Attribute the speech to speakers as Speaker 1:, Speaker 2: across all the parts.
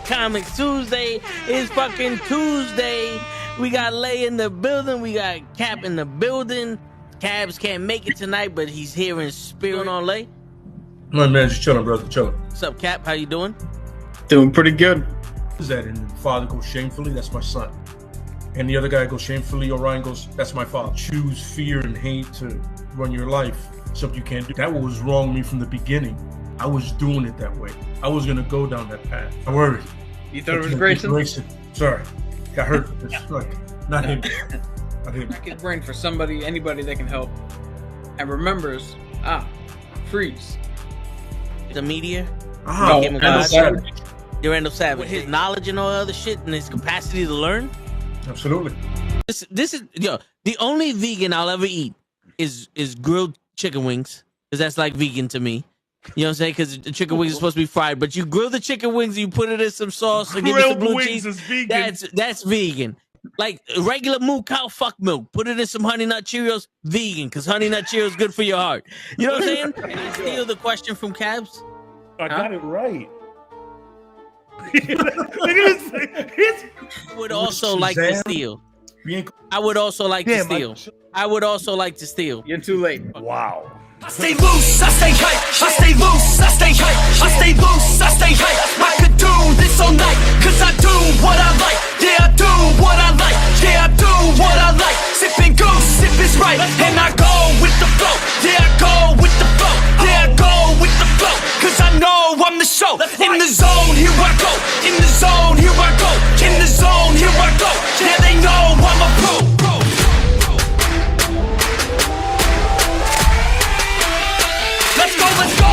Speaker 1: Comics Tuesday. It's fucking Tuesday. We got Lay in the building. We got Cap in the building. Cabs can't make it tonight, but he's here in spirit on Lay.
Speaker 2: My man, just chilling, brother, chilling.
Speaker 1: What's up, Cap? How you doing?
Speaker 3: Doing pretty good.
Speaker 2: Is that and father goes shamefully? That's my son. And the other guy goes shamefully. Orion goes, that's my father. Choose fear and hate to run your life. Something you can't do. That was wrong with me from the beginning. I was doing it that way. I was gonna go down that path. I worried.
Speaker 3: You thought it was Grayson?
Speaker 2: Sorry, got hurt. It's like not him. Not him.
Speaker 3: Crack his brain for somebody, anybody that can help, and remembers. Freeze.
Speaker 1: The media.
Speaker 2: No,
Speaker 1: Randall
Speaker 2: Savage.
Speaker 1: Randall Savage. With his knowledge and all other shit and his capacity to learn.
Speaker 2: Absolutely.
Speaker 1: This is the only vegan I'll ever eat is grilled chicken wings, because that's like vegan to me. You know what I'm saying? Because the chicken wings are supposed to be fried, but you grill the chicken wings, you put it in some sauce and give it some blue cheese.
Speaker 2: Is vegan.
Speaker 1: That's vegan. Like regular moo cow fuck milk. Put it in some Honey Nut Cheerios. Vegan, because Honey Nut Cheerios is good for your heart. You know what I'm saying? Can I steal the question from Cabs?
Speaker 4: I got it right.
Speaker 1: I would also like to steal. I would also like to steal. I would also like to steal.
Speaker 3: You're too late.
Speaker 4: Wow.
Speaker 5: I stay loose, I stay hype, I stay loose, I stay hype, I stay loose, I stay hype. I could do this all night, cause I do what I like. Yeah, I do what I like, yeah, I do what I like. Sipping goose, sip is right, and I go with the flow. Yeah, I go with the flow, yeah, I go with the flow. Cause I know I'm the show. In the zone, here I go. In the zone, here I go. In the zone, here I go. Yeah, they know I'm a pro. Let's go, let's go!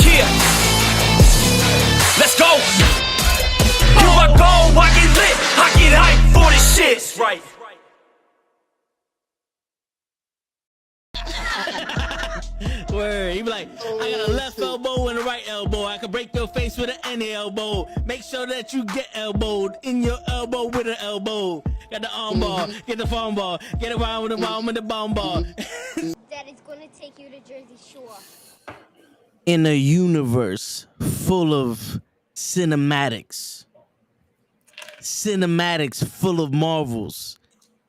Speaker 5: Yeah. Let's go! Here I go, I get lit, I get hyped for this shit. That's right.
Speaker 1: Word. He be like, I got a left elbow and a right elbow. I can break your face with any elbow. Make sure that you get elbowed in your elbow with an elbow. Got the arm ball, get the phone ball, get around with the bomb with the bomb ball.
Speaker 6: Daddy's gonna take you to Jersey Shore.
Speaker 1: In a universe full of cinematics full of marvels,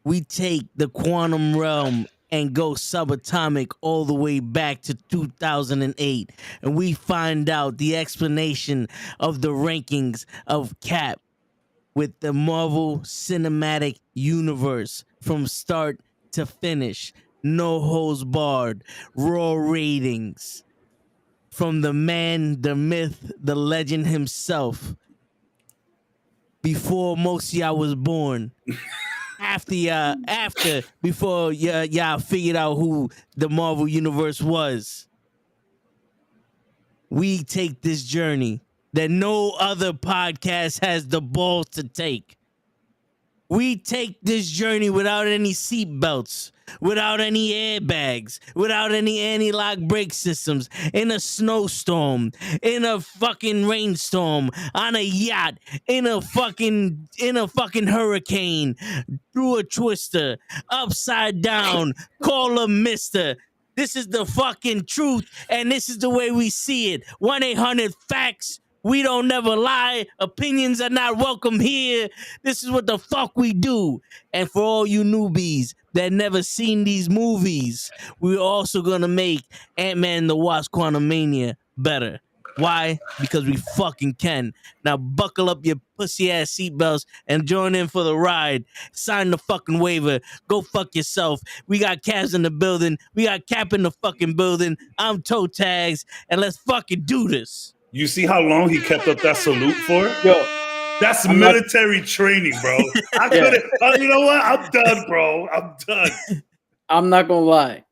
Speaker 1: we take the quantum realm and go subatomic all the way back to 2008, and we find out the explanation of the rankings of Cap with the Marvel Cinematic Universe from start to finish, no holds barred, raw ratings from the man, the myth, the legend himself. Before most of y'all was born. Before y'all figured out who the Marvel Universe was. We take this journey that no other podcast has the balls to take. We take this journey without any seatbelts, without any airbags, without any anti-lock brake systems, in a snowstorm, in a fucking rainstorm, on a yacht, in a fucking hurricane, through a twister, upside down, call a mister. This is the fucking truth, and this is the way we see it. 1-800-FACTS. We don't never lie. Opinions are not welcome here. This is what the fuck we do. And for all you newbies that never seen these movies, we're also gonna make Ant-Man and the Wasp: Quantumania better. Why? Because we fucking can. Now buckle up your pussy ass seatbelts and join in for the ride. Sign the fucking waiver. Go fuck yourself. We got Cavs in the building. We got Cap in the fucking building. I'm Toe Tags, and let's fucking do this.
Speaker 4: You see how long he kept up that salute for?
Speaker 3: Yo,
Speaker 4: That's military training, bro. I couldn't. You know what? I'm done, bro. I'm done.
Speaker 3: I'm not gonna lie.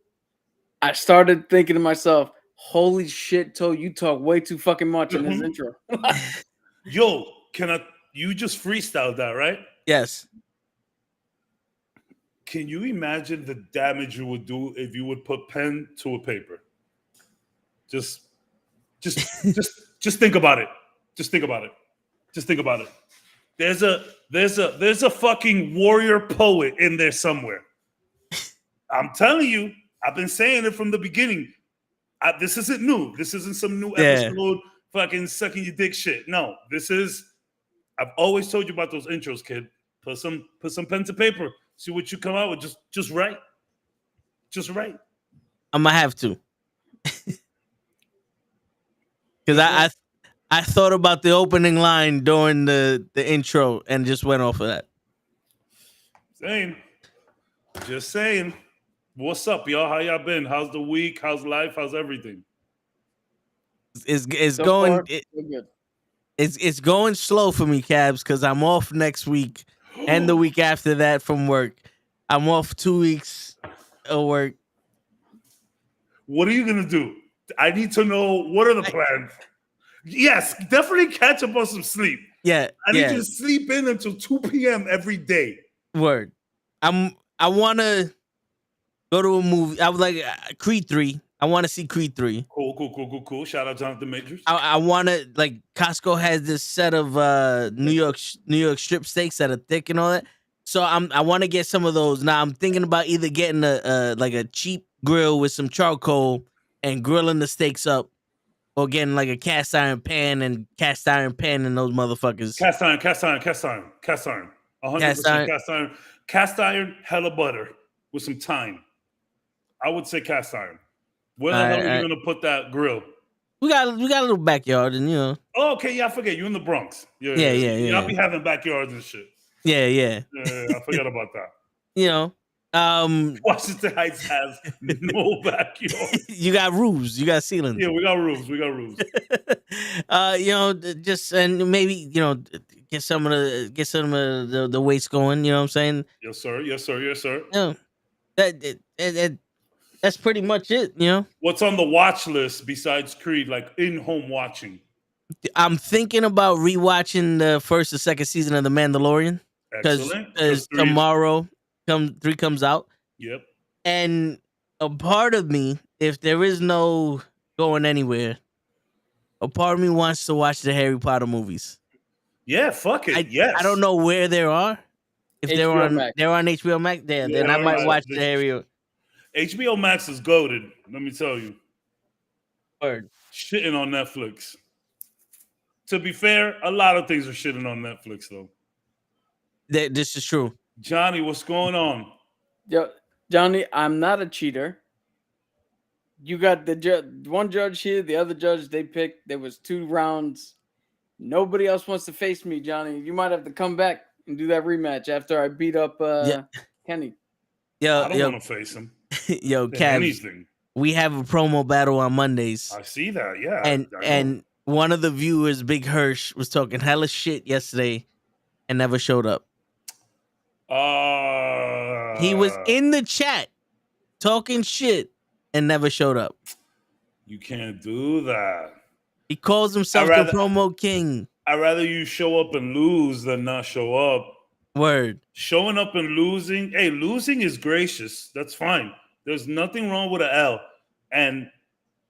Speaker 3: I started thinking to myself, holy shit, Toe, you talk way too fucking much in this intro.
Speaker 4: Yo, you just freestyled that, right?
Speaker 1: Yes.
Speaker 4: Can you imagine the damage you would do if you would put pen to a paper? Just think about it. Just think about it. Just think about it. There's a fucking warrior poet in there somewhere. I'm telling you, I've been saying it from the beginning. This isn't new. This isn't some new episode fucking sucking your dick shit. No, this is. I've always told you about those intros, kid. Put some pen to paper. See what you come out with. Just write. Just write.
Speaker 1: I'm gonna have to. Because I thought about the opening line during the intro and just went off of that.
Speaker 4: Just saying. What's up, y'all? How y'all been? How's the week? How's life? How's everything?
Speaker 1: It's
Speaker 3: So
Speaker 1: going.
Speaker 3: far, so good.
Speaker 1: It's going slow for me, Cabs, because I'm off next week and the week after that from work. I'm off 2 weeks of work.
Speaker 4: What are you gonna do? I need to know. What are the plans? Yes, definitely catch up on some sleep.
Speaker 1: Yeah,
Speaker 4: I need you to sleep in until 2 p.m. every day.
Speaker 1: Word. I want to go to a movie. I was like Creed 3. I want to see Creed 3.
Speaker 4: Cool. Shout out Jonathan Majors.
Speaker 1: I want to, like, Costco has this set of New York strip steaks that are thick and all that. So I want to get some of those. Now I'm thinking about either getting a cheap grill with some charcoal and grilling the steaks up, or getting like a cast iron pan in those motherfuckers.
Speaker 4: Cast iron. 100% cast iron, hella butter with some thyme. I would say cast iron. Where the hell are you gonna put that grill?
Speaker 1: We got a little backyard, and
Speaker 4: Oh, okay, yeah, I forget. You're in the Bronx.
Speaker 1: Yeah.
Speaker 4: Y'all be having backyards and shit.
Speaker 1: Yeah.
Speaker 4: I forgot about that. Washington Heights has no backyard.
Speaker 1: You got roofs. You got ceilings.
Speaker 4: Yeah, we got roofs.
Speaker 1: Just and maybe get some of the weights going. You know what I'm saying?
Speaker 4: Yes, sir.
Speaker 1: That's pretty much it.
Speaker 4: What's on the watch list besides Creed, like in-home watching?
Speaker 1: I'm thinking about rewatching the first or second season of The Mandalorian because tomorrow 3 comes out.
Speaker 4: Yep.
Speaker 1: And a part of me, if there is no going anywhere, a part of me wants to watch the Harry Potter movies.
Speaker 4: Yeah, fuck it.
Speaker 1: I don't know where they are. If they're on HBO Max, then I might watch the Harry.
Speaker 4: HBO Max is goated. Let me tell you.
Speaker 1: Word.
Speaker 4: Shitting on Netflix. To be fair, a lot of things are shitting on Netflix, though.
Speaker 1: This is true.
Speaker 4: Johnny, what's going on?
Speaker 3: Yo, Johnny, I'm not a cheater. You got one judge here, the other judge they picked. There was 2 rounds. Nobody else wants to face me, Johnny. You might have to come back and do that rematch after I beat up Kenny.
Speaker 4: I don't want to face him.
Speaker 1: Yo, Kev, we have a promo battle on Mondays.
Speaker 4: I see that, yeah.
Speaker 1: And one of the viewers, Big Hirsch, was talking hella shit yesterday and never showed up. He was in the chat talking shit and never showed up.
Speaker 4: You can't do that.
Speaker 1: He calls himself the promo king.
Speaker 4: I'd rather you show up and lose than not show up.
Speaker 1: Word.
Speaker 4: Showing up and losing. Hey, losing is gracious. That's fine. There's nothing wrong with an L. And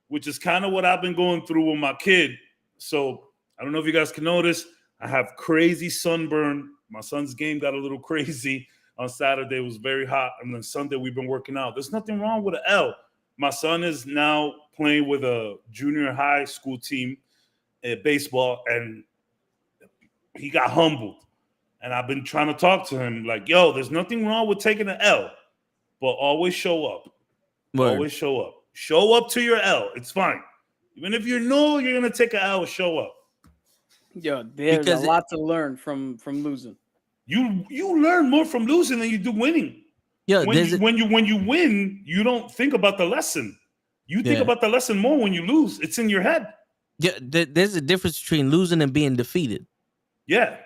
Speaker 4: which is kind of what I've been going through with my kid. So I don't know if you guys can notice. I have crazy sunburn. My son's game got a little crazy on Saturday. It was very hot. And then Sunday we've been working out. There's nothing wrong with an L. My son is now playing with a junior high school team at baseball, and he got humbled. And I've been trying to talk to him like, yo, there's nothing wrong with taking an L, but always show up.
Speaker 1: Word.
Speaker 4: Always show up. Show up to your L. It's fine. Even if you know you're going to take an L, show up.
Speaker 3: Yo, there's a lot to learn from losing.
Speaker 4: You learn more from losing than you do winning.
Speaker 1: Yeah,
Speaker 4: when you win, you don't think about the lesson. You think about the lesson more when you lose. It's in your head.
Speaker 1: Yeah, there's a difference between losing and being defeated.
Speaker 4: Yeah.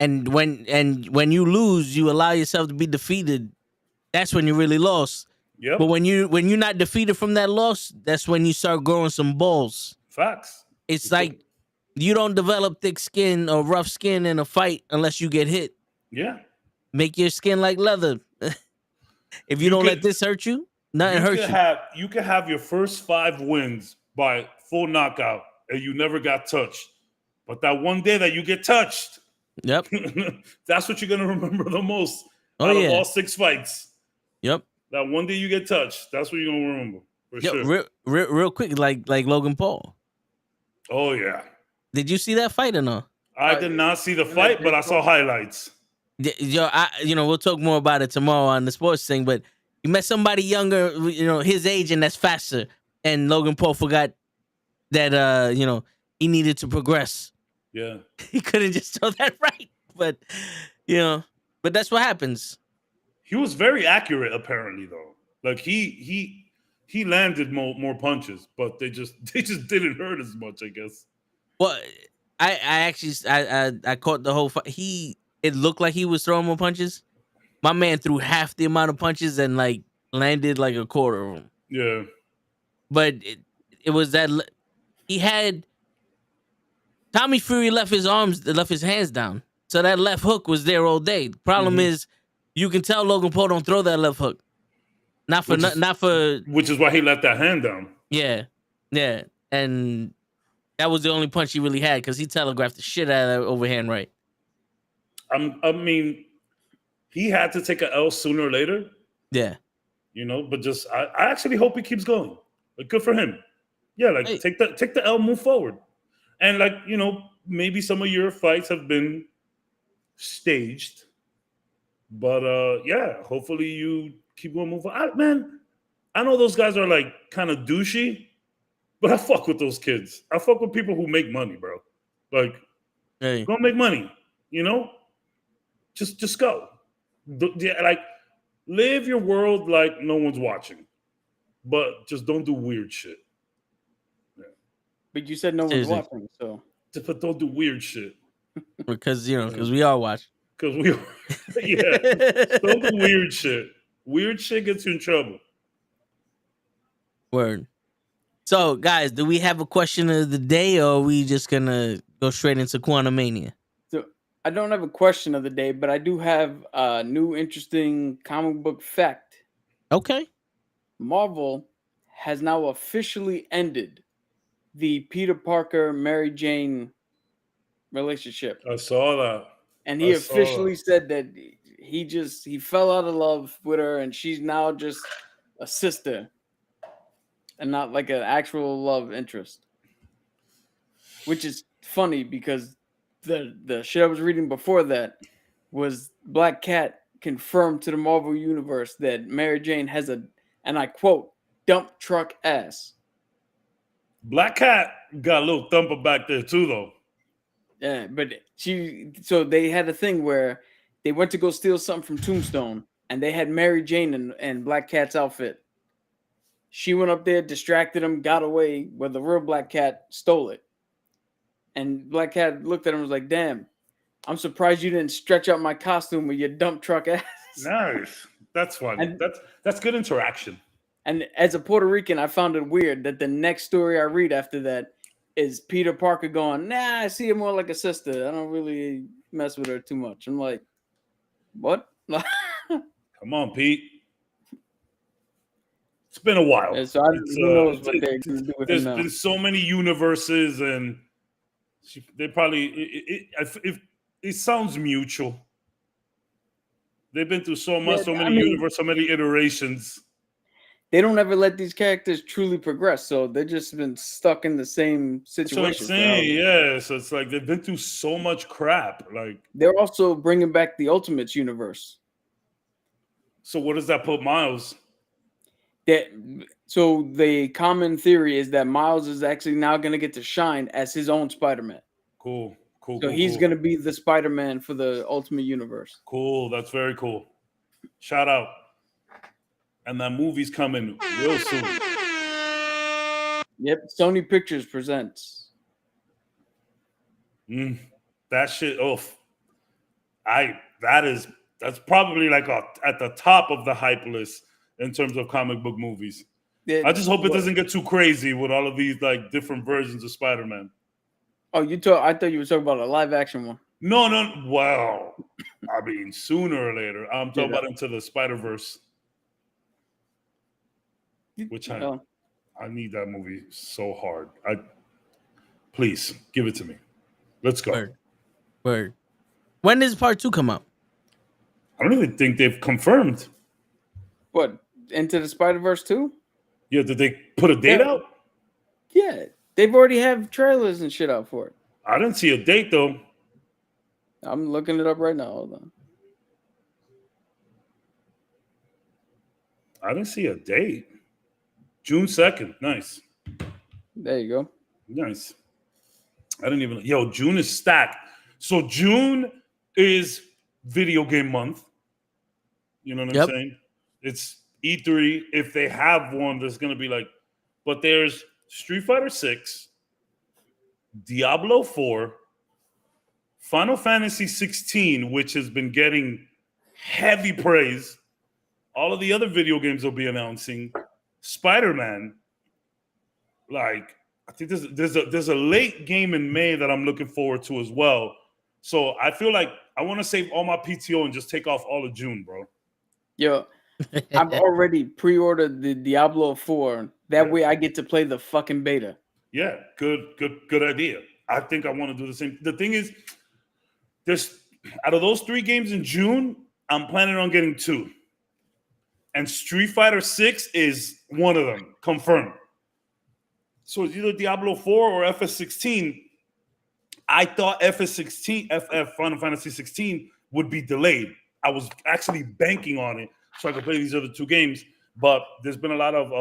Speaker 1: And when you lose, you allow yourself to be defeated. That's when you really lost.
Speaker 4: Yep.
Speaker 1: But when you're not defeated from that loss, that's when you start growing some balls.
Speaker 4: Facts.
Speaker 1: It's like you don't develop thick skin or rough skin in a fight unless you get hit.
Speaker 4: Yeah.
Speaker 1: Make your skin like leather. If you don't let this hurt you, nothing hurts you.
Speaker 4: You can have your first 5 wins by full knockout, and you never got touched. But that one day that you get touched,
Speaker 1: Yep.
Speaker 4: that's what you're gonna remember the most
Speaker 1: Oh,
Speaker 4: out
Speaker 1: yeah.
Speaker 4: of all 6 fights.
Speaker 1: Yep.
Speaker 4: That one day you get touched, that's what you're gonna remember for sure.
Speaker 1: Real quick, like Logan Paul.
Speaker 4: Oh yeah.
Speaker 1: Did you see that fight or no?
Speaker 4: I did not see the fight, but I saw highlights.
Speaker 1: We'll talk more about it tomorrow on the sports thing. But you met somebody younger, his age, and that's faster. And Logan Paul forgot that he needed to progress.
Speaker 4: Yeah.
Speaker 1: He couldn't just throw that right. But but that's what happens.
Speaker 4: He was very accurate, apparently, though. Like he landed more punches, but they just didn't hurt as much, I guess.
Speaker 1: Well, I actually caught the whole fight. It looked like he was throwing more punches. My man threw half the amount of punches and like landed like a quarter of them.
Speaker 4: Yeah.
Speaker 1: But it was that he had Tommy Fury left his hands down. So that left hook was there all day. The problem is you can tell Logan Paul don't throw that left hook. Not for
Speaker 4: which is why he let that hand down.
Speaker 1: Yeah. Yeah. And that was the only punch he really had because he telegraphed the shit out of that overhand right.
Speaker 4: I mean, he had to take an L sooner or later.
Speaker 1: Yeah.
Speaker 4: But just I actually hope he keeps going. Like, good for him. Yeah, like take the L, move forward. And like, maybe some of your fights have been staged. But yeah, hopefully you keep going moving. Man, I know those guys are like kind of douchey, but I fuck with those kids. I fuck with people who make money, bro. Like, go make money, Just go. Like, live your world like no one's watching. But just don't do weird shit. Yeah.
Speaker 3: But you said no one's watching, so.
Speaker 4: But don't do weird shit.
Speaker 1: Because we all watch.
Speaker 4: Because we are. Yeah. Don't do weird shit. Weird shit gets you in trouble.
Speaker 1: Word. So, guys, do we have a question of the day, or are we just going to go straight into Quantumania?
Speaker 3: So, I don't have a question of the day, but I do have a new interesting comic book fact.
Speaker 1: Okay.
Speaker 3: Marvel has now officially ended the Peter Parker Mary Jane relationship.
Speaker 4: I saw that.
Speaker 3: And he officially said that he fell out of love with her, and she's now just a sister and not like an actual love interest. Which is funny because the shit I was reading before that was Black Cat confirmed to the Marvel Universe that Mary Jane has and I quote, dump truck ass.
Speaker 4: Black Cat got a little thumper back there too, though.
Speaker 3: Yeah, but so they had a thing where they went to go steal something from Tombstone, and they had Mary Jane and Black Cat's outfit. She went up there, distracted him, got away, where the real Black Cat stole it. And Black Cat looked at him and was like, damn, I'm surprised you didn't stretch out my costume with your dump truck ass.
Speaker 4: Nice. That's fun. That's good interaction.
Speaker 3: And as a Puerto Rican, I found it weird that the next story I read after that is Peter Parker going, nah, I see her more like a sister. I don't really mess with her too much. I'm like, what?
Speaker 4: Come on, Pete. It's been a while.
Speaker 3: Yeah, so who knows what they're going to do with
Speaker 4: There's
Speaker 3: him now.
Speaker 4: been so many universes, and they probably it sounds mutual. They've been through so much, so many universes, so many iterations.
Speaker 3: They don't ever let these characters truly progress, so they've just been stuck in the same situation.
Speaker 4: That's what I'm saying, yeah. So it's like they've been through so much crap. Like,
Speaker 3: they're also bringing back the Ultimates universe.
Speaker 4: So what does that put Miles?
Speaker 3: So the common theory is that Miles is actually now going to get to shine as his own Spider-Man.
Speaker 4: Cool.
Speaker 3: So he's going to be the Spider-Man for the Ultimate Universe.
Speaker 4: Cool. That's very cool. Shout out. And that movie's coming real soon.
Speaker 3: Yep. Sony Pictures presents.
Speaker 4: That shit. That's probably like at the top of the hype list in terms of comic book movies. I just hope it doesn't get too crazy with all of these like different versions of Spider-Man.
Speaker 3: Oh, I thought you were talking about a live action one.
Speaker 4: No. Well, I mean, sooner or later. I'm talking about Into the Spider-Verse. which
Speaker 3: Oh.
Speaker 4: I need that movie so hard. Please give it to me. Let's go.
Speaker 1: Word. When does part 2 come out?
Speaker 4: I don't even think they've confirmed.
Speaker 3: What? Into the Spider-Verse 2?
Speaker 4: Yeah, did they put a date out?
Speaker 3: Yeah. They've already have trailers and shit out for it.
Speaker 4: I didn't see a date though.
Speaker 3: I'm looking it up right now. Hold on.
Speaker 4: I didn't see a date. June 2nd. Nice.
Speaker 3: There you go.
Speaker 4: Nice. I didn't even. Yo, June is stacked. So June is video game month. You know what I'm saying? It's E3. If they have one, there's going to be like, but there's Street Fighter 6, Diablo 4, Final Fantasy 16, which has been getting heavy praise. All of the other video games will be announcing. Spider-Man. Like, I think there's a late game in May that I'm looking forward to as well. So I feel like I want to save all my PTO and just take off all of June, bro.
Speaker 3: Yo, I've already pre-ordered the Diablo 4. That way I get to play the fucking beta.
Speaker 4: Yeah, good idea. I think I want to do the same. The thing is, there's out of those 3 games in June, I'm planning on getting 2. And Street Fighter 6 is one of them, confirmed. So it's either Diablo 4 or FF16. I thought FF Final Fantasy 16 would be delayed. I was actually banking on it so I could play these other 2 games. But there's been a lot of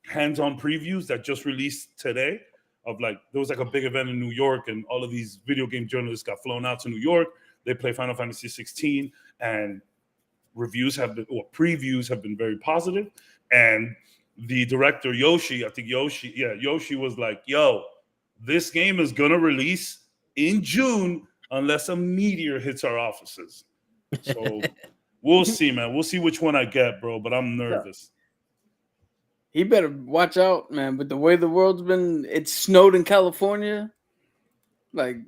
Speaker 4: hands-on previews that just released today. Of like, there was like a big event in New York, and all of these video game journalists got flown out to New York. They play Final Fantasy 16, and previews have been very positive. And the director Yoshi was like, yo, this game is gonna release in June unless a meteor hits our offices. So we'll see, man. We'll see which one I get, bro, but I'm nervous.
Speaker 3: He better watch out, man. With the way the world's been, it snowed in California. Like,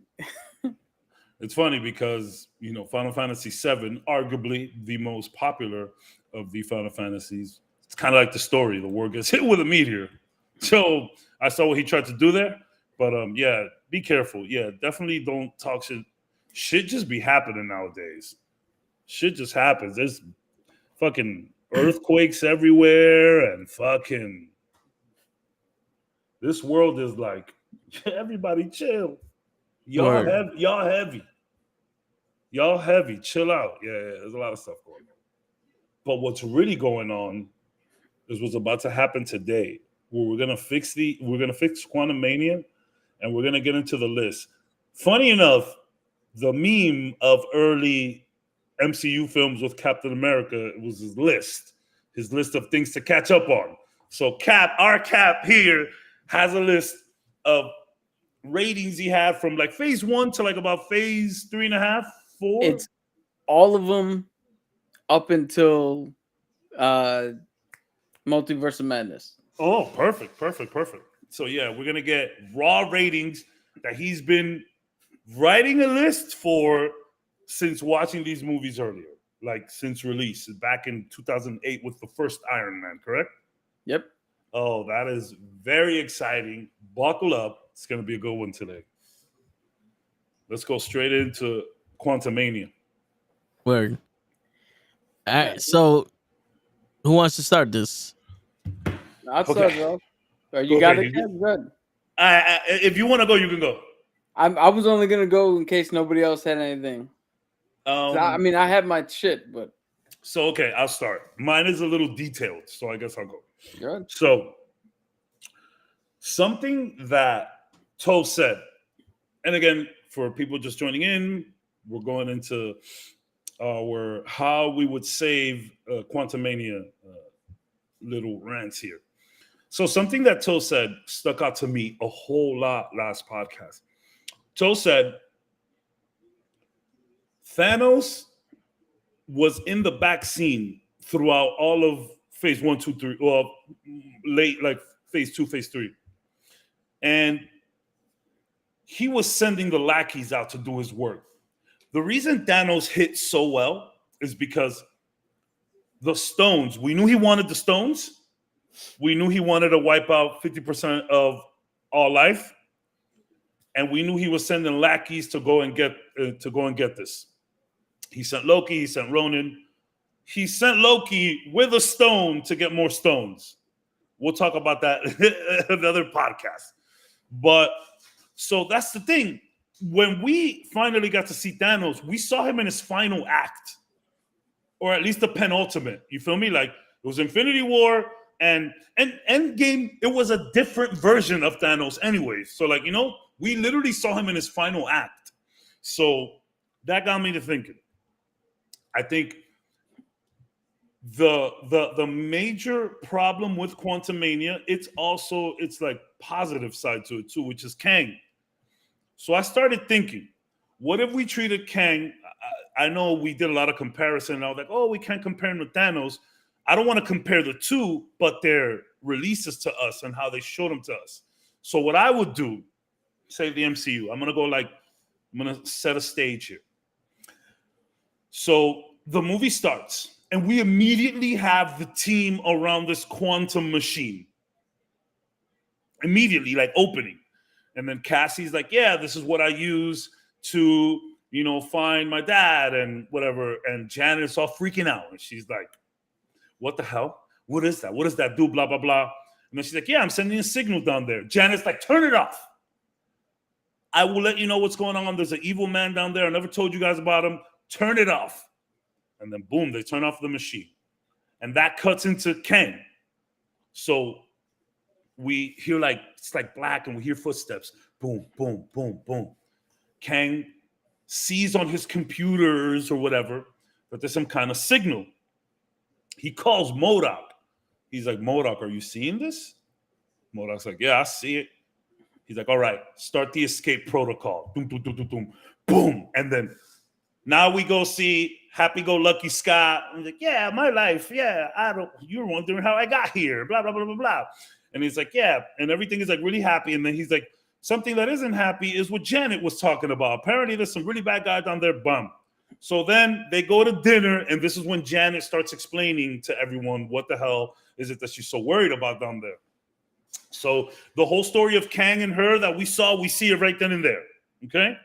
Speaker 4: it's funny because, you know, Final Fantasy VII, arguably the most popular of the Final Fantasies, it's kind of like the story. The world gets hit with a meteor. So I saw what he tried to do there. But yeah, be careful. Yeah, definitely don't talk shit. Shit just be happening nowadays. Shit just happens. There's fucking earthquakes everywhere and fucking this world is like, everybody chill. Y'all heavy. Chill out. Yeah, there's a lot of stuff going on. But what's really going on is what's about to happen today, where we're gonna fix Quantumania, and we're gonna get into the list. Funny enough, the meme of early MCU films with Captain America was his list of things to catch up on. So our Cap here has a list of ratings he had from like phase 1 to like about phase 3.5, 4.
Speaker 3: it's all of them up until Multiverse of Madness.
Speaker 4: Oh, perfect. So yeah, we're gonna get raw ratings that he's been writing a list for since watching these movies earlier, like since release back in 2008 with the first Iron Man, correct?
Speaker 3: Yep.
Speaker 4: Oh, that is very exciting. Buckle up. It's going to be a good one today. Let's go straight into Quantumania.
Speaker 1: Word. All right, so who wants to start this?
Speaker 3: I'll start, bro. You got it? Good.
Speaker 4: If you want to go, you can go.
Speaker 3: I was only going to go in case nobody else had anything. I mean, I have my shit, but.
Speaker 4: So, okay, I'll start. Mine is a little detailed, so I guess I'll go.
Speaker 3: Good.
Speaker 4: So, something that Toe said, and again, for people just joining in, we're going into how we would save Quantumania little rants here. So, something that Toe said stuck out to me a whole lot last podcast. Toe said, Thanos was in the back scene throughout all of phase 1, 2, 3, well, late, like phase 2, phase 3. And he was sending the lackeys out to do his work. The reason Thanos hit so well is because the stones, we knew he wanted the stones. We knew he wanted to wipe out 50% of all life, and we knew he was sending lackeys to go and get this. He sent Loki. He sent Ronan. He sent Loki with a stone to get more stones. We'll talk about that in another podcast. But so that's the thing. When we finally got to see Thanos, we saw him in his final act, or at least the penultimate. You feel me? Like, it was Infinity War and Endgame. It was a different version of Thanos anyway. So, like, you know, we literally saw him in his final act. So that got me to thinking. I think the major problem with Quantumania, it's like positive side to it too, which is Kang. So I started thinking, what if we treated Kang? I know we did a lot of comparison, and I was like, oh, we can't compare him to Thanos. I don't want to compare the two, but their releases to us and how they showed them to us. So what I would do, say the MCU, I'm going to set a stage here. So the movie starts, and we immediately have the team around this quantum machine. Immediately, like opening. And then Cassie's like, yeah, this is what I use to, you know, find my dad and whatever. And Janet's all freaking out. And she's like, what the hell? What is that? What does that do? Blah, blah, blah. And then she's like, yeah, I'm sending a signal down there. Janet's like, turn it off. I will let you know what's going on. There's an evil man down there. I never told you guys about him. Turn it off. And then boom, they turn off the machine. And that cuts into Kang. So we hear like, it's like black, and we hear footsteps. Boom, boom, boom, boom. Kang sees on his computers or whatever that there's some kind of signal. He calls MODOK. He's like, MODOK, are you seeing this? MODOK's like, yeah, I see it. He's like, all right, start the escape protocol. Boom, boom, boom, boom, boom, boom. And then now we go see happy-go-lucky Scott. And he's like, yeah, my life. Yeah, you're wondering how I got here. Blah, blah, blah, blah, blah. And he's like, yeah. And everything is like really happy. And then he's like, something that isn't happy is what Janet was talking about. Apparently there's some really bad guys down there. Bum. So then they go to dinner. And this is when Janet starts explaining to everyone what the hell is it that she's so worried about down there. So the whole story of Kang and her that we see it right then and there. Okay.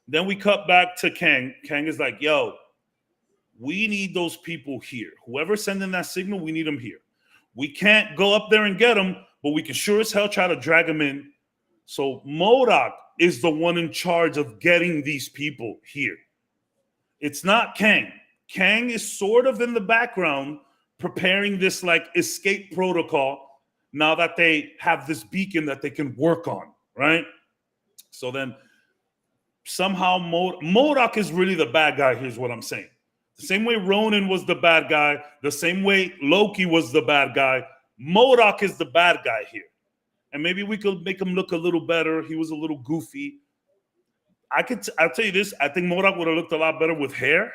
Speaker 4: Then we cut back to Kang. Kang is like, yo, we need those people here. Whoever's sending that signal, we need them here. We can't go up there and get them, but we can sure as hell try to drag them in. So MODOK is the one in charge of getting these people here. It's not Kang. Kang is sort of in the background preparing this like escape protocol now that they have this beacon that they can work on, right? So then somehow MODOK is really the bad guy. Here's what I'm saying. The same way Ronan was the bad guy, the same way Loki was the bad guy, MODOK is the bad guy here. And maybe we could make him look a little better. He was a little goofy. I'll tell you this, I think MODOK would have looked a lot better with hair,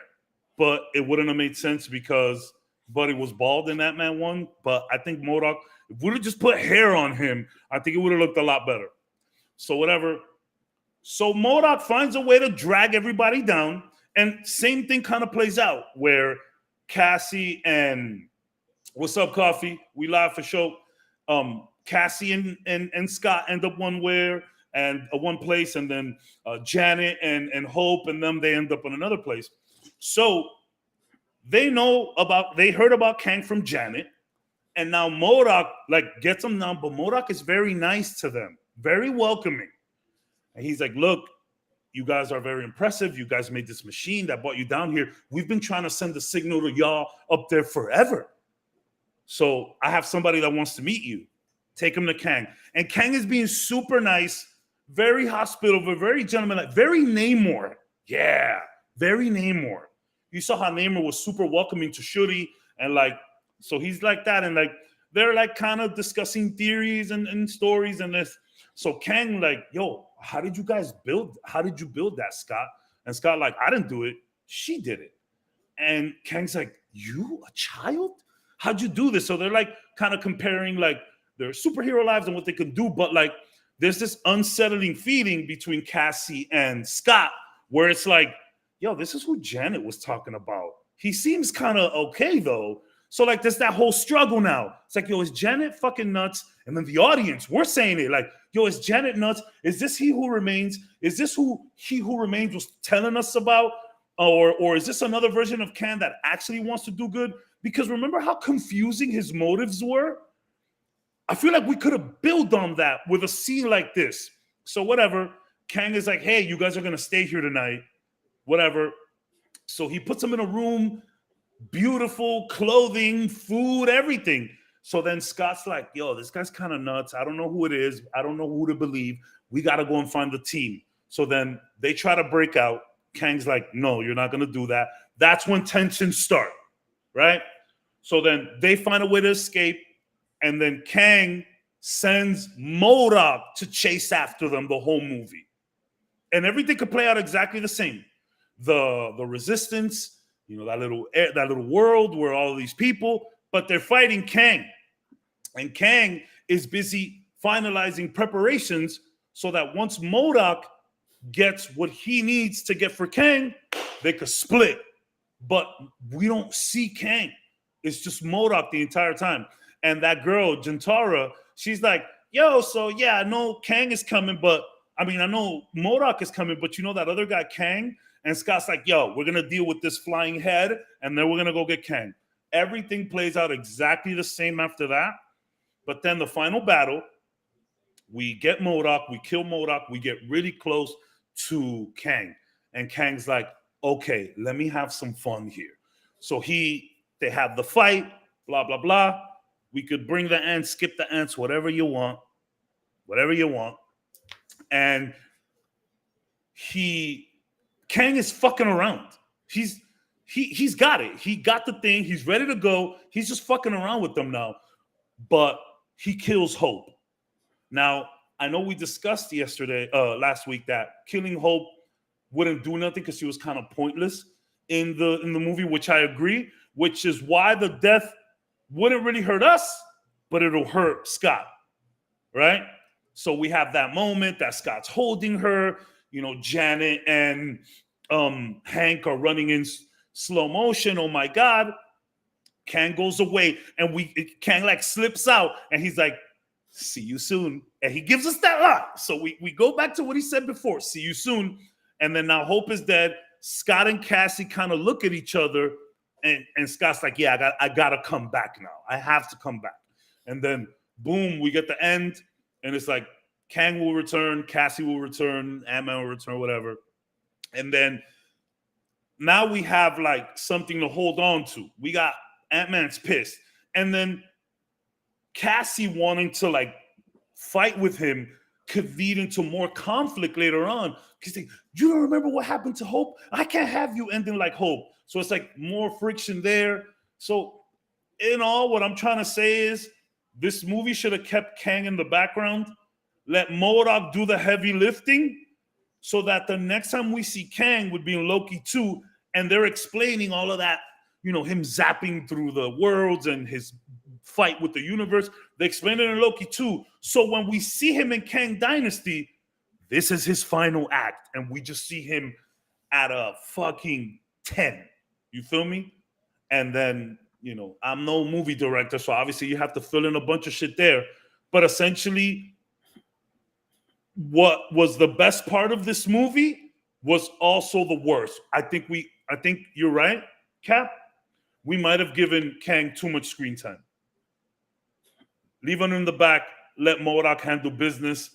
Speaker 4: but it wouldn't have made sense because Buddy was bald in that man one. But I think MODOK, if we would have just put hair on him, I think it would have looked a lot better. So whatever. So MODOK finds a way to drag everybody down. And same thing kind of plays out where Cassie and what's up, Coffee? We live for show. Cassie and Scott end up one place, and then Janet and Hope and them, they end up in another place. So they heard about Kang from Janet, and now MODOK like gets them down, but MODOK is very nice to them, very welcoming. And he's like, look, you guys are very impressive. You guys made this machine that brought you down here. We've been trying to send a signal to y'all up there forever. So I have somebody that wants to meet you. Take him to Kang. And Kang is being super nice, very hospitable, very gentlemanlike, very Namor. Yeah, very Namor. You saw how Namor was super welcoming to Shuri. And like, so he's like that. And like, they're like kind of discussing theories and stories and this. So Kang like, yo, how did you build that, Scott? And Scott like, I didn't do it. She did it. And Kang's like, you, a child? How'd you do this? So they're like kind of comparing like their superhero lives and what they can do. But like, there's this unsettling feeling between Cassie and Scott where it's like, yo, this is who Janet was talking about. He seems kind of okay though. So like there's that whole struggle now. It's like, yo, is Janet fucking nuts? And then the audience, we're saying it like, yo, is Janet nuts? Is this He Who Remains? Is this who He Who Remains was telling us about? Or is this another version of Kang that actually wants to do good? Because remember how confusing his motives were? I feel like we could have built on that with a scene like this. So whatever, Kang is like, hey, you guys are going to stay here tonight. Whatever. So he puts them in a room, beautiful clothing, food, everything. So then Scott's like, yo, this guy's kind of nuts. I don't know who it is. I don't know who to believe. We got to go and find the team. So then they try to break out. Kang's like, no, you're not going to do that. That's when tensions start, right? So then they find a way to escape. And then Kang sends MODOK to chase after them the whole movie. And everything could play out exactly the same. The resistance, you know, that little world where all of these people, but they're fighting Kang. And Kang is busy finalizing preparations so that once MODOK gets what he needs to get for Kang, they could split. But we don't see Kang. It's just MODOK the entire time. And that girl, Jantara, she's like, yo, so yeah, I know Kang is coming, but I know MODOK is coming, but you know that other guy, Kang? And Scott's like, yo, we're going to deal with this flying head, and then we're going to go get Kang. Everything plays out exactly the same after that. But then the final battle, we get MODOK, we kill MODOK, we get really close to Kang. And Kang's like, okay, let me have some fun here. So they have the fight, blah, blah, blah. We could bring the ants, skip the ants, whatever you want. And Kang is fucking around. He's got it. He got the thing. He's ready to go. He's just fucking around with them now. But he kills Hope. Now, I know we discussed last week that killing Hope wouldn't do nothing because she was kind of pointless in the movie, which I agree, which is why the death wouldn't really hurt us, but it'll hurt Scott, right? So we have that moment that Scott's holding her, you know, Janet and Hank are running in slow motion. Oh my God. Kang goes away and Kang like slips out and he's like, see you soon. And he gives us that line. So we go back to what he said before, see you soon. And then now Hope is dead. Scott and Cassie kind of look at each other and Scott's like, yeah, I got to come back now. I have to come back. And then boom, we get the end. And it's like Kang will return, Cassie will return, Ant-Man will return, whatever. And then now we have like something to hold on to. We got Ant-Man's pissed. And then Cassie wanting to like fight with him could lead into more conflict later on. Because you don't remember what happened to Hope? I can't have you ending like Hope. So it's like more friction there. So in all, what I'm trying to say is this movie should have kept Kang in the background, let MODOK do the heavy lifting, so that the next time we see Kang would be in Loki 2, and they're explaining all of that, you know, him zapping through the worlds and his fight with the universe. They explain it in Loki 2. So when we see him in Kang Dynasty, this is his final act, and we just see him at a fucking 10. You feel me? And then, you know, I'm no movie director, so obviously you have to fill in a bunch of shit there. But essentially, what was the best part of this movie was also the worst. I think you're right, Cap. We might have given Kang too much screen time. Leave him in the back, let MODOK handle business,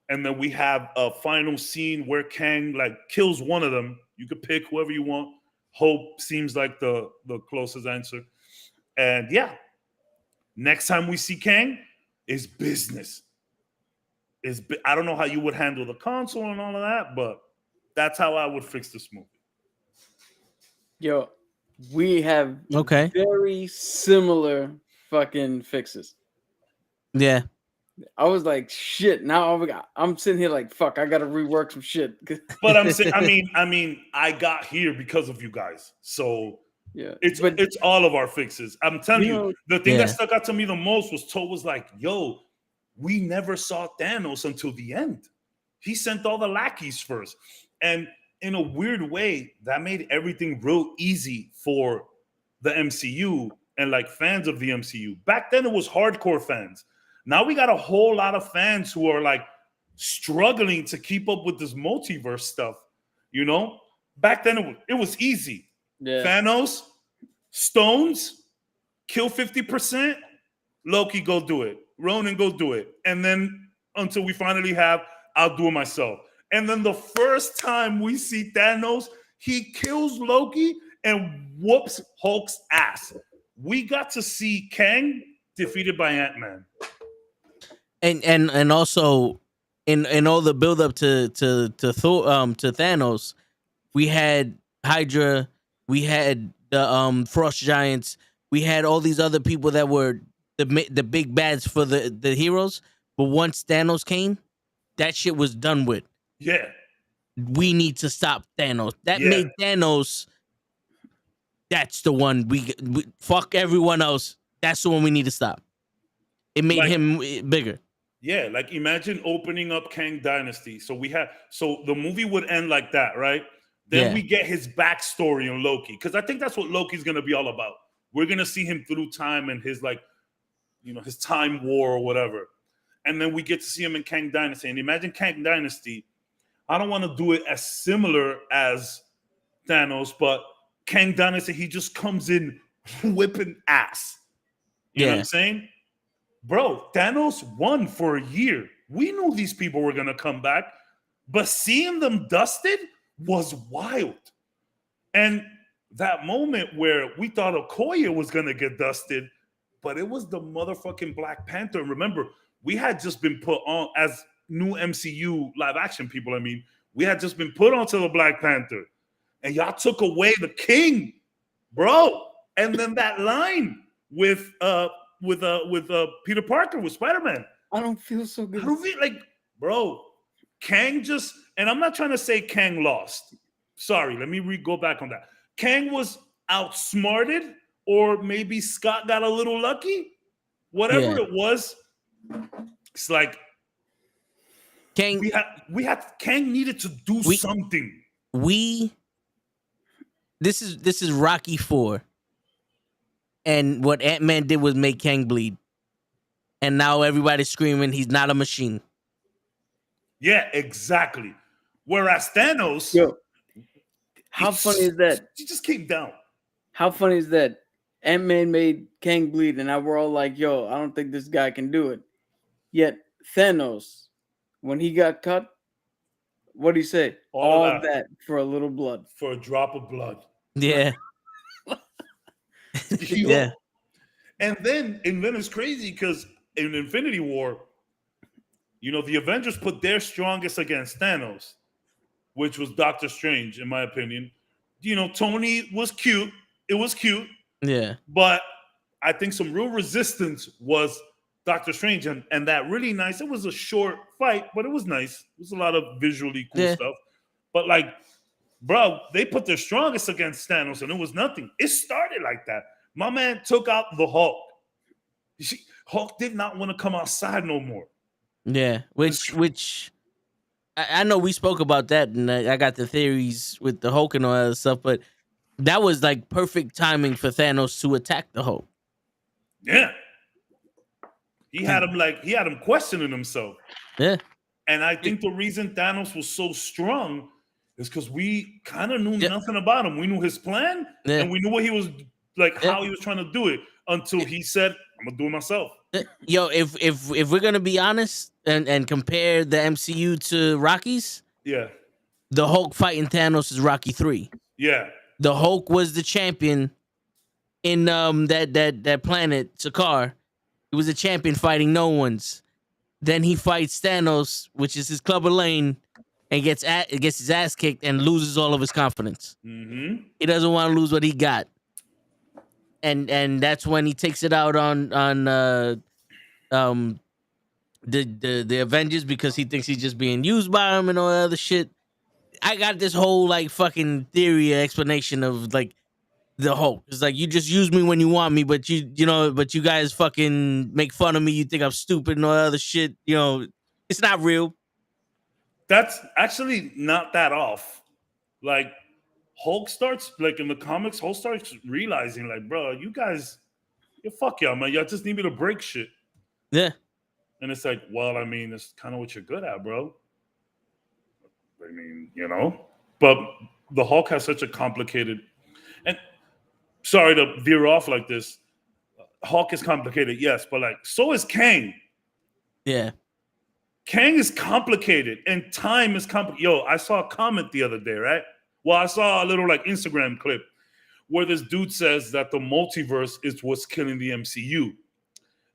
Speaker 4: and then we have a final scene where Kang like kills one of them. You could pick whoever you want. Hope seems like the closest answer. And yeah, next time we see Kang is business. I don't know how you would handle the console and all of that, but that's how I would fix this movie.
Speaker 3: Yo, we have very similar fucking fixes.
Speaker 1: Yeah.
Speaker 3: I was like, shit. Now I'm sitting here like, fuck. I got to rework some shit.
Speaker 4: But I'm saying, I mean, I got here because of you guys. So yeah, it's all of our fixes. I'm telling you, the thing that stuck out to me the most was like, yo, we never saw Thanos until the end. He sent all the lackeys first, and in a weird way, that made everything real easy for the MCU and like fans of the MCU. Back then it was hardcore fans. Now we got a whole lot of fans who are like struggling to keep up with this multiverse stuff. You know, back then it was easy.
Speaker 3: Yeah.
Speaker 4: Thanos, Stones, kill 50%, Loki, go do it. Ronan, go do it. And then until we finally have, I'll do it myself. And then the first time we see Thanos, he kills Loki and whoops Hulk's ass. We got to see Kang defeated by Ant-Man.
Speaker 1: And also in all the build up to Thanos, we had Hydra, we had the Frost Giants, we had all these other people that were the big bads for the heroes. But once Thanos came, that shit was done with.
Speaker 4: Yeah.
Speaker 1: We need to stop Thanos. That
Speaker 4: Yeah.
Speaker 1: made Thanos. That's the one we fuck everyone else. That's the one we need to stop. It made him bigger.
Speaker 4: Yeah, like imagine opening up Kang Dynasty. So the movie would end like that, right? Then we get his backstory on Loki, because I think that's what Loki's gonna be all about. We're gonna see him through time and his his time war or whatever. And then we get to see him in Kang Dynasty. And imagine Kang Dynasty. I don't want to do it as similar as Thanos, but Kang Dynasty, he just comes in whipping ass. You know what I'm saying? Bro, Thanos won for a year. We knew these people were going to come back, but seeing them dusted was wild. And that moment where we thought Okoye was going to get dusted, but it was the motherfucking Black Panther. And remember, we had just been put on as new MCU live action people. I mean, we had just been put onto the Black Panther, and y'all took away the king, bro. And then that line with Peter Parker with Spider-Man.
Speaker 3: I don't feel so good.
Speaker 4: I don't feel like, bro, Kang just, and I'm not trying to say Kang lost. Sorry, let me go back on that. Kang was outsmarted, or maybe Scott got a little lucky. Whatever it was, it's like
Speaker 1: Kang.
Speaker 4: Kang needed to do something.
Speaker 1: This is Rocky 4. And what Ant-Man did was make Kang bleed. And now everybody's screaming he's not a machine.
Speaker 4: Yeah, exactly. Whereas Thanos,
Speaker 3: how funny is that?
Speaker 4: He just came down.
Speaker 3: How funny is that? Ant-Man made Kang bleed, and now we're all like, yo, I don't think this guy can do it. Yet Thanos, when he got cut, what did he say? All that for a little blood.
Speaker 4: For a drop of blood.
Speaker 1: Yeah.
Speaker 4: Yeah. And then it's crazy because in Infinity War, the Avengers put their strongest against Thanos, which was Doctor Strange, in my opinion. Tony was cute. It was cute.
Speaker 1: Yeah.
Speaker 4: But I think some real resistance was Doctor Strange. And that really nice. It was a short fight, but it was nice. It was a lot of visually cool stuff. But like, bro, they put their strongest against Thanos, and it was nothing. It started like that. My man took out the Hulk. Hulk did not want to come outside no more.
Speaker 1: Yeah, which I know we spoke about that, and I got the theories with the Hulk and all that stuff, but that was like perfect timing for Thanos to attack the Hulk.
Speaker 4: Yeah. He had him questioning himself.
Speaker 1: Yeah.
Speaker 4: And I think the reason Thanos was so strong is because we kind of knew nothing about him. We knew his plan, and we knew what he was like, how he was trying to do it, until he said, I'm gonna do it myself.
Speaker 1: Yo, if we're gonna be honest and compare the MCU to Rockies, the Hulk fighting Thanos is Rocky 3.
Speaker 4: Yeah.
Speaker 1: The Hulk was the champion in that planet, Sakaar. He was a champion fighting no ones. Then he fights Thanos, which is his Clubber Lane, and gets his ass kicked and loses all of his confidence.
Speaker 4: Mm-hmm.
Speaker 1: He doesn't want to lose what he got. And that's when he takes it out on the Avengers, because he thinks he's just being used by them and all that other shit. I got this whole like fucking theory explanation of like the Hulk. It's like, you just use me when you want me, but you guys fucking make fun of me. You think I'm stupid and all that other shit. It's not real.
Speaker 4: That's actually not that off. Like, Hulk starts, like in the comics, Hulk starts realizing, like, bro, you guys Yeah, fuck y'all, man. Y'all just need me to break shit.
Speaker 1: Yeah.
Speaker 4: And it's like, well, I mean, it's kind of what you're good at, bro. I mean, you know, but the Hulk has such a complicated, and sorry to veer off like this. Hulk is complicated, yes, but like, so is Kang.
Speaker 1: Yeah.
Speaker 4: Kang is complicated, and time is complicated. Yo, I saw a comment the other day, right? Well, I saw a little like Instagram clip where this dude says that the multiverse is what's killing the MCU.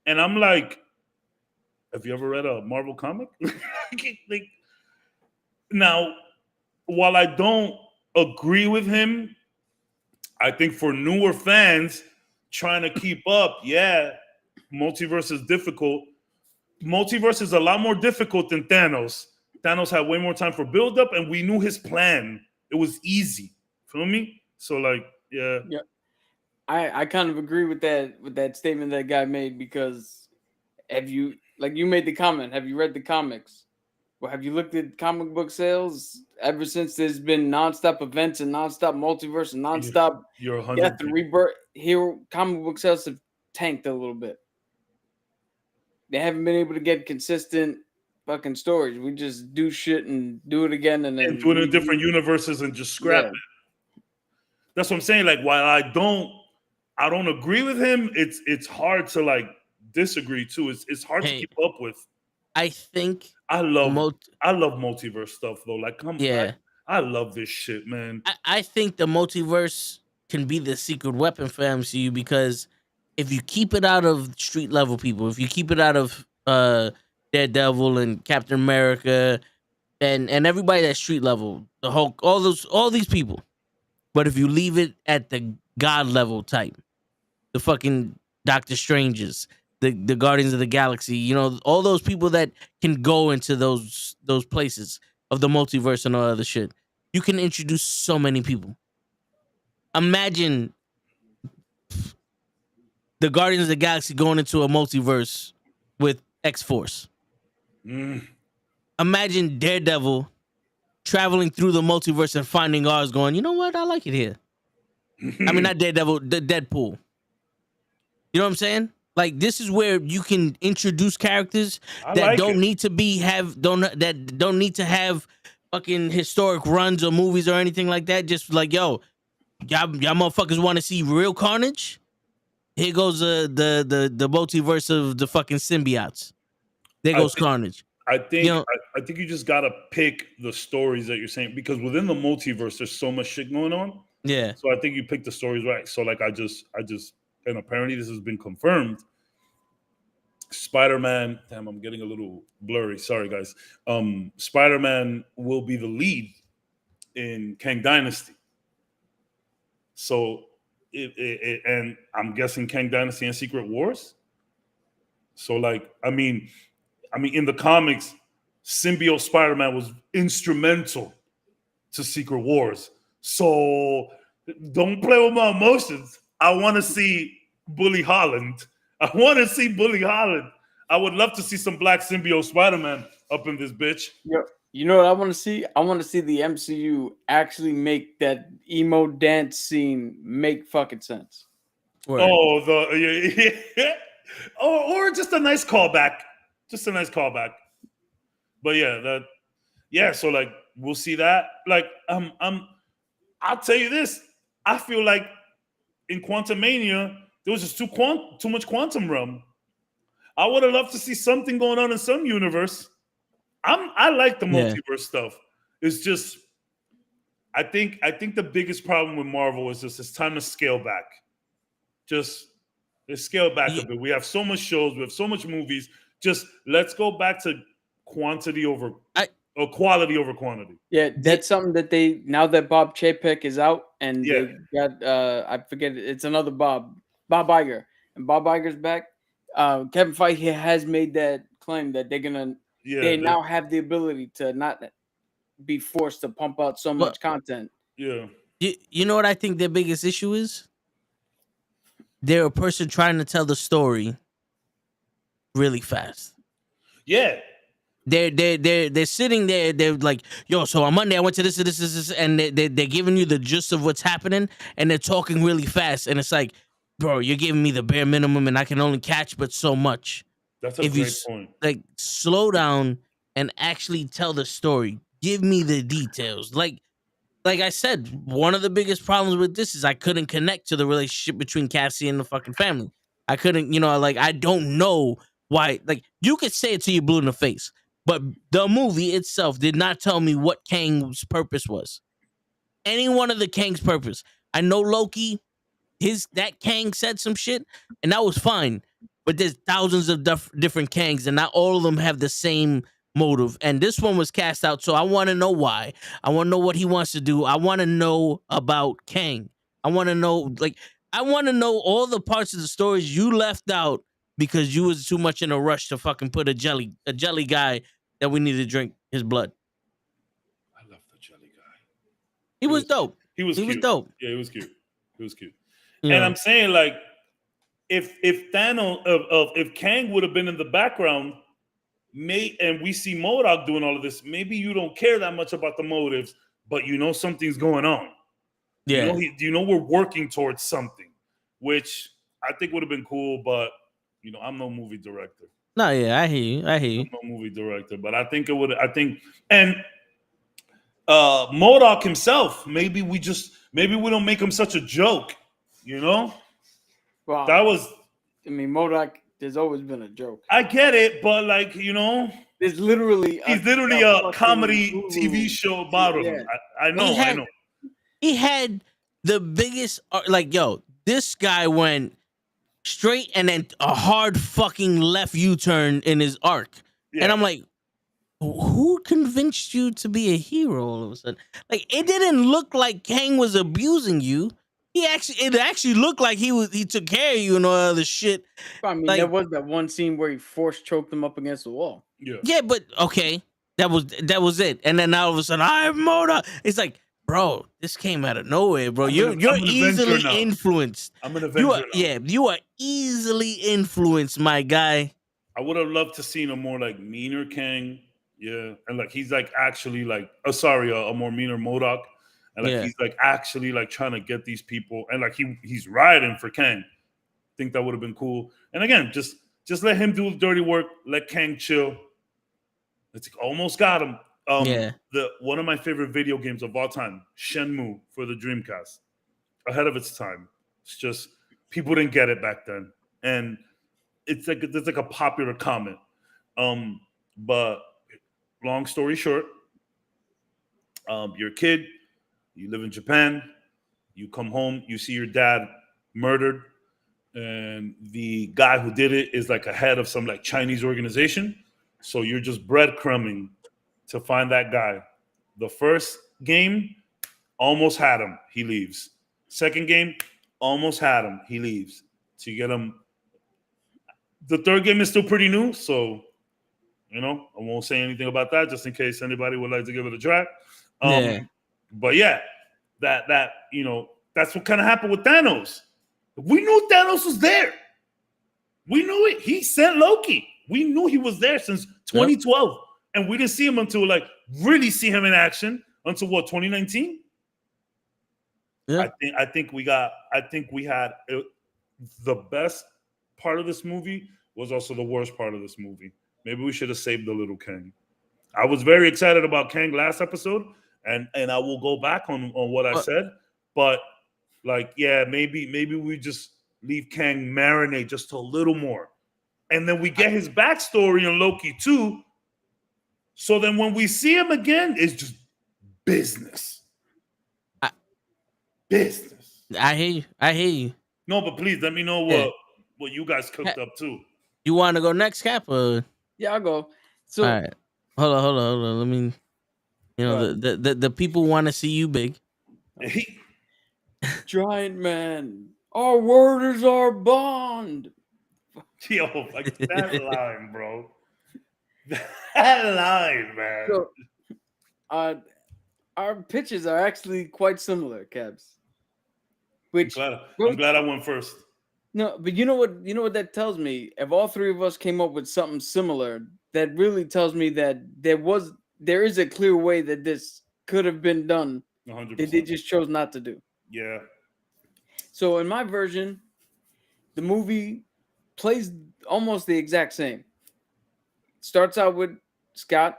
Speaker 4: And I'm like, have you ever read a Marvel comic? Like, now, while I don't agree with him, I think for newer fans trying to keep up, yeah, multiverse is difficult. Multiverse is a lot more difficult than Thanos. Thanos had way more time for build-up, and we knew his plan. It was easy. Feel me? So, like, yeah.
Speaker 3: Yeah. I kind of agree with that statement that guy made, because have you, like you made the comment, have you read the comics? Well, have you looked at comic book sales ever since there's been nonstop events and nonstop multiverse and nonstop
Speaker 4: You're 100%.
Speaker 3: death and rebirth? Here, comic book sales have tanked a little bit. They haven't been able to get consistent fucking stories. We just do shit and do it again and then
Speaker 4: And do it in different universes and just scrap it. That's what I'm saying. Like, while I don't agree with him, it's hard to like disagree too. It's hard to keep up with.
Speaker 1: I think
Speaker 4: I love multiverse stuff though. Like, come on, I love this shit, man.
Speaker 1: I think the multiverse can be the secret weapon for MCU, because if you keep it out of street level people, if you keep it out of Daredevil and Captain America and everybody that's street level, the Hulk, all these people, but if you leave it at the God level type, the fucking Doctor Stranges, the Guardians of the Galaxy, you know, all those people that can go into those places of the multiverse and all other shit, you can introduce so many people. Imagine the Guardians of the Galaxy going into a multiverse with X-Force. Imagine Daredevil traveling through the multiverse and finding ours, going, you know what? I like it here. I mean, not Daredevil, Deadpool. You know what I'm saying? Like, this is where you can introduce characters that don't need to have fucking historic runs or movies or anything like that. Just like, yo, y'all motherfuckers want to see real carnage? Here goes the multiverse of the fucking symbiotes. There goes Carnage.
Speaker 4: I think I think you just gotta pick the stories that you're saying, because within the multiverse there's so much shit going on.
Speaker 1: Yeah.
Speaker 4: So I think you picked the stories right. So like I just and apparently this has been confirmed. Spider-Man, damn, I'm getting a little blurry. Sorry, guys. Spider-Man will be the lead in Kang Dynasty. So and I'm guessing Kang Dynasty and Secret Wars. So like, I mean, in the comics, symbiote Spider-Man was instrumental to Secret Wars. So don't play with my emotions. I want to see Bully Holland. I would love to see some black symbiote Spider-Man up in this bitch.
Speaker 3: Yeah. You know what I want to see? I want to see the MCU actually make that emo dance scene make fucking sense.
Speaker 1: Word.
Speaker 4: Oh, or just a nice callback. But yeah, so like we'll see that. Like I'll tell you this. I feel like in Quantumania, there was just too much quantum realm. I would have loved to see something going on in some universe. I like the multiverse stuff. It's just I think the biggest problem with Marvel is just it's time to scale back. Just let's scale back a bit. We have so much shows, we have so much movies. Just let's go back to quality over quantity. Yeah,
Speaker 3: that's something that they, now that Bob Chapek is out and they got I forget, it's another Bob Iger, and Bob Iger's back. Kevin Feige has made that claim that they're gonna they now have the ability to not be forced to pump out so much content.
Speaker 4: Yeah.
Speaker 1: You know what I think their biggest issue is? They're a person trying to tell the story really fast.
Speaker 4: Yeah.
Speaker 1: They're sitting there. They're like, yo, so on Monday I went to this, and they're giving you the gist of what's happening, and they're talking really fast, and it's like bro, you're giving me the bare minimum, and I can only catch but so much.
Speaker 4: That's a
Speaker 1: If you
Speaker 4: great point.
Speaker 1: like, slow down and actually tell the story. Give me the details. Like I said, one of the biggest problems with this is I couldn't connect to the relationship between Cassie and the fucking family. I couldn't, like, I don't know why. Like, you could say it till you're blue in the face, but the movie itself did not tell me what Kang's purpose was. Any one of the Kang's purpose. I know Loki, that Kang said some shit, and that was fine. But there's thousands of different Kangs, and not all of them have the same motive. And this one was cast out, so I want to know why. I want to know what he wants to do. I want to know about Kang. I want to know, all the parts of the stories you left out because you was too much in a rush to fucking put a jelly guy that we need to drink his blood.
Speaker 4: I love the jelly guy.
Speaker 1: He was dope.
Speaker 4: He was
Speaker 1: dope.
Speaker 4: Yeah, he was cute. He was cute.
Speaker 1: Yeah.
Speaker 4: And I'm saying, like, if Thanos, if Kang would have been in the background, and we see MODOK doing all of this, maybe you don't care that much about the motives, but you know something's going on.
Speaker 1: Yeah.
Speaker 4: You know we're working towards something, which I think would have been cool, but I'm no movie director.
Speaker 1: No, yeah, I hear you.
Speaker 4: I'm no movie director, but I think it would. And MODOK himself, maybe we don't make him such a joke.
Speaker 3: Well,
Speaker 4: That was.
Speaker 3: I mean, MODOK. There's always been a joke.
Speaker 4: I get it, but like
Speaker 3: there's literally
Speaker 4: he's literally a comedy TV show about him.
Speaker 3: Yeah.
Speaker 4: I know.
Speaker 1: He had the biggest, this guy went straight and then a hard fucking left U-turn in his arc.
Speaker 4: Yeah.
Speaker 1: And I'm like, who convinced you to be a hero all of a sudden? Like, it didn't look like Kang was abusing you. It actually looked like he took care of you and all other shit.
Speaker 3: I mean, there was that one scene where he force choked him up against the wall.
Speaker 1: Yeah, but okay, that was it. And then all of a sudden, I'm MODOK. It's like, bro, this came out of nowhere, bro. You're easily influenced.
Speaker 4: I'm an Avenger now.
Speaker 1: You are easily influenced, my guy.
Speaker 4: I would have loved to seen a more like meaner Kang. Yeah, and like he's like actually like a more meaner MODOK. And like he's like actually like trying to get these people, and like he's riding for Kang. Think that would have been cool. And again, just let him do the dirty work. Let Kang chill. It's almost got him. One of my favorite video games of all time, Shenmue for the Dreamcast, ahead of its time. It's just people didn't get it back then, and it's like a popular comment. But long story short, you're a kid. You live in Japan, you come home, you see your dad murdered, and the guy who did it is like a head of some like Chinese organization. So you're just breadcrumbing to find that guy. The first game, almost had him, he leaves. Second game, almost had him, he leaves. So you get him. The third game is still pretty new, so I won't say anything about that just in case anybody would like to give it a try. But yeah, that's what kind of happened with Thanos. We knew Thanos was there. We knew it. He sent Loki. We knew he was there since 2012, and we didn't see him until really see him in action until 2019. Yeah, I think we had the best part of this movie was also the worst part of this movie. Maybe we should have saved the little Kang. I was very excited about Kang last episode. And I will go back on what I said, but maybe we just leave Kang marinate just a little more, and then we get his backstory in Loki too. So then when we see him again, it's just business. Business.
Speaker 1: I hear you.
Speaker 4: No, but please let me know what you guys cooked up too.
Speaker 1: You want to go next, Cap? Or?
Speaker 3: Yeah, I'll go. So
Speaker 1: all right, hold on. Let me. The people want to see you big.
Speaker 3: Giant man, our word is our bond.
Speaker 4: Yo, like that line, bro. That line, man.
Speaker 3: So, our pitches are actually quite similar, Cabs. Which
Speaker 4: I'm glad I went first.
Speaker 3: No, but you know what that tells me? If all three of us came up with something similar, that really tells me that there is a clear way that this could have been done
Speaker 4: 100%.
Speaker 3: that they just chose not to do.
Speaker 4: Yeah.
Speaker 3: So in my version, the movie plays almost the exact same. Starts out with Scott.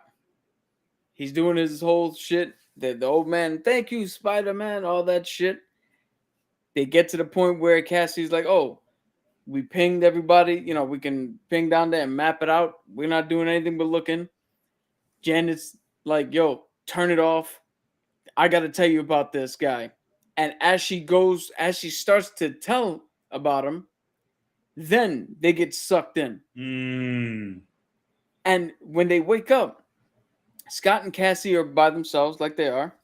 Speaker 3: He's doing his whole shit. The old man, thank you, Spider-Man, all that shit. They get to the point where Cassie's like, oh, we pinged everybody. You know, we can ping down there and map it out. We're not doing anything but looking. Janet's like, yo, turn it off. I got to tell you about this guy. And as she starts to tell about him, then they get sucked in. And when they wake up, Scott and Cassie are by themselves like they are.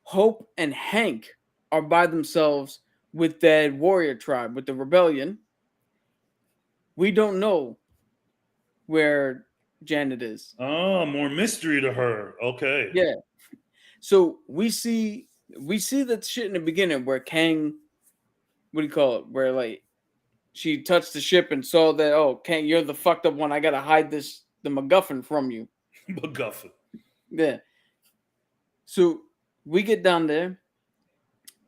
Speaker 3: Hope and Hank are by themselves with that warrior tribe, with the rebellion. We don't know where Janet is.
Speaker 4: Oh, more mystery to her. Okay.
Speaker 3: Yeah. So we see that shit in the beginning where Kang, what do you call it? Where like she touched the ship and saw that, oh, Kang, you're the fucked up one. I gotta hide the MacGuffin from you.
Speaker 4: MacGuffin.
Speaker 3: Yeah. So we get down there.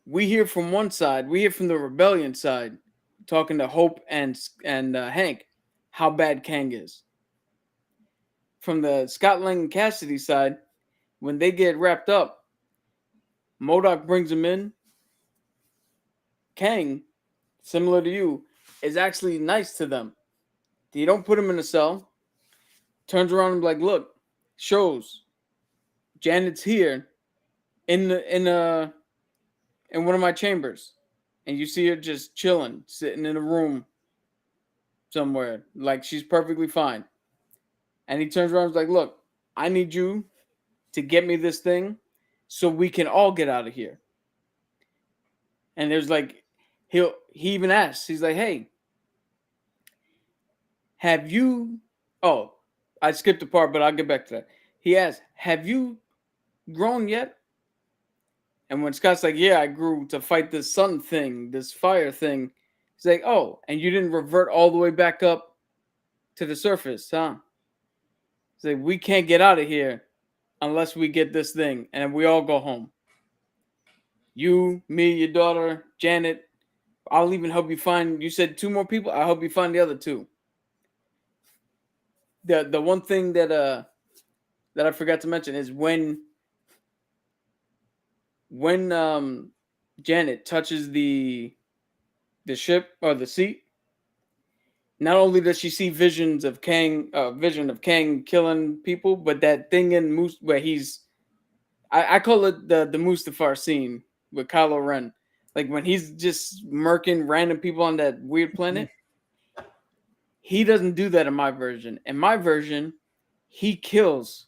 Speaker 3: We hear from one side. We hear from the rebellion side, talking to Hope and Hank, how bad Kang is. From the Scott Lang and Cassidy side, when they get wrapped up, MODOK brings him in. Kang, similar to you, is actually nice to them. He don't put him in a cell. Turns around and be like, look, shows Janet's here in one of my chambers, and you see her just chilling, sitting in a room somewhere, like she's perfectly fine. And he turns around and is like, look, I need you to get me this thing so we can all get out of here. And there's like, he even asks, he's like, hey, have you, oh, I skipped a part, but I'll get back to that. He asks, have you grown yet? And when Scott's like, yeah, I grew to fight this sun thing, this fire thing. He's like, oh, and you didn't revert all the way back up to the surface, huh? He's like, we can't get out of here unless we get this thing, and we all go home. You, me, your daughter, Janet. I'll even help you find, you said 2 more people? I'll help you find the other 2. The one thing that I forgot to mention is when Janet touches the ship or the seat, not only does she see vision of Kang killing people, but that thing in Moose where I call it the Mustafar scene with Kylo Ren, like when he's just murking random people on that weird planet. He doesn't do that in my version. In my version, he kills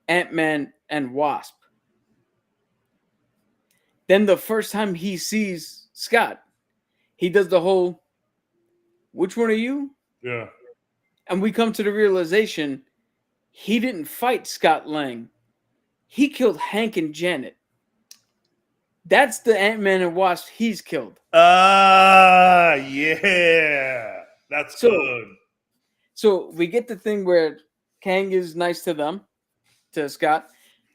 Speaker 3: Ant-Man and Wasp. Then the first time he sees Scott, he does the whole, which one are you?
Speaker 4: Yeah.
Speaker 3: And we come to the realization he didn't fight Scott Lang. He killed Hank and Janet. That's the Ant-Man and Wasp he's killed.
Speaker 4: Yeah. That's good.
Speaker 3: So we get the thing where Kang is nice to them, to Scott.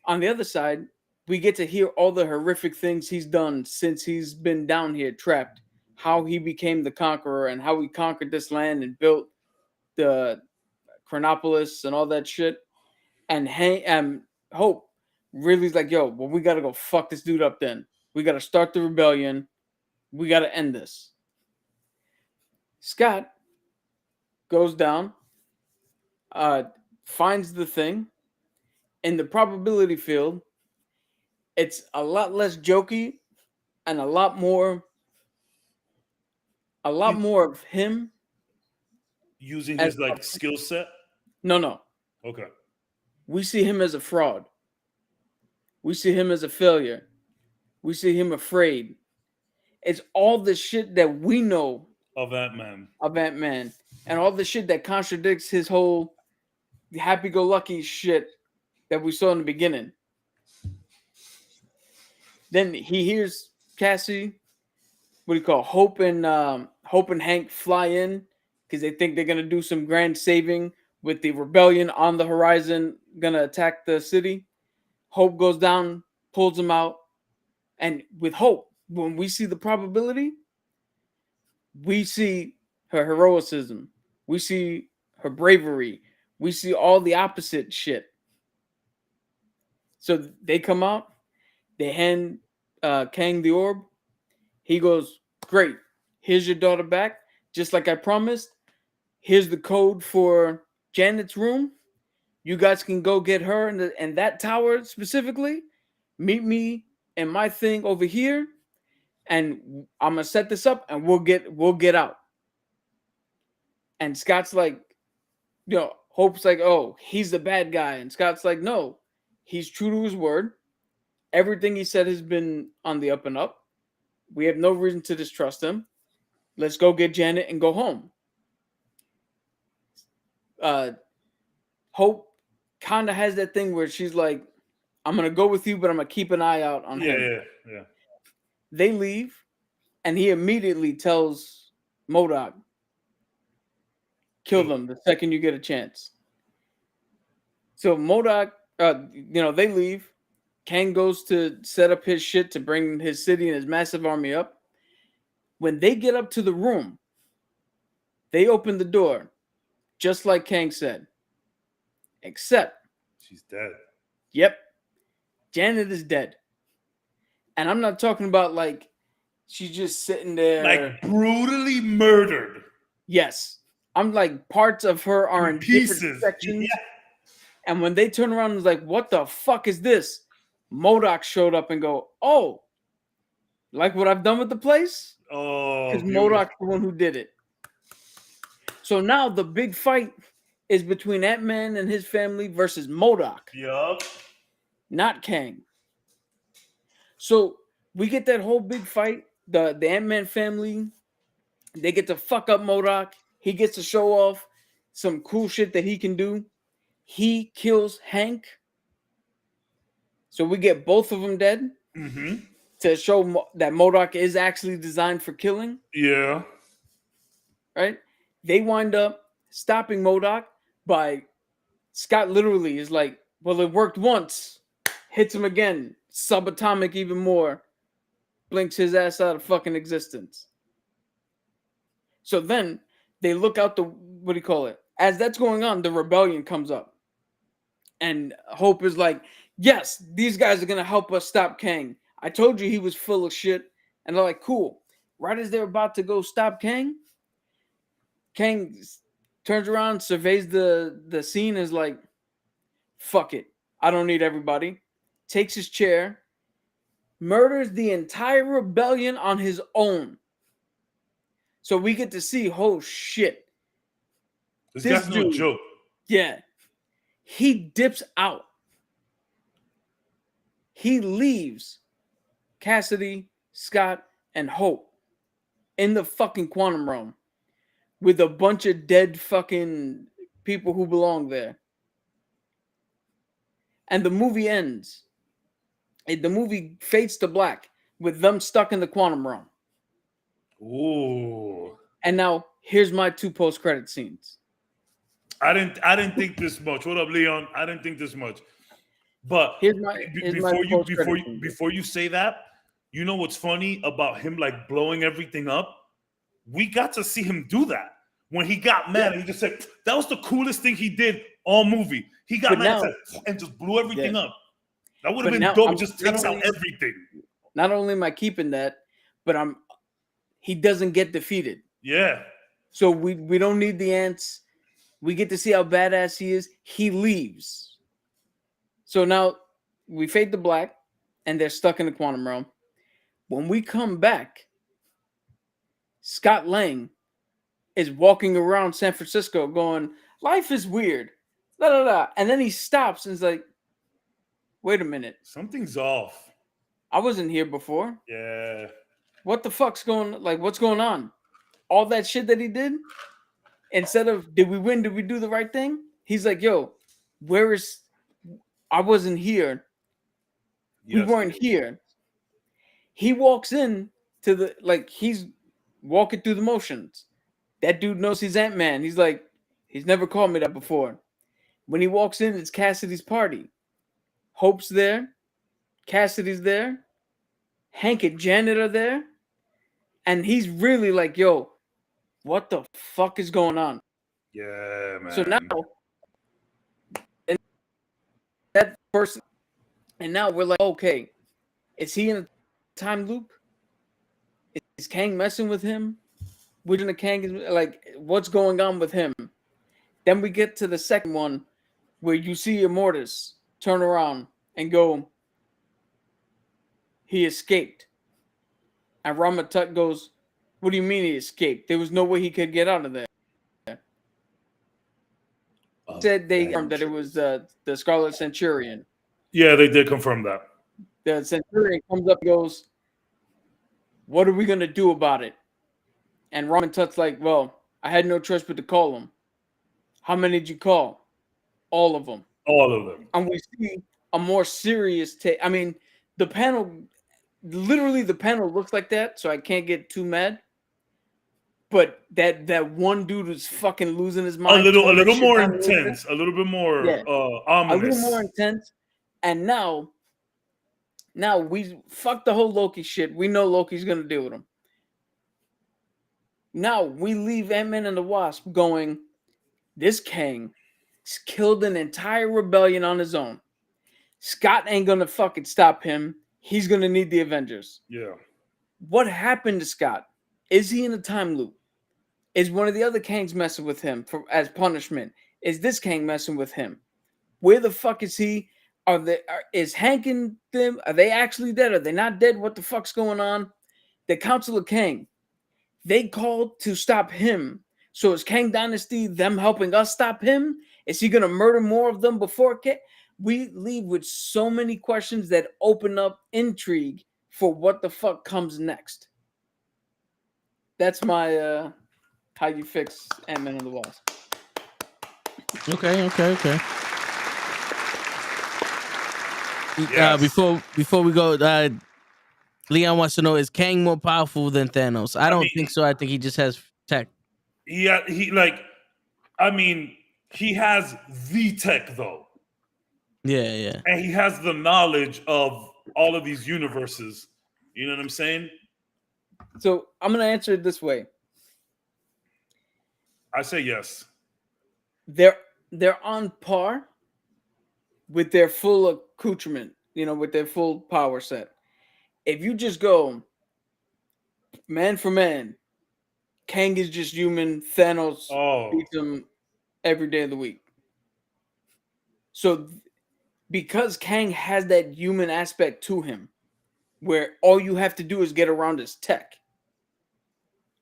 Speaker 3: On the other side, we get to hear all the horrific things he's done since he's been down here trapped. How he became the conqueror and how he conquered this land and built the Chronopolis and all that shit. And Hope really is like, yo, well, we got to go fuck this dude up then. We got to start the rebellion. We got to end this. Scott goes down, finds the thing. In the probability field, it's a lot less jokey and a lot more of him
Speaker 4: using his like skill set.
Speaker 3: No.
Speaker 4: Okay.
Speaker 3: We see him as a fraud. We see him as a failure. We see him afraid. It's all the shit that we know
Speaker 4: of Ant-Man.
Speaker 3: And all the shit that contradicts his whole happy-go-lucky shit that we saw in the beginning. Then he hears Cassie, what do you call, Hope and Hank fly in because they think they're gonna do some grand saving with the rebellion on the horizon, gonna attack the city. Hope goes down, pulls them out, and with Hope, when we see the probability, we see her heroicism. We see her bravery. We see all the opposite shit. So they come out. They hand Kang the orb. He goes, great. Here's your daughter back. Just like I promised. Here's the code for Janet's room. You guys can go get her and that tower specifically. Meet me and my thing over here. And I'm gonna set this up and we'll get out. And Scott's like, Hope's like, oh, he's the bad guy. And Scott's like, no, he's true to his word. Everything he said has been on the up and up. We have no reason to distrust him. Let's go get Janet and go home. Hope kind of has that thing where she's like, I'm going to go with you, but I'm going to keep an eye out on him.
Speaker 4: Yeah.
Speaker 3: They leave, and he immediately tells MODOK, kill them the second you get a chance. So MODOK, they leave. Kang goes to set up his shit to bring his city and his massive army up. When they get up to the room, they open the door, just like Kang said. Except
Speaker 4: she's dead.
Speaker 3: Yep. Janet is dead. And I'm not talking about like she's just sitting there.
Speaker 4: Like brutally murdered.
Speaker 3: Yes. I'm like parts of her are in
Speaker 4: pieces.
Speaker 3: Different sections.
Speaker 4: Yeah.
Speaker 3: And when they turn around and was like, what the fuck is this? MODOK showed up and go, oh, like what I've done with the place?
Speaker 4: Oh.
Speaker 3: Because MODOK's the one who did it. So now the big fight is between Ant-Man and his family versus MODOK.
Speaker 4: Yup.
Speaker 3: Not Kang. So we get that whole big fight. The Ant-Man family, they get to fuck up MODOK. He gets to show off some cool shit that he can do. He kills Hank. So we get both of them dead to show that MODOK is actually designed for killing.
Speaker 4: Yeah.
Speaker 3: Right? They wind up stopping MODOK by Scott literally is like, well, it worked once. Hits him again. Subatomic even more. Blinks his ass out of fucking existence. So then they look out the, what do you call it? As that's going on, the rebellion comes up. And Hope is like, yes, these guys are going to help us stop Kang. I told you he was full of shit. And they're like, cool. Right as they're about to go stop Kang, Kang turns around, surveys the scene, is like, fuck it. I don't need everybody. Takes his chair, murders the entire rebellion on his own. So we get to see, oh shit.
Speaker 4: This guy's no joke.
Speaker 3: Yeah. He dips out. He leaves Cassidy, Scott, and Hope in the fucking quantum realm with a bunch of dead fucking people who belong there. And the movie ends. The movie fades to black with them stuck in the quantum realm.
Speaker 4: Ooh.
Speaker 3: And now here's my 2 post-credit scenes.
Speaker 4: I didn't think this much. What up, Leon? I didn't think this much. But before you say that, you know what's funny about him like blowing everything up? We got to see him do that. When he got mad, and he just said that was the coolest thing he did all movie. He got mad and just blew everything up. That would have been dope. Just takes out everything.
Speaker 3: Not only am I keeping that, but he doesn't get defeated.
Speaker 4: Yeah.
Speaker 3: So we don't need the ants. We get to see how badass he is. He leaves. So now we fade to black, and they're stuck in the quantum realm. When we come back, Scott Lang is walking around San Francisco going, life is weird. Da, da, da. And then he stops and is like, wait a minute.
Speaker 4: Something's off.
Speaker 3: I wasn't here before.
Speaker 4: Yeah.
Speaker 3: What's going on? All that shit that he did, instead of did we win? Did we do the right thing? He's like, yo, I wasn't here. Yes. We weren't here. He walks in to he's walking through the motions. That dude knows he's Ant-Man. He's like, he's never called me that before. When he walks in, it's Cassidy's party. Hope's there. Cassidy's there. Hank and Janet are there. And he's really like, yo, what the fuck is going on?
Speaker 4: Yeah, man.
Speaker 3: So now, and that person, and now we're like, okay, is he in a time loop? Is Kang messing with him? Which one of Kang is like, what's going on with him? Then we get to the second one where you see Immortus turn around and go, he escaped. And Ramatut goes, what do you mean he escaped? There was no way he could get out of there. Said they confirmed that it was the Scarlet Centurion.
Speaker 4: Yeah, they did confirm that.
Speaker 3: The Centurion comes up and goes, what are we going to do about it? And Ramatut's like, well, I had no choice but to call him. How many did you call? All of them.
Speaker 4: All of them.
Speaker 3: And we see a more serious take. I mean, the panel, literally the panel looks like that, so I can't get too mad. But that one dude was fucking losing his mind.
Speaker 4: A little more intense, a little bit more ominous.
Speaker 3: A little more intense. And now we fuck the whole Loki shit. We know Loki's gonna deal with him. Now we leave Ant-Man and the Wasp going, this Kang killed an entire rebellion on his own. Scott ain't gonna fucking stop him. He's gonna need the Avengers.
Speaker 4: Yeah.
Speaker 3: What happened to Scott? Is he in a time loop? Is one of the other Kangs messing with him as punishment? Is this Kang messing with him? Where the fuck is he? Is Hank and them? Are they actually dead? Are they not dead? What the fuck's going on? The Council of Kang, they called to stop him. So is Kang Dynasty them helping us stop him? Is he gonna murder more of them before Kang? We leave with so many questions that open up intrigue for what the fuck comes next. That's my how you fix Ant-Man and the Wasp.
Speaker 1: Okay.
Speaker 4: Yes.
Speaker 1: Before we go, Leon wants to know, is Kang more powerful than Thanos? I don't think so. I think he just has tech.
Speaker 4: Yeah, he has the tech though.
Speaker 1: Yeah.
Speaker 4: And he has the knowledge of all of these universes. You know what I'm saying?
Speaker 3: So I'm gonna answer it this way.
Speaker 4: I say yes.
Speaker 3: They're on par with their full accoutrement, with their full power set. If you just go man for man, Kang is just human. Thanos beats him every day of the week. So because Kang has that human aspect to him, where all you have to do is get around his tech,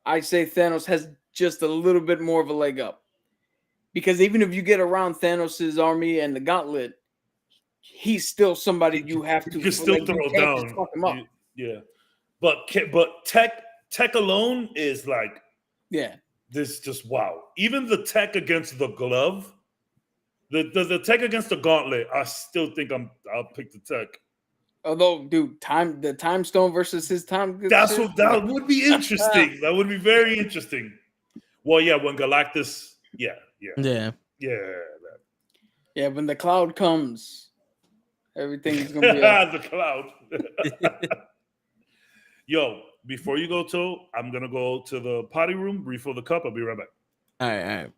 Speaker 3: I say Thanos has just a little bit more of a leg up. Because even if you get around Thanos' army and the gauntlet, he's still somebody you have to.
Speaker 4: You can still throw down.
Speaker 3: Fuck him up.
Speaker 4: Yeah, but tech alone is like, this just wow. Even the tech against the glove, the tech against the gauntlet, I still think I'll pick the tech.
Speaker 3: Although, dude, the time stone versus his time.
Speaker 4: That would be interesting. That would be very interesting. Well, yeah, when Galactus, yeah.
Speaker 3: When the cloud comes, everything's gonna be
Speaker 4: the cloud. Yo, before you go, I'm gonna go to the potty room, refill the cup. I'll be right back.
Speaker 1: All right.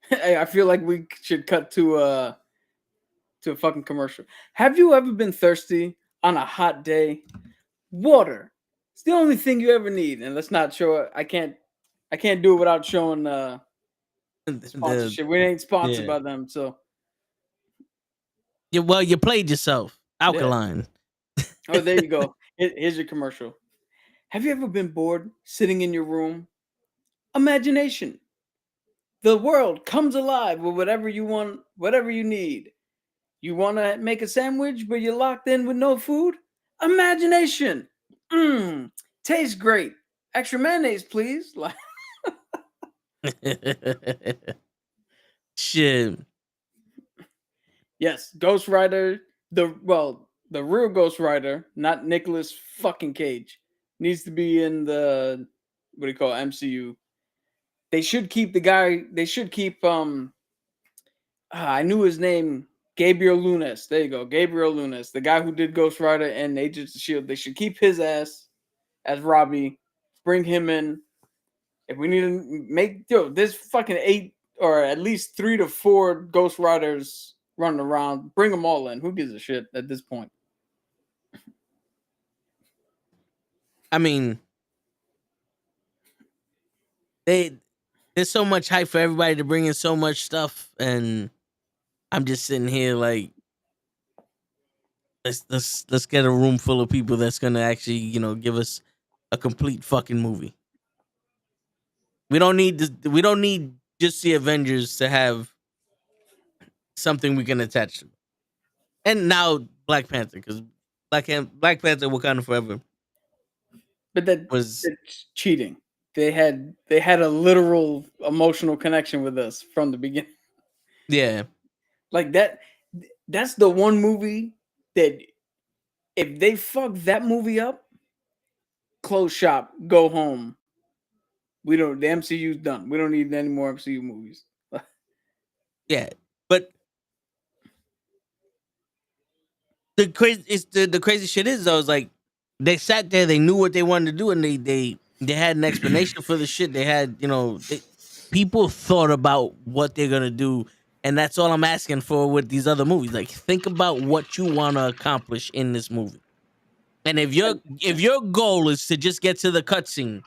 Speaker 3: Hey, I feel like we should cut to a fucking commercial. Have you ever been thirsty on a hot day? Water. It's the only thing you ever need. And let's not show it. I can't do it without showing sponsorship. We ain't sponsored by them, so.
Speaker 1: Yeah, well, you played yourself. Alkaline.
Speaker 3: Yeah. Oh, there you go. Here's your commercial. Have you ever been bored sitting in your room? Imagination. The world comes alive with whatever you want, whatever you need. You want to make a sandwich, but you're locked in with no food? Imagination. Tastes great. Extra mayonnaise, please.
Speaker 1: Shit.
Speaker 3: Yes, Ghost Rider. The real Ghost Rider, not Nicolas fucking Cage, needs to be in the MCU. They should keep the guy. They should keep I knew his name, Gabriel Lunes. There you go, Gabriel Lunes, the guy who did Ghost Rider and Agents of S.H.I.E.L.D. They should keep his ass as Robbie. Bring him in. If we need to make there's fucking 8 or at least 3 to 4 Ghost Riders running around. Bring them all in. Who gives a shit at this point?
Speaker 1: I mean, there's so much hype for everybody to bring in so much stuff, and I'm just sitting here like, let's get a room full of people that's gonna actually, give us a complete fucking movie. We don't need this, we don't need just the Avengers to have something we can attach to. And now Black Panther, because Black Panther Wakanda Forever.
Speaker 3: But
Speaker 1: was
Speaker 3: that's cheating. They had a literal emotional connection with us from the beginning.
Speaker 1: Yeah.
Speaker 3: Like that's the one movie that if they fuck that movie up, close shop, go home. The MCU's done. We don't need any more MCU movies.
Speaker 1: Yeah. But the crazy shit is though, is like they sat there, they knew what they wanted to do, and they had an explanation for the shit. They had, people thought about what they're gonna do, and that's all I'm asking for with these other movies. Like, think about what you want to accomplish in this movie, and if your goal is to just get to the cutscene,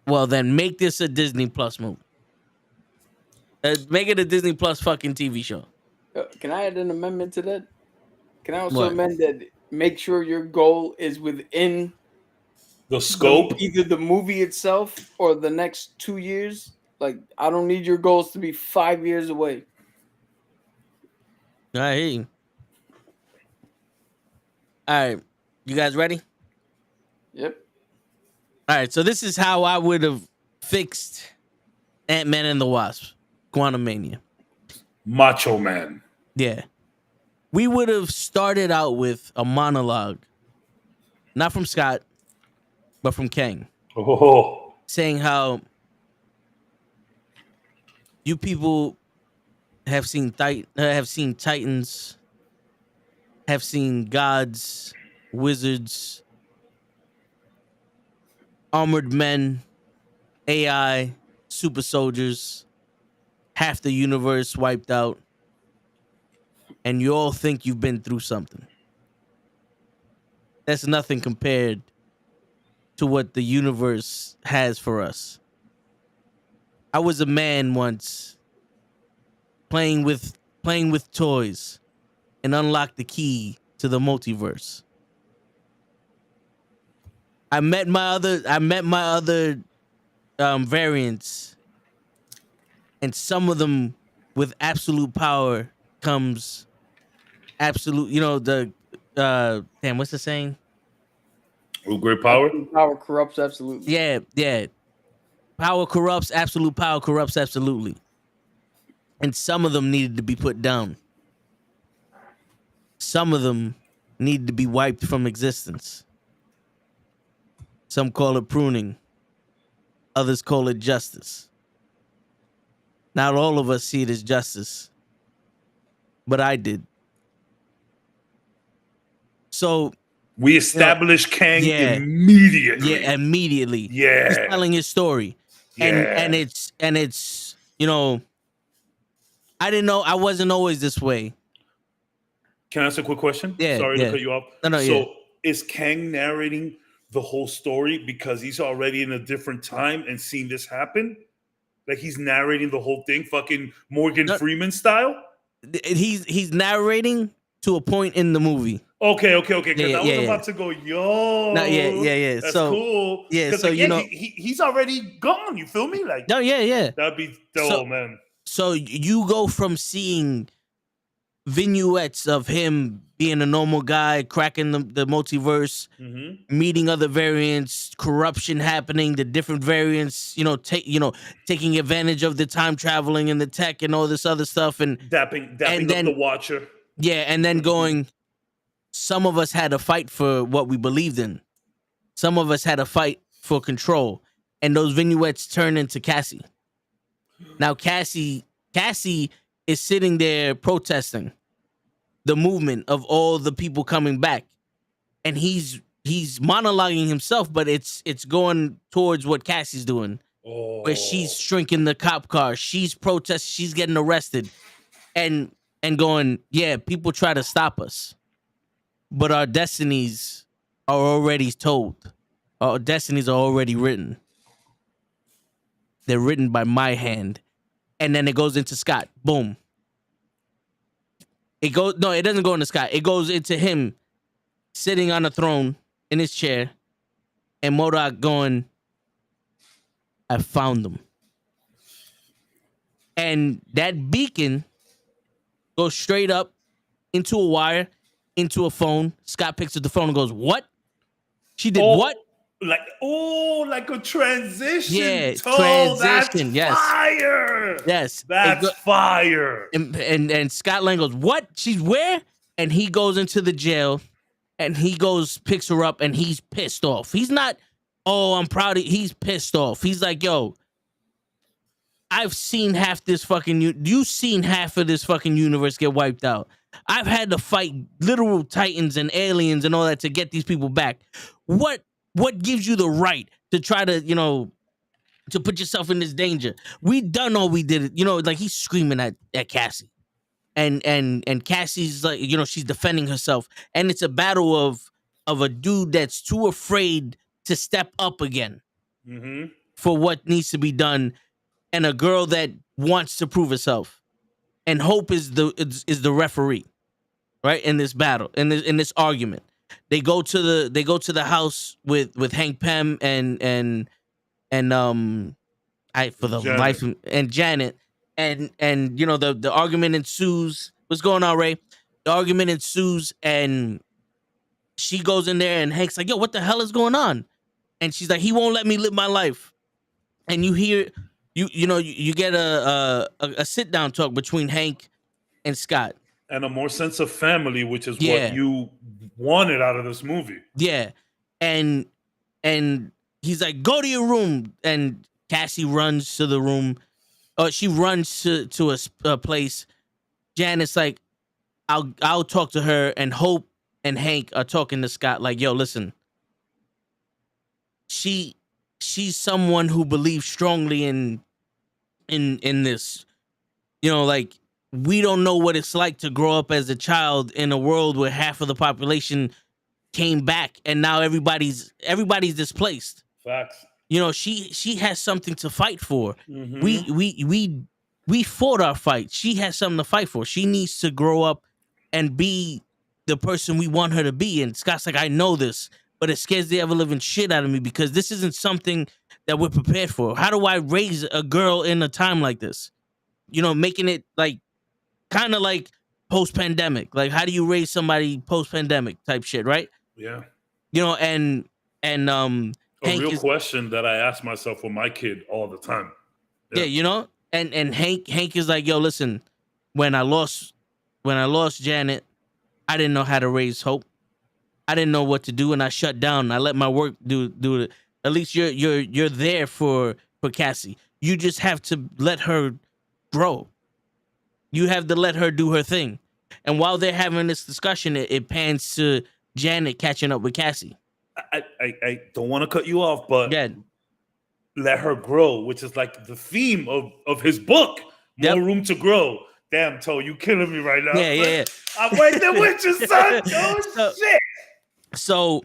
Speaker 1: well, then make this a Disney Plus movie. Make it a Disney Plus fucking TV show.
Speaker 3: Can I add an amendment to that? Can I also
Speaker 1: What?
Speaker 3: amend that? Make sure your goal is within
Speaker 4: The scope.
Speaker 3: either the movie itself or the next 2 years. Like, I don't need your goals to be 5 years away.
Speaker 1: I hear you. All right, you guys ready?
Speaker 3: Yep.
Speaker 1: All right, so this is how I would have fixed Ant-Man and the Wasp, Quantumania.
Speaker 4: Macho Man.
Speaker 1: Yeah. We would have started out with a monologue, not from Scott, but from Kang,
Speaker 4: Oh,
Speaker 1: saying how you people have seen titans, have seen gods, wizards, armored men, AI, super soldiers, half the universe wiped out, and you all think you've been through something. That's nothing compared to what the universe has for us. I was a man once playing with toys and unlocked the key to the multiverse. I met my other variants, and some of them with absolute power comes absolute. Damn, what's the saying?
Speaker 4: with great power.
Speaker 3: Power corrupts absolutely.
Speaker 1: Yeah. Power corrupts. Absolute power corrupts absolutely. And some of them needed to be put down. Some of them needed to be wiped from existence. Some call it pruning. Others call it justice. Not all of us see it as justice, but I did. So
Speaker 4: We established Kang
Speaker 1: yeah.
Speaker 4: immediately.
Speaker 1: Yeah, immediately.
Speaker 4: Yeah.
Speaker 1: He's telling his story.
Speaker 4: Yeah.
Speaker 1: And it's I didn't know, I wasn't always this way.
Speaker 4: Can I ask a quick question?
Speaker 1: Yeah,
Speaker 4: Sorry
Speaker 1: yeah.
Speaker 4: to cut you off.
Speaker 1: No,
Speaker 4: so
Speaker 1: yeah.
Speaker 4: is Kang narrating the whole story because he's already in a different time and seen this happen? Like he's narrating the whole thing, fucking Morgan Freeman style?
Speaker 1: He's narrating to a point in the movie.
Speaker 4: Okay. Because
Speaker 1: Yeah,
Speaker 4: I was about to go, yo.
Speaker 1: No, yeah.
Speaker 4: That's
Speaker 1: So
Speaker 4: cool.
Speaker 1: yeah, so
Speaker 4: again, he's already gone. You feel me? Like,
Speaker 1: no, yeah.
Speaker 4: that'd be dope, man.
Speaker 1: So you go from seeing vignettes of him being a normal guy, cracking the multiverse, meeting other variants, corruption happening, the different variants, taking advantage of the time traveling and the tech and all this other stuff, and
Speaker 4: dapping
Speaker 1: and
Speaker 4: up
Speaker 1: then,
Speaker 4: the Watcher.
Speaker 1: Yeah, and then going. Some of us had to fight for what we believed in. Some of us had to fight for control, and those vignettes turn into Cassie. Now Cassie is sitting there protesting the movement of all the people coming back, and he's he's monologuing himself, but it's going towards what Cassie's doing, where she's
Speaker 4: Oh,
Speaker 1: shrinking the cop car, she's protesting, she's getting arrested, and going, yeah, people try to stop us, but our destinies are already told. Our destinies are already written. They're written by my hand. And then it goes into Scott. Boom. It doesn't go into Scott. It goes into him sitting on a throne in his chair, and MODOK going, I found them. And that beacon goes straight up into a wire, into a phone. Scott picks up the phone and goes, what? She did what?
Speaker 4: Like a transition.
Speaker 1: Yeah,
Speaker 4: transition.
Speaker 1: transition.
Speaker 4: That's fire.
Speaker 1: Yes.
Speaker 4: That's fire.
Speaker 1: And Scott Lang goes, what? She's where? And he goes into the jail, and he goes, picks her up, and he's pissed off. He's not, oh, I'm proud of you. He's pissed off. He's like, yo, I've seen half this fucking, you've seen half of this fucking universe get wiped out. I've had to fight literal titans and aliens and all that to get these people back. What gives you the right to try to, to put yourself in this danger? We done all we did. Like he's screaming at Cassie. And Cassie's like, she's defending herself. And it's a battle of a dude that's too afraid to step up again for what needs to be done, and a girl that wants to prove herself. And Hope is the referee, right? In this battle, in this argument. They go to the house with Hank Pym and Janet, and the argument ensues. What's going on, Ray? The argument ensues, and she goes in there, and Hank's like, yo, what the hell is going on? And she's like, he won't let me live my life. And you hear you get a sit down talk between Hank and Scott.
Speaker 4: And a more sense of family, which is what you wanted out of this movie. Yeah.
Speaker 1: And he's like, go to your room. And Cassie runs to the room. She runs to a place. Janet's like, I'll talk to her. And Hope and Hank are talking to Scott like, yo, listen. She's someone who believes strongly in this. Like, we don't know what it's like to grow up as a child in a world where half of the population came back and now everybody's displaced.
Speaker 4: Facts.
Speaker 1: She has something to fight for. We fought our fight. She has something to fight for. She needs to grow up and be the person we want her to be. And Scott's like, I know this, but it scares the ever living shit out of me because this isn't something that we're prepared for. How do I raise a girl in a time like this? Making it like kind of like post-pandemic. Like, how do you raise somebody post-pandemic type shit, right?
Speaker 4: Yeah.
Speaker 1: And
Speaker 4: a real question that I ask myself with my kid all the time.
Speaker 1: Yeah, and Hank is like, yo, listen, when I lost Janet, I didn't know how to raise Hope. I didn't know what to do, and I shut down. I let my work do it. At least you're there for Cassie. You just have to let her grow. You have to let her do her thing. And while they're having this discussion, it pans to Janet catching up with Cassie.
Speaker 4: I don't want to cut you off, but let her grow, which is like the theme of his book. More room to grow. Damn, Toe, you killing me right now.
Speaker 1: Yeah.
Speaker 4: I'm right there with you, son. Oh, shit.
Speaker 1: So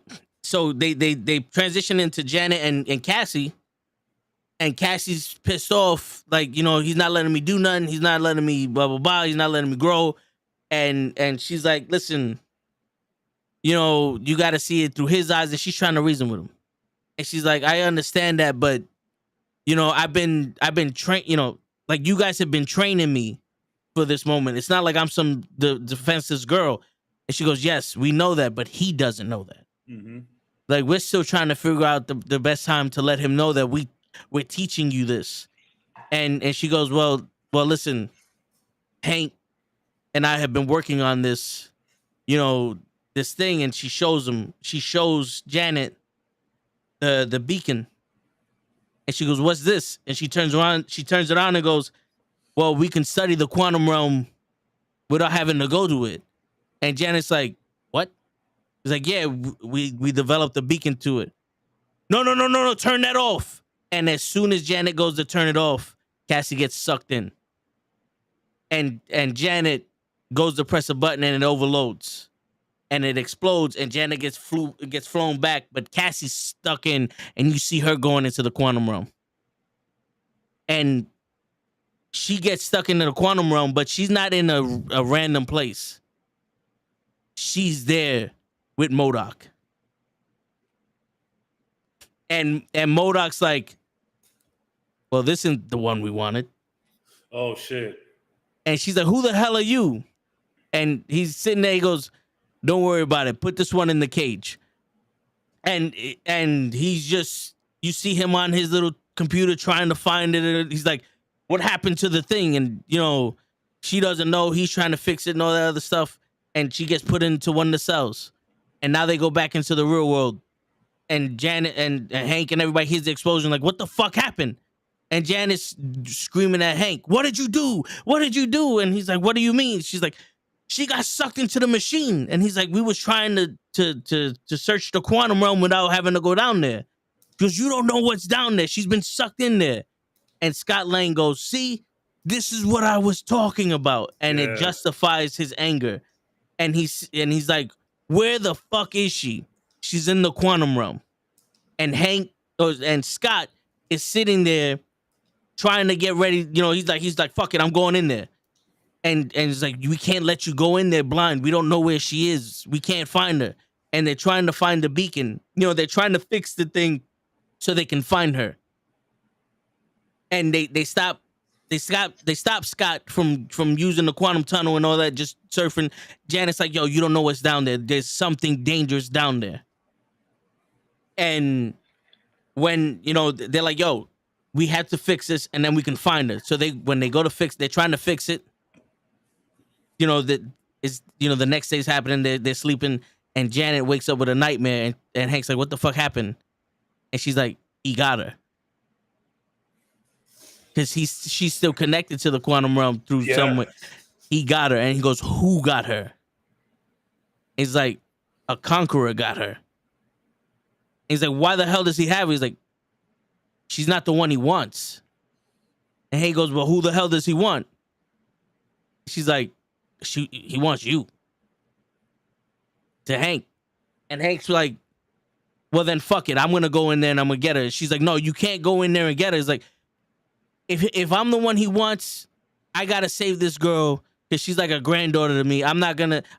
Speaker 1: they transition into Janet and Cassie. And Cassie's pissed off, like, he's not letting me do nothing. He's not letting me blah, blah, blah. He's not letting me grow. And she's like, listen, you got to see it through his eyes. And she's trying to reason with him. And she's like, I understand that, but, I've been trained, like you guys have been training me for this moment. It's not like I'm some defenseless girl. And she goes, yes, we know that, but he doesn't know that.
Speaker 4: Mm-hmm.
Speaker 1: Like, we're still trying to figure out the best time to let him know that we're teaching you this. And she goes, well, listen, Hank and I have been working on this, this thing. And she shows Janet the beacon. And she goes, what's this? And she turns it on and goes, well, we can study the quantum realm without having to go to it. And Janet's like, what? He's like, yeah, we developed a beacon to it. No, turn that off. And as soon as Janet goes to turn it off, Cassie gets sucked in. And Janet goes to press a button and it overloads. And it explodes and Janet gets flown back, but Cassie's stuck in and you see her going into the quantum realm. And she gets stuck into the quantum realm, but she's not in a random place. She's there with MODOK. And MODOK's like, well, this isn't the one we wanted.
Speaker 4: Oh, shit.
Speaker 1: And she's like, who the hell are you? And he's sitting there, he goes, don't worry about it. Put this one in the cage. And he's just, you see him on his little computer trying to find it. He's like, what happened to the thing? And, you know, she doesn't know. He's trying to fix it and all that other stuff. And she gets put into one of the cells. And now they go back into the real world. And Janet and Hank and everybody hears the explosion. Like, what the fuck happened? And Janet's screaming at Hank, what did you do? What did you do? And he's like, what do you mean? She's like, she got sucked into the machine. And he's like, we was trying to search the quantum realm without having to go down there. Because you don't know what's down there. She's been sucked in there. And Scott Lang goes, see, this is what I was talking about. And it justifies his anger. And he's like, where the fuck is she? She's in the quantum realm. And Scott is sitting there trying to get ready. You know, he's like, fuck it, I'm going in there. And it's like, we can't let you go in there blind. We don't know where she is. We can't find her. And they're trying to find the beacon. You know, they're trying to fix the thing so they can find her. And they stop Scott from using the quantum tunnel and all that, just surfing. Janet's like, yo, you don't know what's down there. There's something dangerous down there. And when, you know, they're like, yo, we have to fix this and then we can find her. So when they go to fix, they're trying to fix it. You know, the next day's happening, they're sleeping, and Janet wakes up with a nightmare, and Hank's like, what the fuck happened? And she's like, he got her. Because she's still connected to the quantum realm through some way. He got her, and he goes, who got her? He's like, a conqueror got her. He's like, why the hell does he have her? He's like, she's not the one he wants. And he goes, well, who the hell does he want? She's like, he wants you. To Hank. And Hank's like, well, then fuck it. I'm going to go in there and I'm going to get her. She's like, no, you can't go in there and get her. It's like, if I'm the one he wants, I got to save this girl because she's like a granddaughter to me. I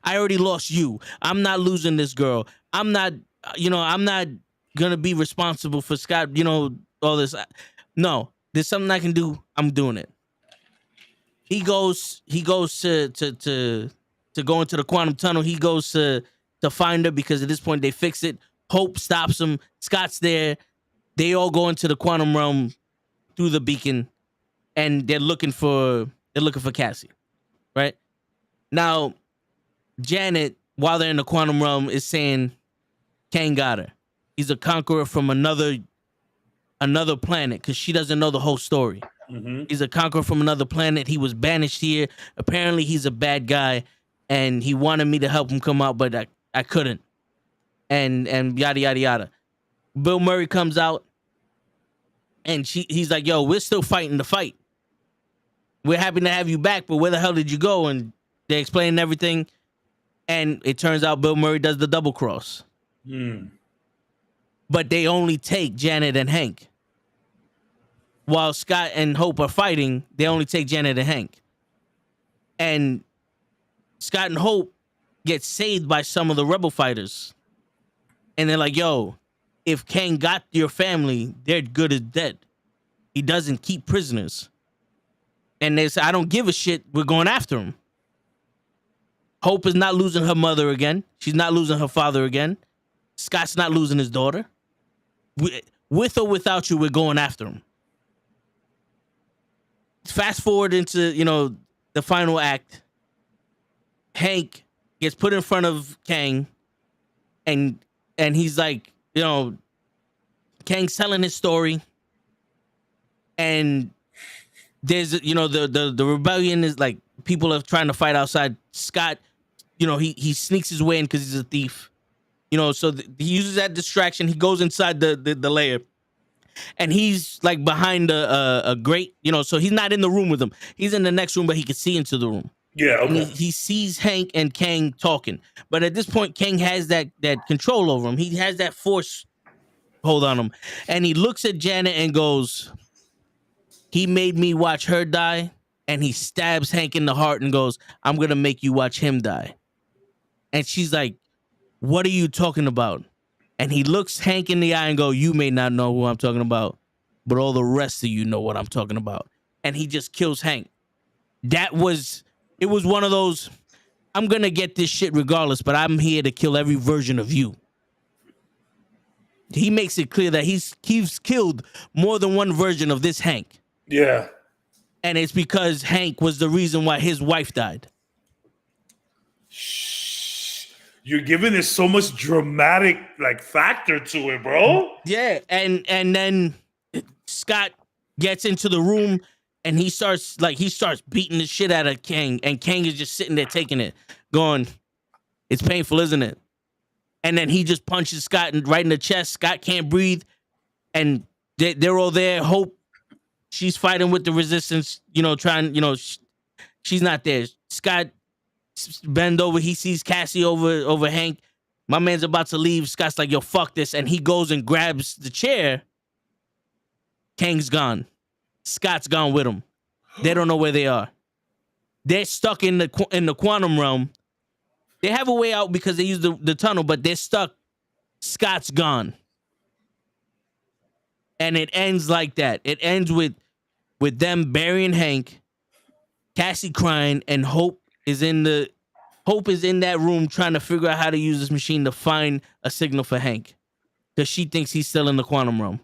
Speaker 1: already lost you. I'm not losing this girl. I'm not going to be responsible for Scott, you know, all this. No, there's something I can do. I'm doing it. He goes to go into the quantum tunnel. He goes to find her because at this point they fix it. Hope stops him. Scott's there. They all go into the quantum realm through the beacon, and they're looking for Cassie. Right? Now, Janet, while they're in the quantum realm, is saying Kang got her. He's a conqueror from another planet because she doesn't know the whole story. Mm-hmm. He's a conqueror from another planet. He was banished here. Apparently, he's a bad guy, and he wanted me to help him come out, but I couldn't. And yada yada yada. Bill Murray comes out, and he's like, "Yo, we're still fighting the fight. We're happy to have you back, but where the hell did you go?" And they explain everything, and it turns out Bill Murray does the double cross. But they only take Janet and Hank. While Scott and Hope are fighting, they only take Janet and Hank. And Scott and Hope get saved by some of the rebel fighters. And they're like, yo, if Kang got your family, they're good as dead. He doesn't keep prisoners. And they say, I don't give a shit. We're going after him. Hope is not losing her mother again. She's not losing her father again. Scott's not losing his daughter. With or without you, we're going after him. Fast forward into, you know, the final act. Hank gets put in front of Kang, and he's like, you know, Kang's telling his story, and there's, you know, the rebellion is like people are trying to fight outside. Scott, you know, he sneaks his way in because he's a thief, So he uses that distraction. He goes inside the lair, and he's like behind a grate. So he's not in the room with him. He's in the next room, but he can see into the room.
Speaker 4: Yeah,
Speaker 1: And
Speaker 4: okay.
Speaker 1: he sees Hank and Kang talking, but at this point, Kang has that control over him. He has that force hold on him, and he looks at Janet and goes, "He made me watch her die," and he stabs Hank in the heart and goes, "I'm gonna make you watch him die." And she's like, "What are you talking about?" And he looks Hank in the eye and go, "You may not know who I'm talking about, but all the rest of you know what I'm talking about." And he just kills Hank. It was one of those, I'm going to get this shit regardless, but I'm here to kill every version of you. He makes it clear that he's killed more than one version of this Hank.
Speaker 4: Yeah.
Speaker 1: And it's because Hank was the reason why his wife died.
Speaker 4: You're giving it so much dramatic factor to it, bro.
Speaker 1: Yeah, and then Scott gets into the room and he starts beating the shit out of Kang, and Kang is just sitting there taking it, going, "It's painful, isn't it?" And then he just punches Scott right in the chest. Scott can't breathe, and they're all there. Hope, she's fighting with the resistance, trying, she's not there. Scott bend over. He sees Cassie over Hank. My man's about to leave. Scott's like, "Yo, fuck this," and he goes and grabs the chair. Kang's gone. Scott's gone with him. They don't know where they are. They're stuck in the quantum realm. They have a way out because they use the tunnel, but they're stuck. Scott's gone. And it ends like that. It ends with them burying Hank, Cassie crying, and Hope is in that room trying to figure out how to use this machine to find a signal for Hank, because she thinks he's still in the quantum realm.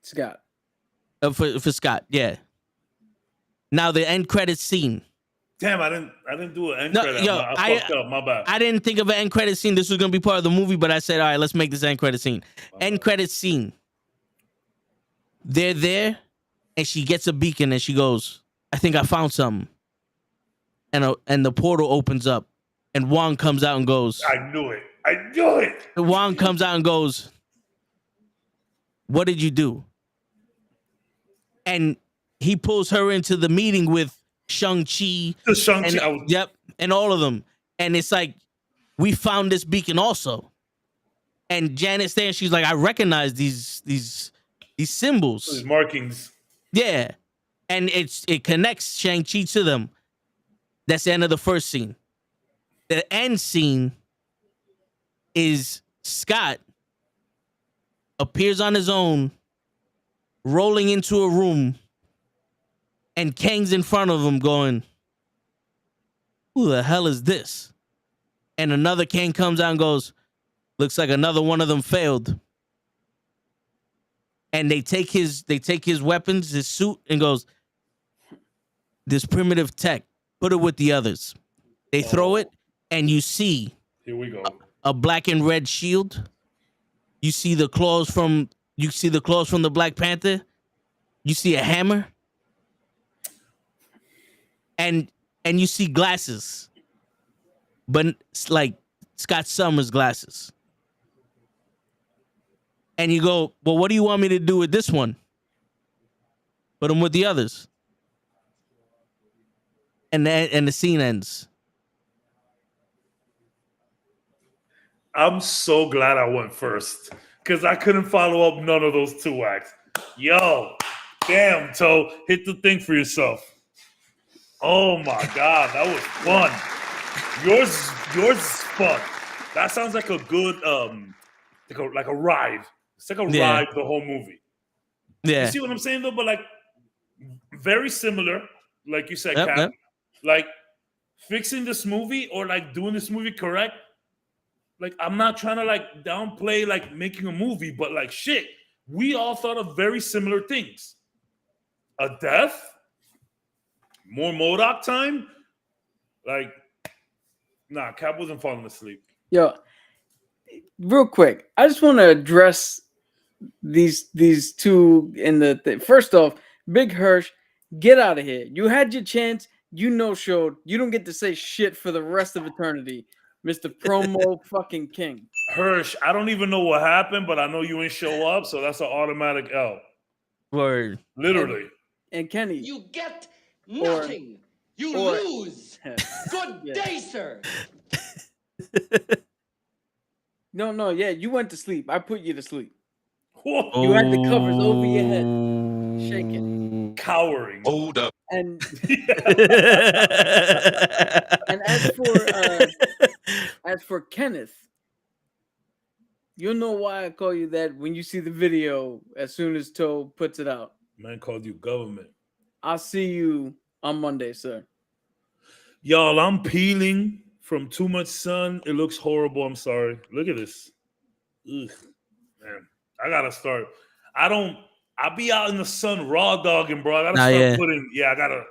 Speaker 3: Scott.
Speaker 1: For Scott, yeah. Now the end credits scene.
Speaker 4: Damn, I didn't do an end credit.
Speaker 1: Yo,
Speaker 4: I fucked up. My bad.
Speaker 1: I didn't think of an end credit scene. This was gonna be part of the movie, but I said, all right, let's make this end credit scene. End credit scene. They're there, and she gets a beacon, and she goes, "I think I found something." And the portal opens up, and Wong comes out and goes,
Speaker 4: I knew it.
Speaker 1: Wong comes out and goes, "What did you do?" And he pulls her into the meeting with Shang-Chi. Yep, and all of them. And it's like, we found this beacon also. And Janet's there, and she's like, "I recognize these symbols.
Speaker 4: These markings."
Speaker 1: Yeah. And it connects Shang-Chi to them. That's the end of the first scene. The end scene is Scott appears on his own, rolling into a room, and Kang's in front of him going, "Who the hell is this?" And another Kang comes out and goes, "Looks like another one of them failed." And they take his weapons, his suit, and goes, "This primitive tech, put it with the others." They throw it, and you see,
Speaker 4: here we go,
Speaker 1: a black and red shield. You see the claws from the Black Panther. You see a hammer. And you see glasses. But it's like Scott Summers glasses. And you go, "Well, what do you want me to do with this one?" "Put him with the others." And the scene ends.
Speaker 4: I'm so glad I went first, because I couldn't follow up none of those two acts. Yo, damn, Toe, hit the thing for yourself. Oh my God, that was fun. Yours is fun. That sounds like a good like a ride. It's like a ride the whole movie.
Speaker 1: Yeah.
Speaker 4: You see what I'm saying though? But like very similar, like you said,
Speaker 1: Yep,
Speaker 4: Cap.
Speaker 1: yep.
Speaker 4: Like fixing this movie or like doing this movie correct. Like, I'm not trying to like downplay like making a movie, but like shit, we all thought of very similar things. A death, more MODOK time. Like, nah, Cap wasn't falling asleep.
Speaker 3: Yo, real quick, I just want to address these two in the first off, Big Hirsch, get out of here. You had your chance. You no-showed. You don't get to say shit for the rest of eternity. Mr. Promo fucking King.
Speaker 4: Hirsch, I don't even know what happened, but I know you ain't show up, so that's an automatic L.
Speaker 1: Word.
Speaker 4: Literally.
Speaker 3: And Kenny.
Speaker 5: You get nothing. You lose. Good
Speaker 3: Yeah.
Speaker 5: day, sir.
Speaker 3: No, yeah, you went to sleep. I put you to sleep.
Speaker 4: Whoa.
Speaker 3: You had the covers over your head, shaking.
Speaker 4: Cowering.
Speaker 7: Hold up.
Speaker 3: And
Speaker 1: And
Speaker 3: as for Kenneth, you'll know why I call you that when you see the video as soon as Toe puts it out.
Speaker 4: Man called you government.
Speaker 3: I'll see you on Monday, sir.
Speaker 4: Y'all, I'm peeling from too much sun. It looks horrible. I'm sorry. Look at this. Ugh, man, I gotta start. I'll be out in the sun raw dogging, bro. I gotta start putting. Yeah, I gotta.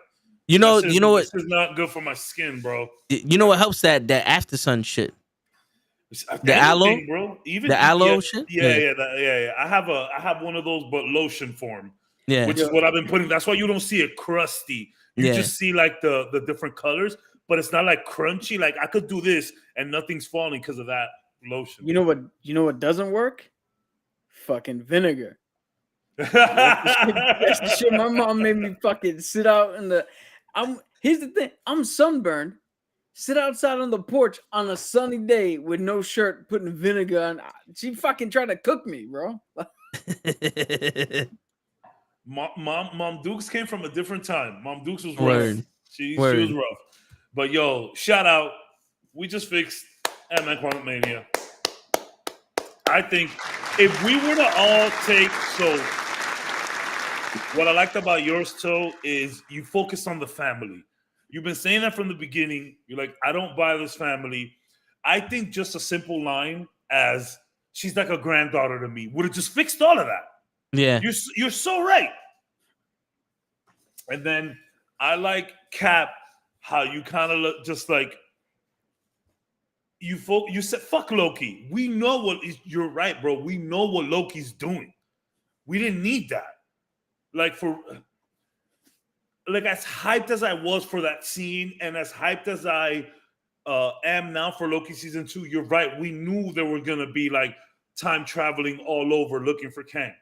Speaker 1: You know what?
Speaker 4: This is not good for my skin, bro.
Speaker 1: You know what helps that after sun shit.
Speaker 4: The
Speaker 1: aloe,
Speaker 4: bro. Even
Speaker 1: the aloe shit.
Speaker 4: Yeah. I have one of those, but lotion form.
Speaker 1: Yeah,
Speaker 4: which is what I've been putting. That's why you don't see it crusty. You just see like the different colors, but it's not like crunchy. Like I could do this and nothing's falling because of that lotion.
Speaker 3: You know what doesn't work? Fucking vinegar. That's the shit my mom made me fucking sit out in the. Here's the thing. I'm sunburned. Sit outside on the porch on a sunny day with no shirt, putting vinegar on. She fucking tried to cook me, bro.
Speaker 4: Mom Dukes came from a different time. Mom Dukes was rough.
Speaker 1: Word.
Speaker 4: She was rough. But yo, shout out. We just fixed Ant-Man Quantumania. I think if we were to all take, so what I liked about yours, Toe, is you focus on the family. You've been saying that from the beginning. You're like, I don't buy this family. I think just a simple line as she's like a granddaughter to me would have just fixed all of that.
Speaker 1: Yeah.
Speaker 4: You're so right. And then I like Cap, how you kind of look just like you said fuck Loki. We know what you're right, bro. We know what Loki's doing. We didn't need that. Like as hyped as I was for that scene and as hyped as I am now for Loki season 2, you're right. We knew there were gonna be like time traveling all over looking for Kang.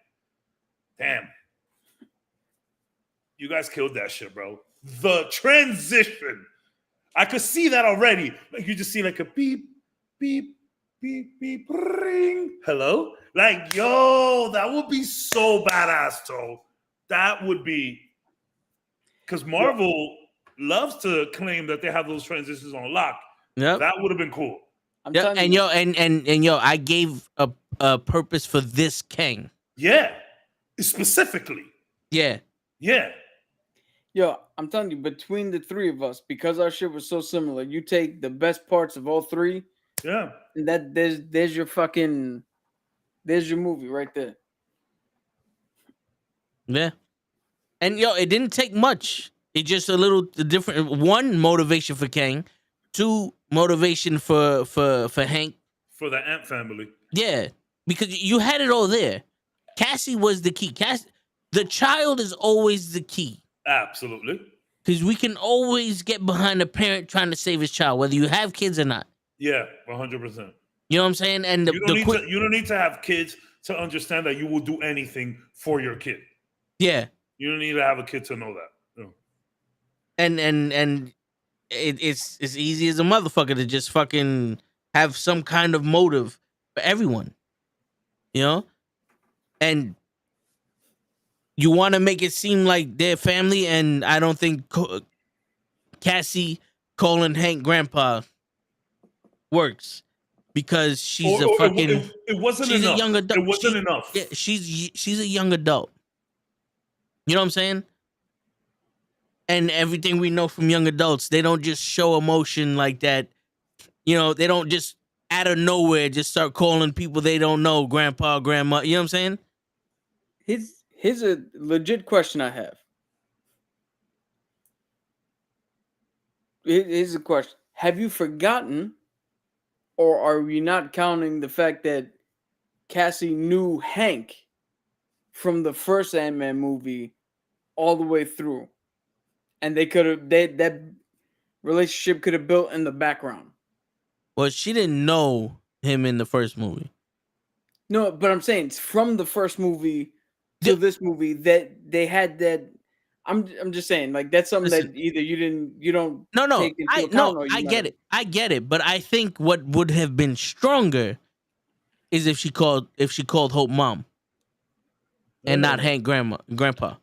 Speaker 4: Damn. You guys killed that shit, bro. The transition. I could see that already. Like you just see like a beep, beep, beep, beep, ring. Hello? Like, yo, that would be so badass, Toe. That would be because Marvel loves to claim that they have those transitions on lock.
Speaker 1: Yep.
Speaker 4: That would have been cool.
Speaker 1: And yo, I gave a purpose for this Kang.
Speaker 4: Yeah. Specifically.
Speaker 1: Yeah.
Speaker 4: Yeah.
Speaker 3: Yo, I'm telling you, between the three of us, because our shit was so similar, you take the best parts of all three.
Speaker 4: Yeah.
Speaker 3: And there's your movie right there.
Speaker 1: Yeah. And yo, it didn't take much. It just a little different. One, motivation for Kang. Two, motivation for Hank.
Speaker 4: For the Ant family.
Speaker 1: Yeah. Because you had it all there. Cassie was the key. The child is always the key.
Speaker 4: Absolutely.
Speaker 1: Because we can always get behind a parent trying to save his child, whether you have kids or not.
Speaker 4: Yeah, 100%.
Speaker 1: You know what I'm saying? And
Speaker 4: you don't need to have kids to understand that you will do anything for your kid.
Speaker 1: Yeah.
Speaker 4: You don't need to have a kid to know that. No.
Speaker 1: And it's easy as a motherfucker to just fucking have some kind of motive for everyone. You know? And you want to make it seem like they're family, and I don't think Cassie calling Hank grandpa works because she's a fucking.
Speaker 4: It wasn't
Speaker 1: she's
Speaker 4: enough.
Speaker 1: A young adult.
Speaker 4: It wasn't enough.
Speaker 1: Yeah, she's a young adult. You know what I'm saying? And everything we know from young adults, they don't just show emotion like that. You know, they don't just out of nowhere just start calling people they don't know grandpa, grandma. You know what I'm saying?
Speaker 3: Here's a legit question I have. Here's a question. Have you forgotten, or are we not counting the fact that Cassie knew Hank from the first Ant-Man movie all the way through? And that relationship could have built in the background.
Speaker 1: Well, she didn't know him in the first movie.
Speaker 3: No, but I'm saying it's from the first movie to
Speaker 1: Yeah.
Speaker 3: this movie that they had that. I'm just saying, like, that's something
Speaker 1: Listen.
Speaker 3: that either you don't
Speaker 1: No,
Speaker 3: take into account, or you
Speaker 1: I
Speaker 3: might
Speaker 1: get
Speaker 3: have-
Speaker 1: it. I get it. But I think what would have been stronger is if she called Hope mom and not Hank grandpa.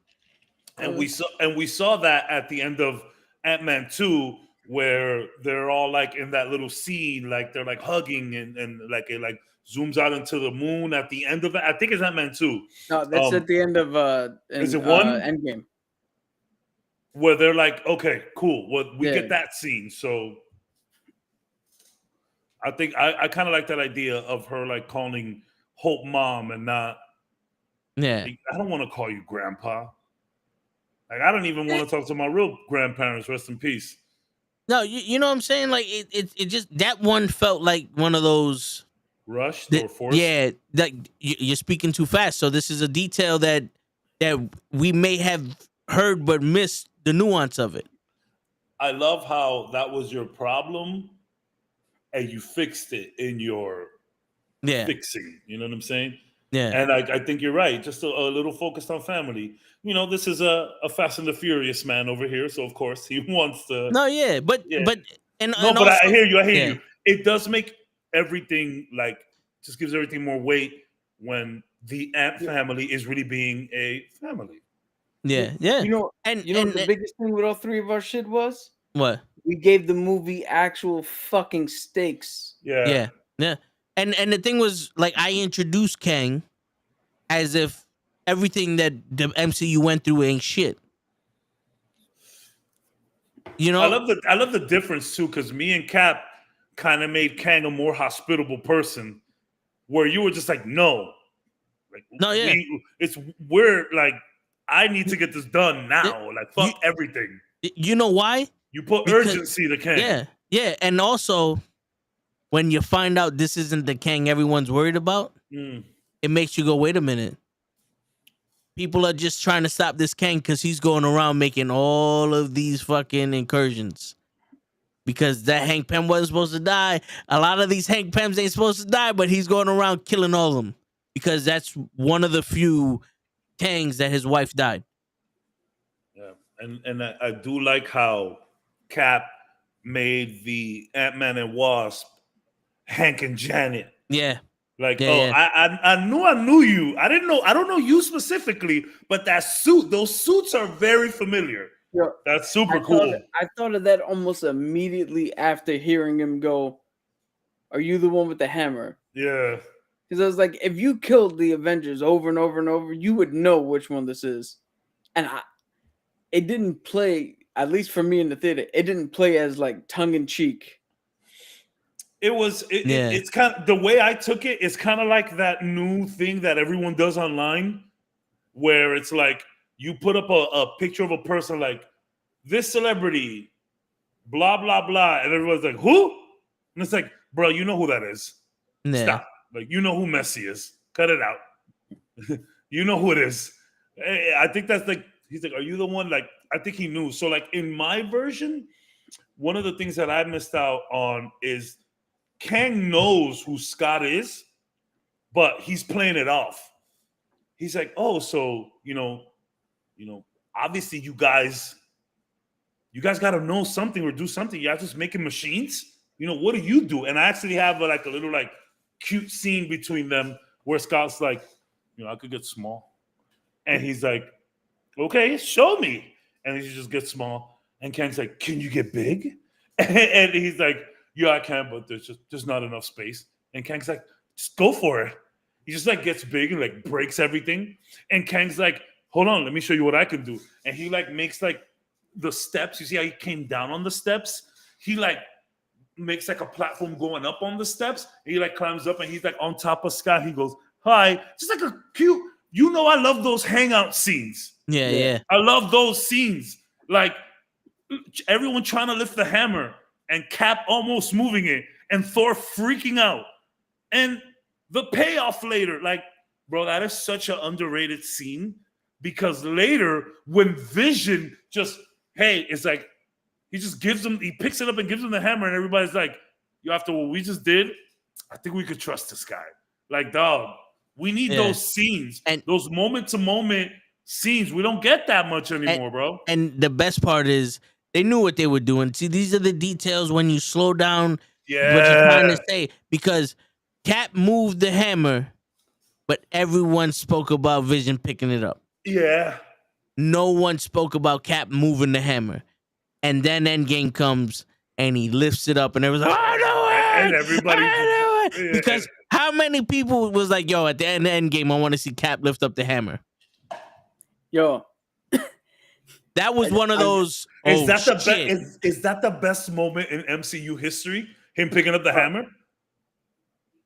Speaker 4: And we saw that at the end of Ant-Man 2, where they're all like in that little scene, like they're like hugging and like it like zooms out into the moon at the end of it. I think it's Ant-Man 2.
Speaker 3: No, that's at the end of
Speaker 4: is it one?
Speaker 3: Endgame.
Speaker 4: Where they're like, okay, cool. Well, we
Speaker 3: Yeah.
Speaker 4: get that scene. So I think I kind of like that idea of her like calling Hope mom and not.
Speaker 1: Yeah.
Speaker 4: I don't want to call you grandpa. Like, I don't even want to talk to my real grandparents. Rest in peace.
Speaker 1: No, you know what I'm saying? Like it just, that one felt like one of those
Speaker 4: rushed or forced.
Speaker 1: Yeah, that you're speaking too fast. So this is a detail that we may have heard but missed the nuance of it.
Speaker 4: I love how that was your problem and you fixed it in your fixing. You know what I'm saying?
Speaker 1: Yeah.
Speaker 4: And I think you're right. Just a little focused on family. You know, this is a Fast and the Furious man over here, so of course he wants to.
Speaker 1: No, yeah, but
Speaker 4: I hear you. I hear you. It does make everything like just gives everything more weight when the Ant family is really being a family.
Speaker 1: Yeah, yeah.
Speaker 3: You know, the biggest thing with all three of our shit was
Speaker 1: what?
Speaker 3: We gave the movie actual fucking stakes.
Speaker 1: Yeah. And the thing was, like, I introduced Kang as if everything that the MCU went through ain't shit. You know,
Speaker 4: I love the difference too, because me and Cap kind of made Kang a more hospitable person, where you were just like, no, like, we're like, I need to get this done now. Like, fuck everything.
Speaker 1: You know why?
Speaker 4: You put urgency to Kang.
Speaker 1: Yeah, and also when you find out this isn't the Kang everyone's worried about, it makes you go, wait a minute. People are just trying to stop this Kang because he's going around making all of these fucking incursions. Because that Hank Pym wasn't supposed to die. A lot of these Hank Pyms ain't supposed to die, but he's going around killing all of them. Because that's one of the few Kangs that his wife died.
Speaker 4: Yeah, and I do like how Cap made the Ant-Man and Wasp Hank and Janet.
Speaker 1: Yeah.
Speaker 4: Like, I knew you. I don't know you specifically, but that suit, those suits are very familiar.
Speaker 3: Yeah.
Speaker 4: That's super cool.
Speaker 3: I thought of that almost immediately after hearing him go, "Are you the one with the hammer?"
Speaker 4: Yeah.
Speaker 3: Because I was like, if you killed the Avengers over and over and over, you would know which one this is. And it didn't play, at least for me in the theater, it didn't play as like tongue in cheek.
Speaker 4: It's kind of the way I took it. It's kind of like that new thing that everyone does online, where it's like you put up a picture of a person like this celebrity, blah blah blah, and everyone's like, who? And it's like, bro, you know who that is.
Speaker 1: Yeah.
Speaker 4: Stop. Like, you know who Messi is. Cut it out. You know who it is. I think that's like, he's like, are you the one? Like, I think he knew. So like in my version, one of the things that I missed out on is Kang knows who Scott is, but he's playing it off. He's like, oh, so, you know, obviously you guys got to know something or do something. You're just making machines. You know, what do you do? And I actually have a little like cute scene between them where Scott's like, you know, I could get small. And he's like, okay, show me. And he just gets small. And Kang's like, can you get big? And he's like, yeah, I can, but there's not enough space. And Kang's like, just go for it. He just like gets big and like breaks everything. And Kang's like, hold on, let me show you what I can do. And he like makes like the steps. You see how he came down on the steps? He like makes like a platform going up on the steps. And he like climbs up and he's like on top of Scott. He goes, hi. Just like a cute, I love those hangout scenes.
Speaker 1: Yeah.
Speaker 4: I love those scenes. Like everyone trying to lift the hammer and Cap almost moving it and Thor freaking out. And the payoff later, like, bro, that is such an underrated scene because later when Vision just, hey, it's like, he just gives him, he picks it up and gives him the hammer and everybody's like, after what we just did, I think we could trust this guy. Like, dog, we need those scenes, and those moment-to-moment scenes. We don't get that much anymore, bro.
Speaker 1: And the best part is they knew what they were doing. See, these are the details when you slow down what you're trying to say. Because Cap moved the hammer, but everyone spoke about Vision picking it up.
Speaker 4: Yeah.
Speaker 1: No one spoke about Cap moving the hammer. And then Endgame comes and he lifts it up and everyone's like, oh, no way!
Speaker 4: And everybody...
Speaker 1: Yeah. Because how many people was like, yo, at the end of Endgame, I want to see Cap lift up the hammer?
Speaker 3: Yo.
Speaker 1: That was one of those...
Speaker 4: Is that the best moment in MCU history? Him picking up the hammer?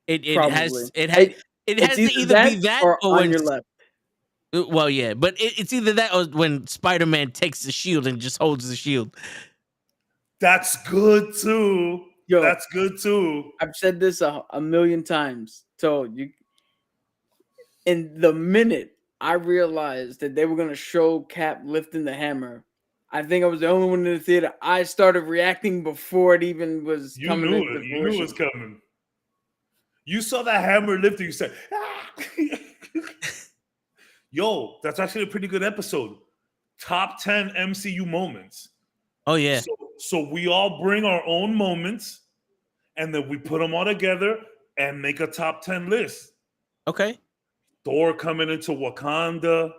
Speaker 1: It has to either be that or
Speaker 3: on
Speaker 1: when
Speaker 3: your left.
Speaker 1: Well, yeah, but it's either that or when Spider-Man takes the shield and just holds the shield.
Speaker 4: That's good too.
Speaker 3: Yo,
Speaker 4: that's good too.
Speaker 3: I've said this a million times. So in the minute I realized that they were gonna show Cap lifting the hammer, I think I was the only one in the theater. I started reacting before it even was coming.
Speaker 4: You knew it was coming. You saw that hammer lifting. You said, ah! Yo, that's actually a pretty good episode. Top 10 MCU moments.
Speaker 1: Oh, yeah.
Speaker 4: So we all bring our own moments, and then we put them all together and make a top 10 list.
Speaker 1: Okay.
Speaker 4: Thor coming into Wakanda.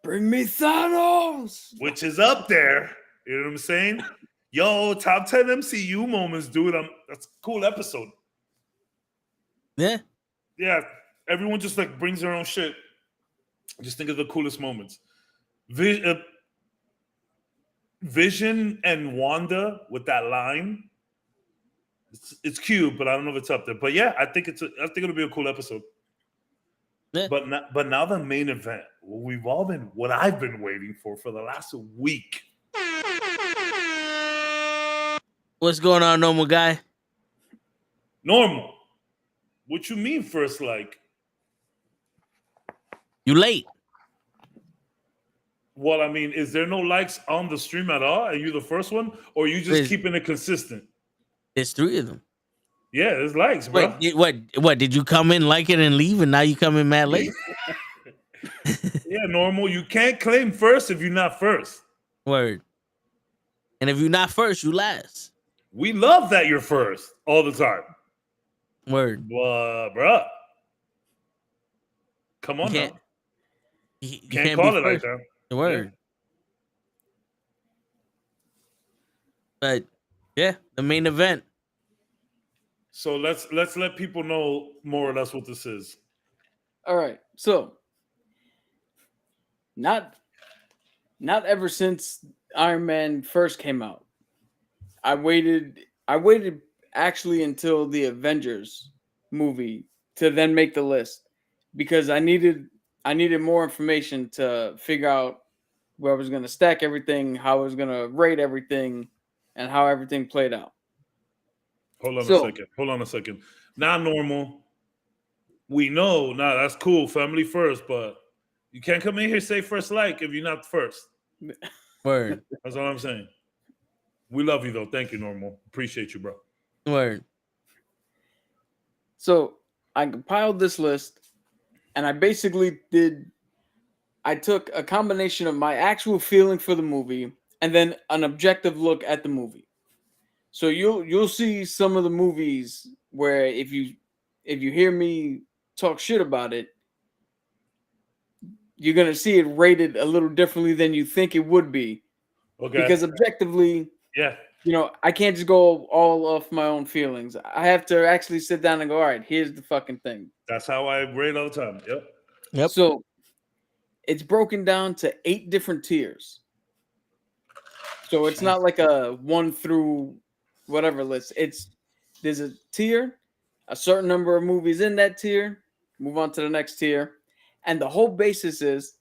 Speaker 3: Bring me Thanos!
Speaker 4: Which is up there. You know what I'm saying? Yo, top 10 MCU moments, dude. That's a cool episode.
Speaker 1: Yeah.
Speaker 4: Yeah. Everyone just like brings their own shit. Just think of the coolest moments. Vision and Wanda with that line. It's cute, but I don't know if it's up there. But yeah, I think it'll be a cool episode. Yeah. But now the main event, what I've been waiting for the last week.
Speaker 1: What's going on, normal guy?
Speaker 4: Normal. What you mean first like?
Speaker 1: You late.
Speaker 4: Well, I mean, is there no likes on the stream at all? Are you the first one? Or are you just keeping it consistent?
Speaker 1: There's 3 of them.
Speaker 4: Yeah, there's likes, bro.
Speaker 1: Wait, what? Did you come in, like it, and leave, and now you come in mad late?
Speaker 4: Yeah, normal. You can't claim first if you're not first.
Speaker 1: Word. And if you're not first, you last.
Speaker 4: We love that you're first all the time.
Speaker 1: Word.
Speaker 4: Bruh. Come on now.
Speaker 1: You
Speaker 4: can't call it like that.
Speaker 1: Word. Yeah. But yeah, the main event.
Speaker 4: So let's let people know more or less what this is.
Speaker 3: All right. So not ever since Iron Man first came out. I waited actually until the Avengers movie to then make the list because I needed more information to figure out where I was going to stack everything, how I was going to rate everything, and how everything played out.
Speaker 4: Hold on a second. Not normal. We know, that's cool, family first, but you can't come in here and say first like if you're not first.
Speaker 1: Word.
Speaker 4: That's all I'm saying. We love you, though. Thank you, Normal. Appreciate you, bro.
Speaker 1: Word.
Speaker 3: So I compiled this list, and I basically I took a combination of my actual feeling for the movie and then an objective look at the movie. So you'll see some of the movies where if you hear me talk shit about it, you're gonna see it rated a little differently than you think it would be.
Speaker 4: Okay.
Speaker 3: Because objectively,
Speaker 4: yeah,
Speaker 3: I can't just go all off my own feelings. I have to actually sit down and go, all right, here's the fucking thing.
Speaker 4: That's how I rate all the time.
Speaker 1: Yep.
Speaker 3: So it's broken down to 8 different tiers. So it's not like a 1 through whatever list. There's a tier, a certain number of movies in that tier, move on to the next tier. And the whole basis is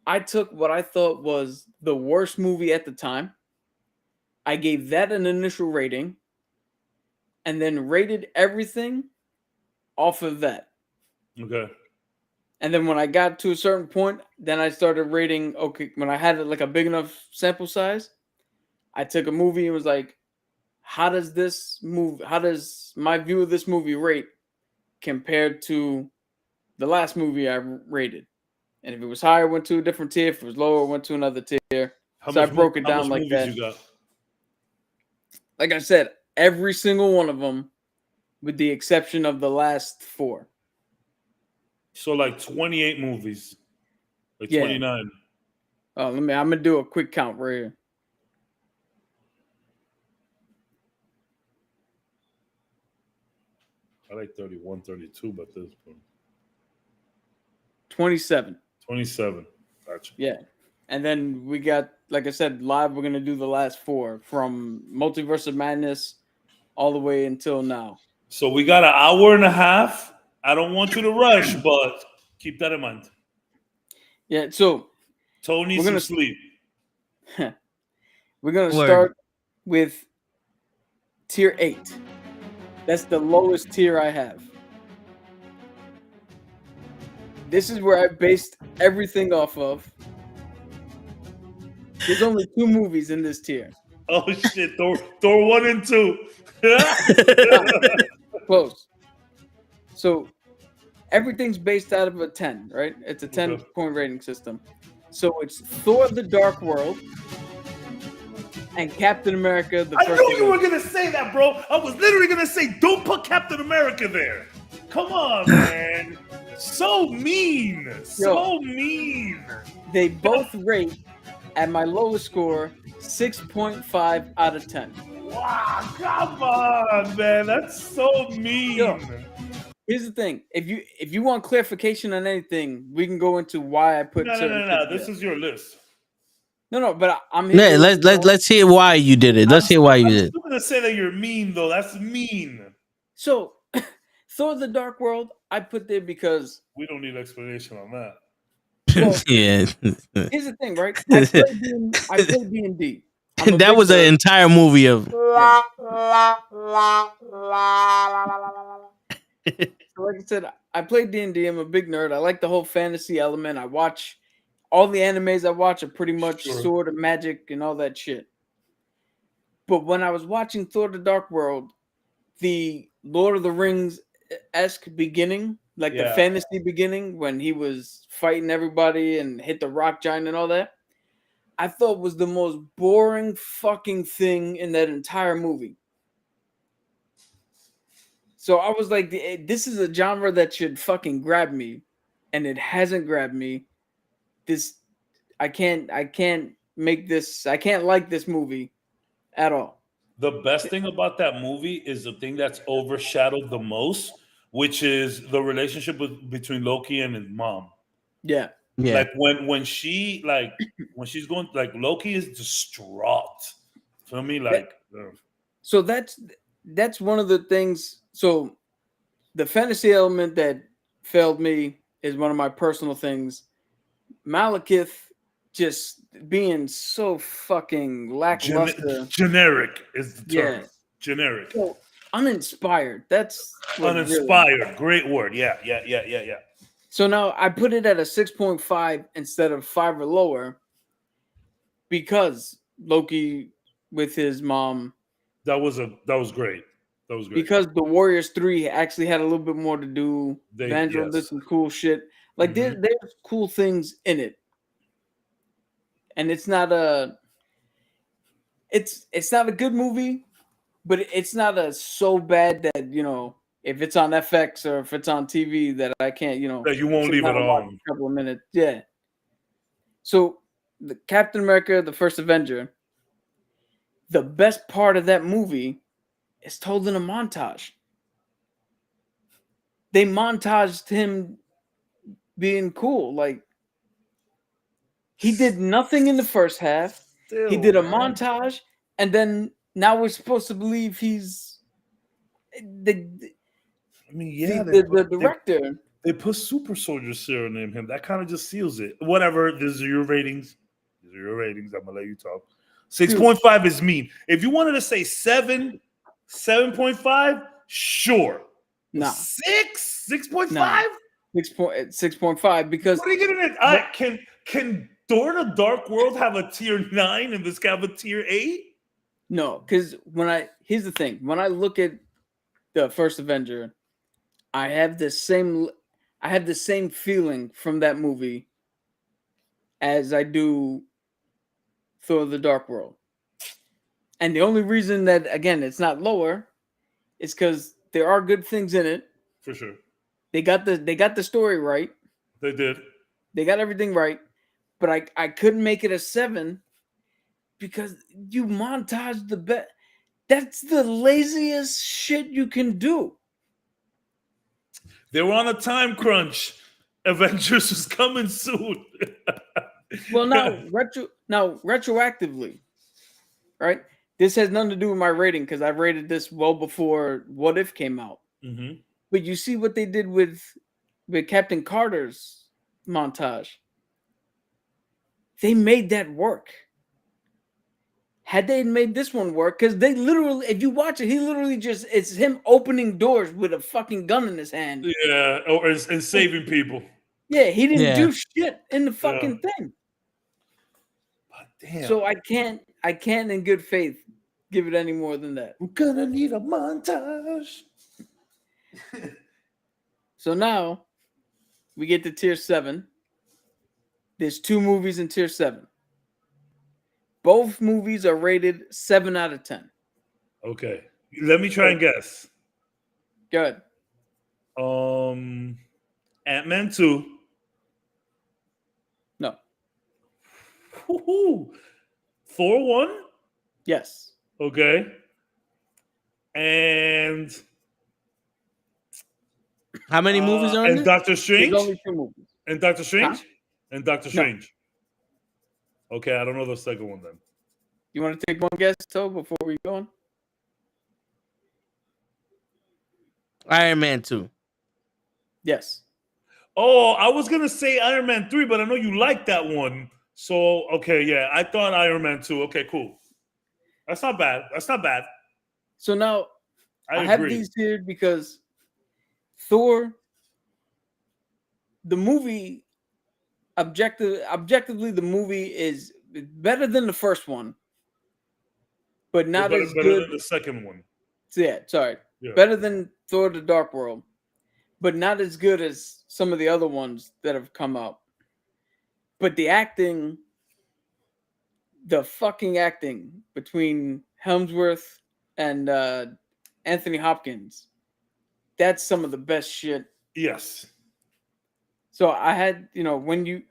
Speaker 3: I took what I thought was the worst movie at the time. I gave that an initial rating and then rated everything off of that.
Speaker 4: Okay.
Speaker 3: And then when I got to a certain point, then I started rating, okay, when I had like a big enough sample size, I took a movie and was like, how does my view of this movie rate compared to the last movie I rated? And if it was higher, went to a different tier. If it was lower, went to another tier. So I broke it down like that.
Speaker 4: You got?
Speaker 3: Like I said, every single one of them, with the exception of the last 4.
Speaker 4: So like 28 movies, like 29.
Speaker 3: Oh, I'm gonna do a quick count right here.
Speaker 4: I like 31, 32, but this point.
Speaker 3: 27.
Speaker 4: 27. Gotcha.
Speaker 3: Yeah. And then we got, like I said, live, we're going to do the last 4 from Multiverse of Madness all the way until now.
Speaker 4: So we got an hour and a half. I don't want you to rush, but keep that in mind.
Speaker 3: Yeah, so
Speaker 4: Tony needs some sleep.
Speaker 3: We're going to start with tier 8. That's the lowest tier I have. This is where I based everything off of. There's only 2 movies in this tier.
Speaker 4: Oh shit! Thor 1 and 2.
Speaker 3: Close. So everything's based out of a 10, right? It's a 10-point rating system. So it's Thor: The Dark World and Captain America: The First
Speaker 4: I knew you
Speaker 3: Avenger.
Speaker 4: were gonna say that, bro. I was literally gonna say, don't put Captain America there. Come on, man. So mean. So mean.
Speaker 3: They both rate at my lowest score 6.5 out of 10.
Speaker 4: Wow, come on, man. That's so mean.
Speaker 3: Yo, here's the thing. If you want clarification on anything, we can go into why I put
Speaker 4: No. This is your list.
Speaker 3: No, but I'm here.
Speaker 1: Yeah, let's hear why you did it. Let's hear why you did it.
Speaker 4: I'm gonna say that you're mean though. That's mean.
Speaker 3: So Thor: The Dark World, I put there because
Speaker 4: we don't need explanation on that.
Speaker 1: Well, yeah.
Speaker 3: Here's the thing, right? I played D&D.
Speaker 1: That was an entire movie of.
Speaker 3: So like I said, I played D&D. I'm a big nerd. I like the whole fantasy element. I watch all the animes I watch are pretty much sword and magic and all that shit. But when I was watching Thor: The Dark World, the Lord of the Rings-esque beginning, like the fantasy beginning, when he was fighting everybody and hit the rock giant and all that, I thought was the most boring fucking thing in that entire movie. So I was like, this is a genre that should fucking grab me, and it hasn't grabbed me. I can't make this. I can't like this movie at all.
Speaker 4: The best thing about that movie is the thing that's overshadowed the most, which is the relationship between Loki and his mom.
Speaker 3: Yeah.
Speaker 4: Like when she's going, like Loki is distraught. Feel me? Like
Speaker 3: so that's one of the things. So the fantasy element that failed me is one of my personal things. Malekith just being so fucking lackluster.
Speaker 4: Generic is the term.
Speaker 3: Yeah.
Speaker 4: Generic.
Speaker 3: So, uninspired. That's
Speaker 4: uninspired. Really. Great word. Yeah.
Speaker 3: So now I put it at a 6.5 instead of 5 or lower because Loki with his mom.
Speaker 4: That was great. That was great.
Speaker 3: Because the Warriors 3 actually had a little bit more to do. Vandal did some cool shit. Like there's cool things in it. And it's not a good movie, but it's not a so bad that, you know, if it's on FX or if it's on TV that I can't, you know,
Speaker 4: that you won't leave it on.
Speaker 3: A couple of minutes. Yeah. So the Captain America, the First Avenger, the best part of that movie is told in a montage. They montaged him being cool. Like, he did nothing in the first half. He did a montage, and then now we're supposed to believe he's the director.
Speaker 4: They put Super Soldier Serum in him. That kind of just seals it. Whatever. These are your ratings. I'm gonna let you talk. 6.5 is mean. If you wanted to say 7.5, sure.
Speaker 3: No.
Speaker 4: 6.5?
Speaker 3: No. 6.5 because
Speaker 4: what are you getting at? Can Thor: The Dark World have a tier 9 and this guy have a tier 8?
Speaker 3: No, because here's the thing. When I look at the first Avenger, I have the same feeling from that movie as I do Thor: The Dark World. And the only reason that, again, it's not lower is because there are good things in it.
Speaker 4: For sure.
Speaker 3: They got the story right.
Speaker 4: They did.
Speaker 3: They got everything right. But I couldn't make it a 7 because you montage the best. That's the laziest shit you can do.
Speaker 4: They were on a time crunch. Avengers was coming soon.
Speaker 3: Well, now retroactively, right? This has nothing to do with my rating because I rated this well before What If came out.
Speaker 4: Mm-hmm.
Speaker 3: But you see what they did with Captain Carter's montage. They made that work. Had they made this one work, because they literally, if you watch it, he literally it's him opening doors with a fucking gun in his hand.
Speaker 4: Yeah, and saving people.
Speaker 3: Yeah, he didn't do shit in the fucking thing.
Speaker 4: But damn.
Speaker 3: So I can't in good faith give it any more than that.
Speaker 4: We're gonna need a montage.
Speaker 3: So now we get to tier 7. There's 2 movies in tier 7. Both movies are rated 7 out of 10.
Speaker 4: Okay. Let me try and guess.
Speaker 3: Good.
Speaker 4: Ant-Man 2.
Speaker 3: No.
Speaker 4: Woo-hoo. Thor 1?
Speaker 3: Yes.
Speaker 4: Okay. And
Speaker 1: How many movies are in
Speaker 4: and
Speaker 1: it?
Speaker 4: Doctor Strange?
Speaker 3: There's only 2 movies.
Speaker 4: And Doctor Strange?
Speaker 3: Huh?
Speaker 4: And Doctor
Speaker 3: No.
Speaker 4: Strange. Okay, I don't know the second one then.
Speaker 3: You want to take one guess, Toe, before we go on?
Speaker 1: Iron Man 2.
Speaker 3: Yes.
Speaker 4: Oh, I was gonna say Iron Man 3, but I know you like that one. So okay, yeah, I thought Iron Man 2. Okay, cool. That's not bad. That's not bad.
Speaker 3: So now I
Speaker 4: agree.
Speaker 3: have these here because Thor, the movie, objectively, the movie is better than the first one, but not as
Speaker 4: better
Speaker 3: good.
Speaker 4: than the second one.
Speaker 3: Yeah, sorry.
Speaker 4: Yeah.
Speaker 3: Better than Thor: The Dark World, but not as good as some of the other ones that have come out. But the acting, the fucking acting between Hemsworth and Anthony Hopkins, that's some of the best shit.
Speaker 4: Yes.
Speaker 3: So I had, when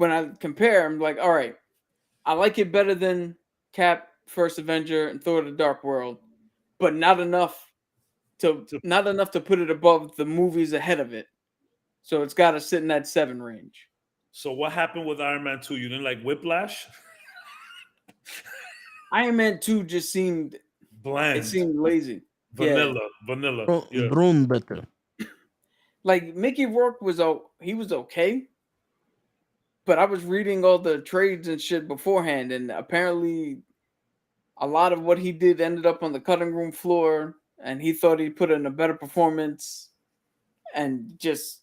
Speaker 3: I compare, I'm like, all right, I like it better than Cap, First Avenger, and Thor: The Dark World, but not enough to put it above the movies ahead of it. So it's got to sit in that 7 range.
Speaker 4: So what happened with Iron Man 2? You didn't like Whiplash?
Speaker 3: Iron Man 2 just seemed
Speaker 4: bland.
Speaker 3: It seemed lazy.
Speaker 4: Vanilla. Yeah.
Speaker 1: Broom better.
Speaker 3: Like Mickey Rourke was okay, but I was reading all the trades and shit beforehand, and apparently a lot of what he did ended up on the cutting room floor, and he thought he put in a better performance, and just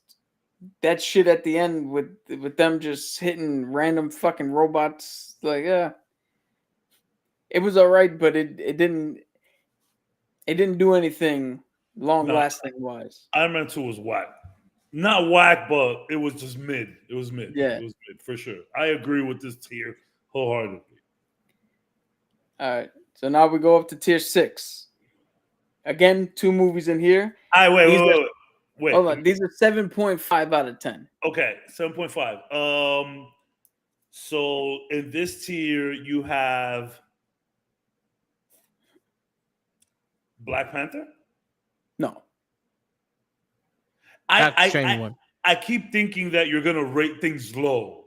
Speaker 3: that shit at the end with them just hitting random fucking robots, like it was all right, but it didn't do anything long lasting wise.
Speaker 4: Iron Man 2 was whack. Not whack, but it was just mid. It was mid.
Speaker 3: Yeah.
Speaker 4: It was mid for sure. I agree with this tier wholeheartedly.
Speaker 3: All right. So now we go up to tier 6. Again, 2 movies in here.
Speaker 4: All right, wait.
Speaker 3: Hold on. These are 7.5 out of 10.
Speaker 4: Okay, 7.5. So in this tier, you have Black Panther?
Speaker 3: No.
Speaker 4: I keep thinking that you're gonna rate things low.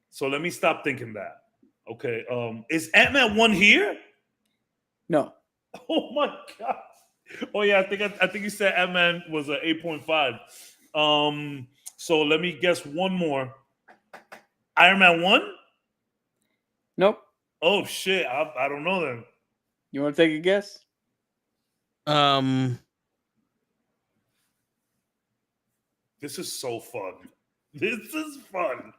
Speaker 4: So let me stop thinking that. Okay. Is Ant-Man 1 here?
Speaker 3: No.
Speaker 4: Oh my god. Oh yeah, I think you said Ant-Man was an 8.5. So let me guess one more. Iron Man 1?
Speaker 3: Nope.
Speaker 4: Oh shit. I don't know then.
Speaker 3: You want to take a guess?
Speaker 4: This is so fun. This is fun.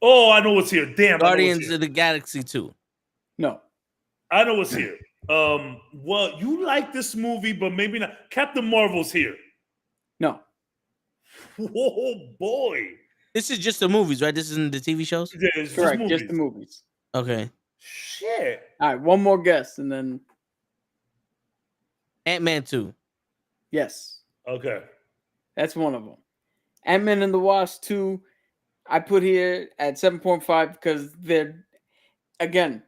Speaker 4: Oh, I know what's here. Damn,
Speaker 1: Guardians of the Galaxy 2.
Speaker 3: No.
Speaker 4: I know what's here. Well, you like this movie, but maybe not. Captain Marvel's here.
Speaker 3: No.
Speaker 4: Whoa, boy.
Speaker 1: This is just the movies, right? This isn't the TV shows?
Speaker 4: Yeah, it's
Speaker 3: Correct. Just the movies.
Speaker 1: Okay.
Speaker 4: Shit.
Speaker 3: All right. One more guess, and then
Speaker 1: Ant-Man 2.
Speaker 3: yes,
Speaker 4: Okay.
Speaker 3: that's one of them. Ant-Man and the Wasp 2, I put here at 7.5 because they're, again,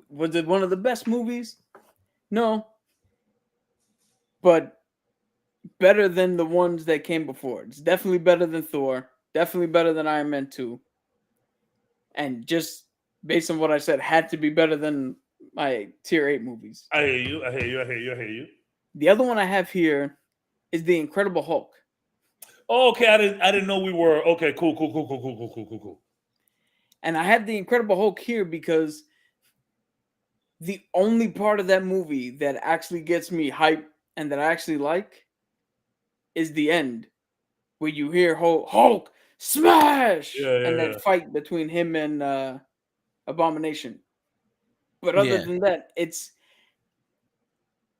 Speaker 3: was it one of the best movies? No. But better than the ones that came before. It's definitely better than Thor. Definitely better than Iron Man 2. And just based on what I said, had to be better than my tier 8 movies.
Speaker 4: I hear you.
Speaker 3: The other one I have here is The Incredible Hulk.
Speaker 4: Oh, okay. I didn't know we were. Okay, cool.
Speaker 3: And I have The Incredible Hulk here because the only part of that movie that actually gets me hyped and that I actually like is the end, where you hear Hulk smash and that fight between him and Abomination. But other than that, it's,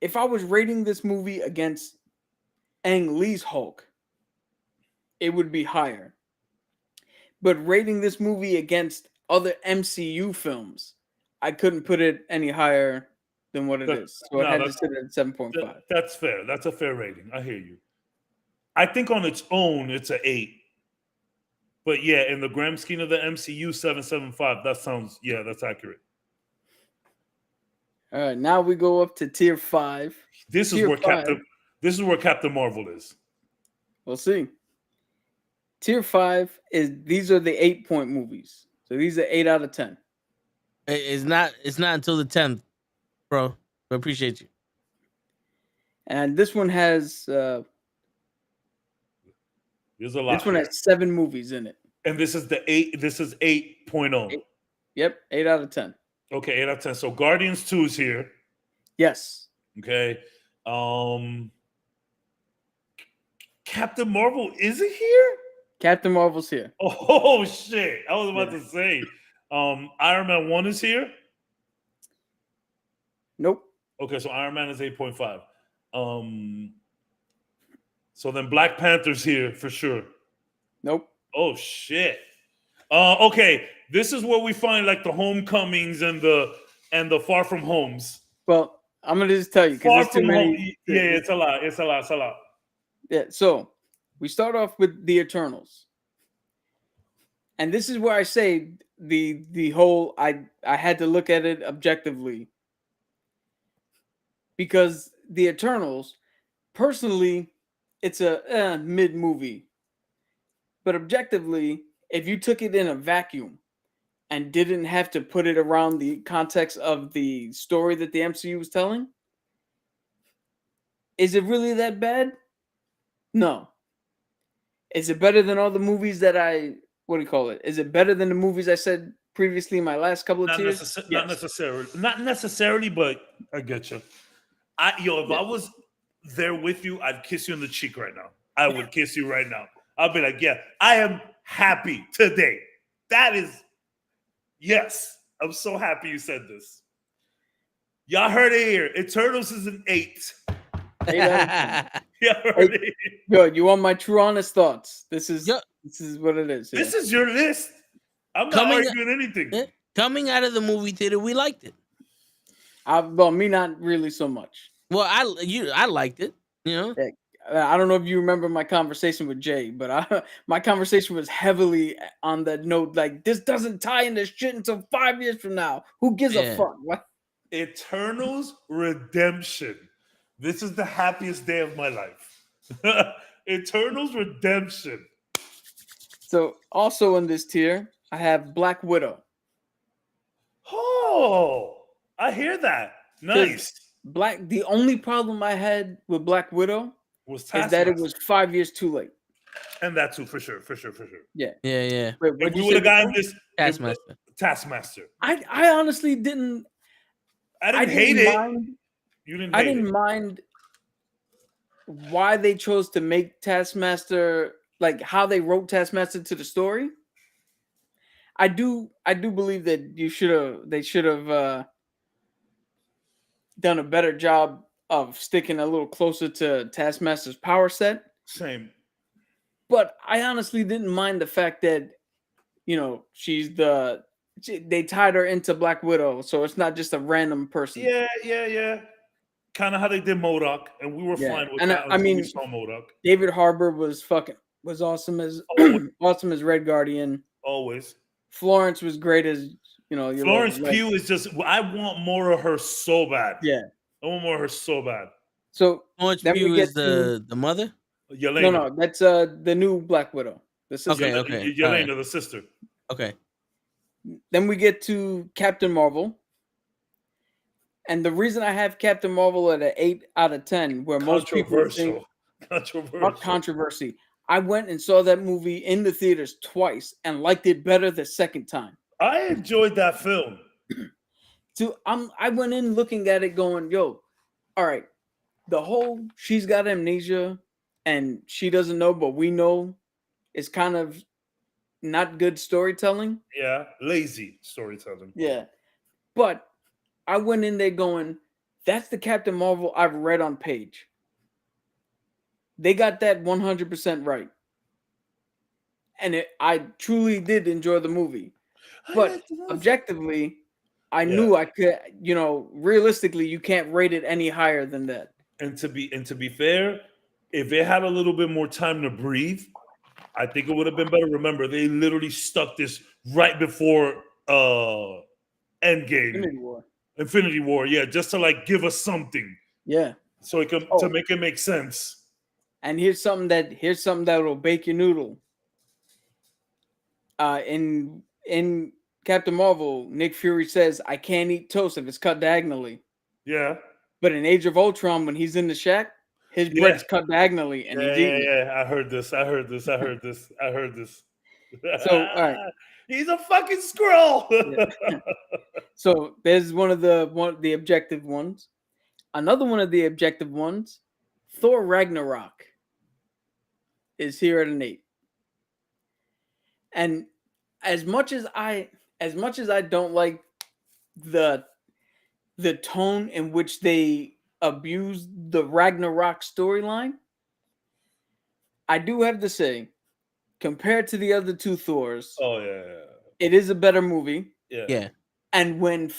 Speaker 3: if I was rating this movie against Ang Lee's Hulk, it would be higher. But rating this movie against other MCU films, I couldn't put it any higher than what it is. So I had to sit at 7.5.
Speaker 4: That's fair. That's a fair rating. I hear you. I think on its own, it's an 8. But yeah, in the grand scheme of the MCU, 7.75. That sounds, that's accurate.
Speaker 3: All right, now we go up to tier 5.
Speaker 4: This is where Captain Marvel is.
Speaker 3: We'll see. Tier 5 is, these are the 8-point movies. So these are 8 out of 10.
Speaker 1: It's not until the 10th, bro. I appreciate you.
Speaker 3: And this one has
Speaker 4: there's a lot.
Speaker 3: This one has 7 movies in it.
Speaker 4: And this is the 8. This is 8.0.
Speaker 3: Yep, 8 out of 10.
Speaker 4: Okay, 8 out of 10. So Guardians 2 is here.
Speaker 3: Yes.
Speaker 4: Okay. Captain Marvel, is it here?
Speaker 3: Captain Marvel's here.
Speaker 4: Oh shit! I was about to say, Iron Man 1 is here.
Speaker 3: Nope.
Speaker 4: Okay, so Iron Man is 8.5. So then Black Panther's here for sure.
Speaker 3: Nope.
Speaker 4: Oh shit. Okay, this is where we find like the Homecomings and the Far From Homes.
Speaker 3: Well, I'm gonna just tell you because there's too many.
Speaker 4: Yeah, it's a lot.
Speaker 3: Yeah. So we start off with the Eternals, and this is where I say the whole I had to look at it objectively, because the Eternals, personally, it's a mid movie, but objectively, if you took it in a vacuum and didn't have to put it around the context of the story that the MCU was telling, is it really that bad? No. Is it better than all the movies that is it better than the movies I said previously in my last couple of tiers?
Speaker 4: Not necessarily, but I get you. If I was there with you, I'd kiss you on the cheek right now. I would kiss you right now. I'll be like, yeah, I am happy today. That is, yes, I'm so happy you said this. Y'all heard it here. Eternals is an 8.
Speaker 3: Yo, you want my true honest thoughts? This is what it is.
Speaker 4: This is your list. I'm not arguing anything.
Speaker 1: Coming out of the movie theater, we liked it.
Speaker 3: Well, me not really so much.
Speaker 1: Well, I liked it. You know,
Speaker 3: I don't know if you remember my conversation with Jay, but my conversation was heavily on that note. Like, this doesn't tie into shit until 5 years from now. Who gives a fuck? What?
Speaker 4: Eternals Redemption. This is the happiest day of my life. Eternals Redemption.
Speaker 3: So, also in this tier, I have Black Widow.
Speaker 4: Oh, I hear that. Nice.
Speaker 3: The only problem I had with Black Widow is that it was 5 years too late.
Speaker 4: And that too, for sure.
Speaker 3: Yeah.
Speaker 1: Yeah.
Speaker 4: If we would have gotten this
Speaker 1: Taskmaster.
Speaker 3: I honestly didn't.
Speaker 4: I didn't hate it.
Speaker 3: I didn't mind why they chose to make Taskmaster, like how they wrote Taskmaster to the story. I do believe that they should have done a better job of sticking a little closer to Taskmaster's power set.
Speaker 4: Same.
Speaker 3: But I honestly didn't mind the fact that, they tied her into Black Widow, so it's not just a random person.
Speaker 4: Yeah. Kind of how they did MODOK, and we were fine with
Speaker 3: and
Speaker 4: that.
Speaker 3: I mean,
Speaker 4: we saw MODOK.
Speaker 3: David Harbour was awesome as awesome as Red Guardian.
Speaker 4: Always.
Speaker 3: Florence was great as your
Speaker 4: Florence Pugh is just. I want more of her so bad.
Speaker 3: Yeah,
Speaker 4: I want more of her so bad.
Speaker 3: So
Speaker 1: Florence Pugh is the mother.
Speaker 4: Yelena.
Speaker 3: No, that's the new Black Widow. The sister.
Speaker 1: Okay.
Speaker 4: Yelena, the sister.
Speaker 1: Okay.
Speaker 3: Then we get to Captain Marvel. And the reason I have Captain Marvel at an 8 out of 10, where most people think controversy. I went and saw that movie in the theaters twice and liked it better the second time.
Speaker 4: I enjoyed that film.
Speaker 3: I went in looking at it going, yo, all right, the whole she's got amnesia and she doesn't know, but we know is kind of not good storytelling.
Speaker 4: Yeah, lazy storytelling.
Speaker 3: Yeah. But I went in there going, that's the Captain Marvel I've read on page. They got that 100% right. And I truly did enjoy the movie. But objectively, I knew I could, realistically, you can't rate it any higher than that.
Speaker 4: And to be fair, if it had a little bit more time to breathe, I think it would have been better. Remember, they literally stuck this right before Endgame. Infinity War, yeah, just to give us something.
Speaker 3: Yeah.
Speaker 4: So it can to make it make sense.
Speaker 3: And here's something that will bake your noodle. In Captain Marvel, Nick Fury says, I can't eat toast if it's cut diagonally.
Speaker 4: Yeah.
Speaker 3: But in Age of Ultron, when he's in the shack, his bread's cut diagonally and he's eating.
Speaker 4: Yeah. I heard this. So,
Speaker 3: all right.
Speaker 4: He's a fucking scroll.
Speaker 3: Yeah. So there's one of the objective ones. Another one of the objective ones, Thor Ragnarok is here at an 8. And as much as I don't like the tone in which they abuse the Ragnarok storyline, I do have to say, compared to the other two Thors, it is a better movie.
Speaker 1: Yeah.
Speaker 3: And when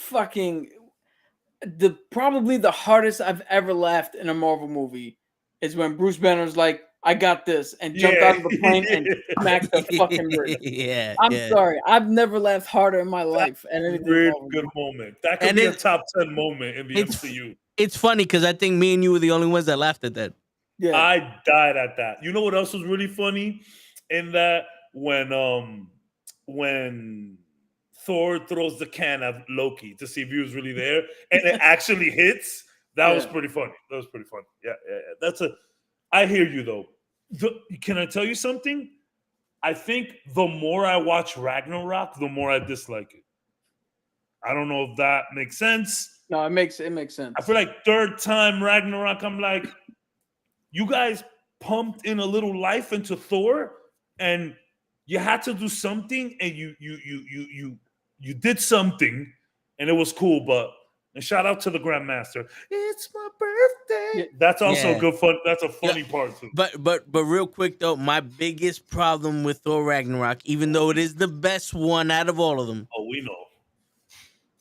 Speaker 3: probably the hardest I've ever laughed in a Marvel movie is when Bruce Banner's like, I got this, and jumped out of the plane and smacked the fucking bridge.
Speaker 1: Yeah.
Speaker 3: I'm sorry. I've never laughed harder in my life at anything.
Speaker 4: Weird, good moment. That could be a top 10 moment in the MCU.
Speaker 1: It's funny because I think me and you were the only ones that laughed at that.
Speaker 3: Yeah.
Speaker 4: I died at that. You know what else was really funny? In that when Thor throws the can at Loki to see if he was really there, and it actually hits. That was pretty funny. Yeah. I hear you though. Can I tell you something? I think the more I watch Ragnarok, the more I dislike it. I don't know if that makes sense.
Speaker 3: No, it makes sense.
Speaker 4: I feel like third time Ragnarok, I'm like, you guys pumped in a little life into Thor, and you had to do something, and you did something, and it was cool. And shout out to the Grandmaster. It's my birthday. Yeah. That's also good fun. That's a funny part too.
Speaker 1: But real quick though, my biggest problem with Thor Ragnarok, even though it is the best one out of all of them,
Speaker 4: we know,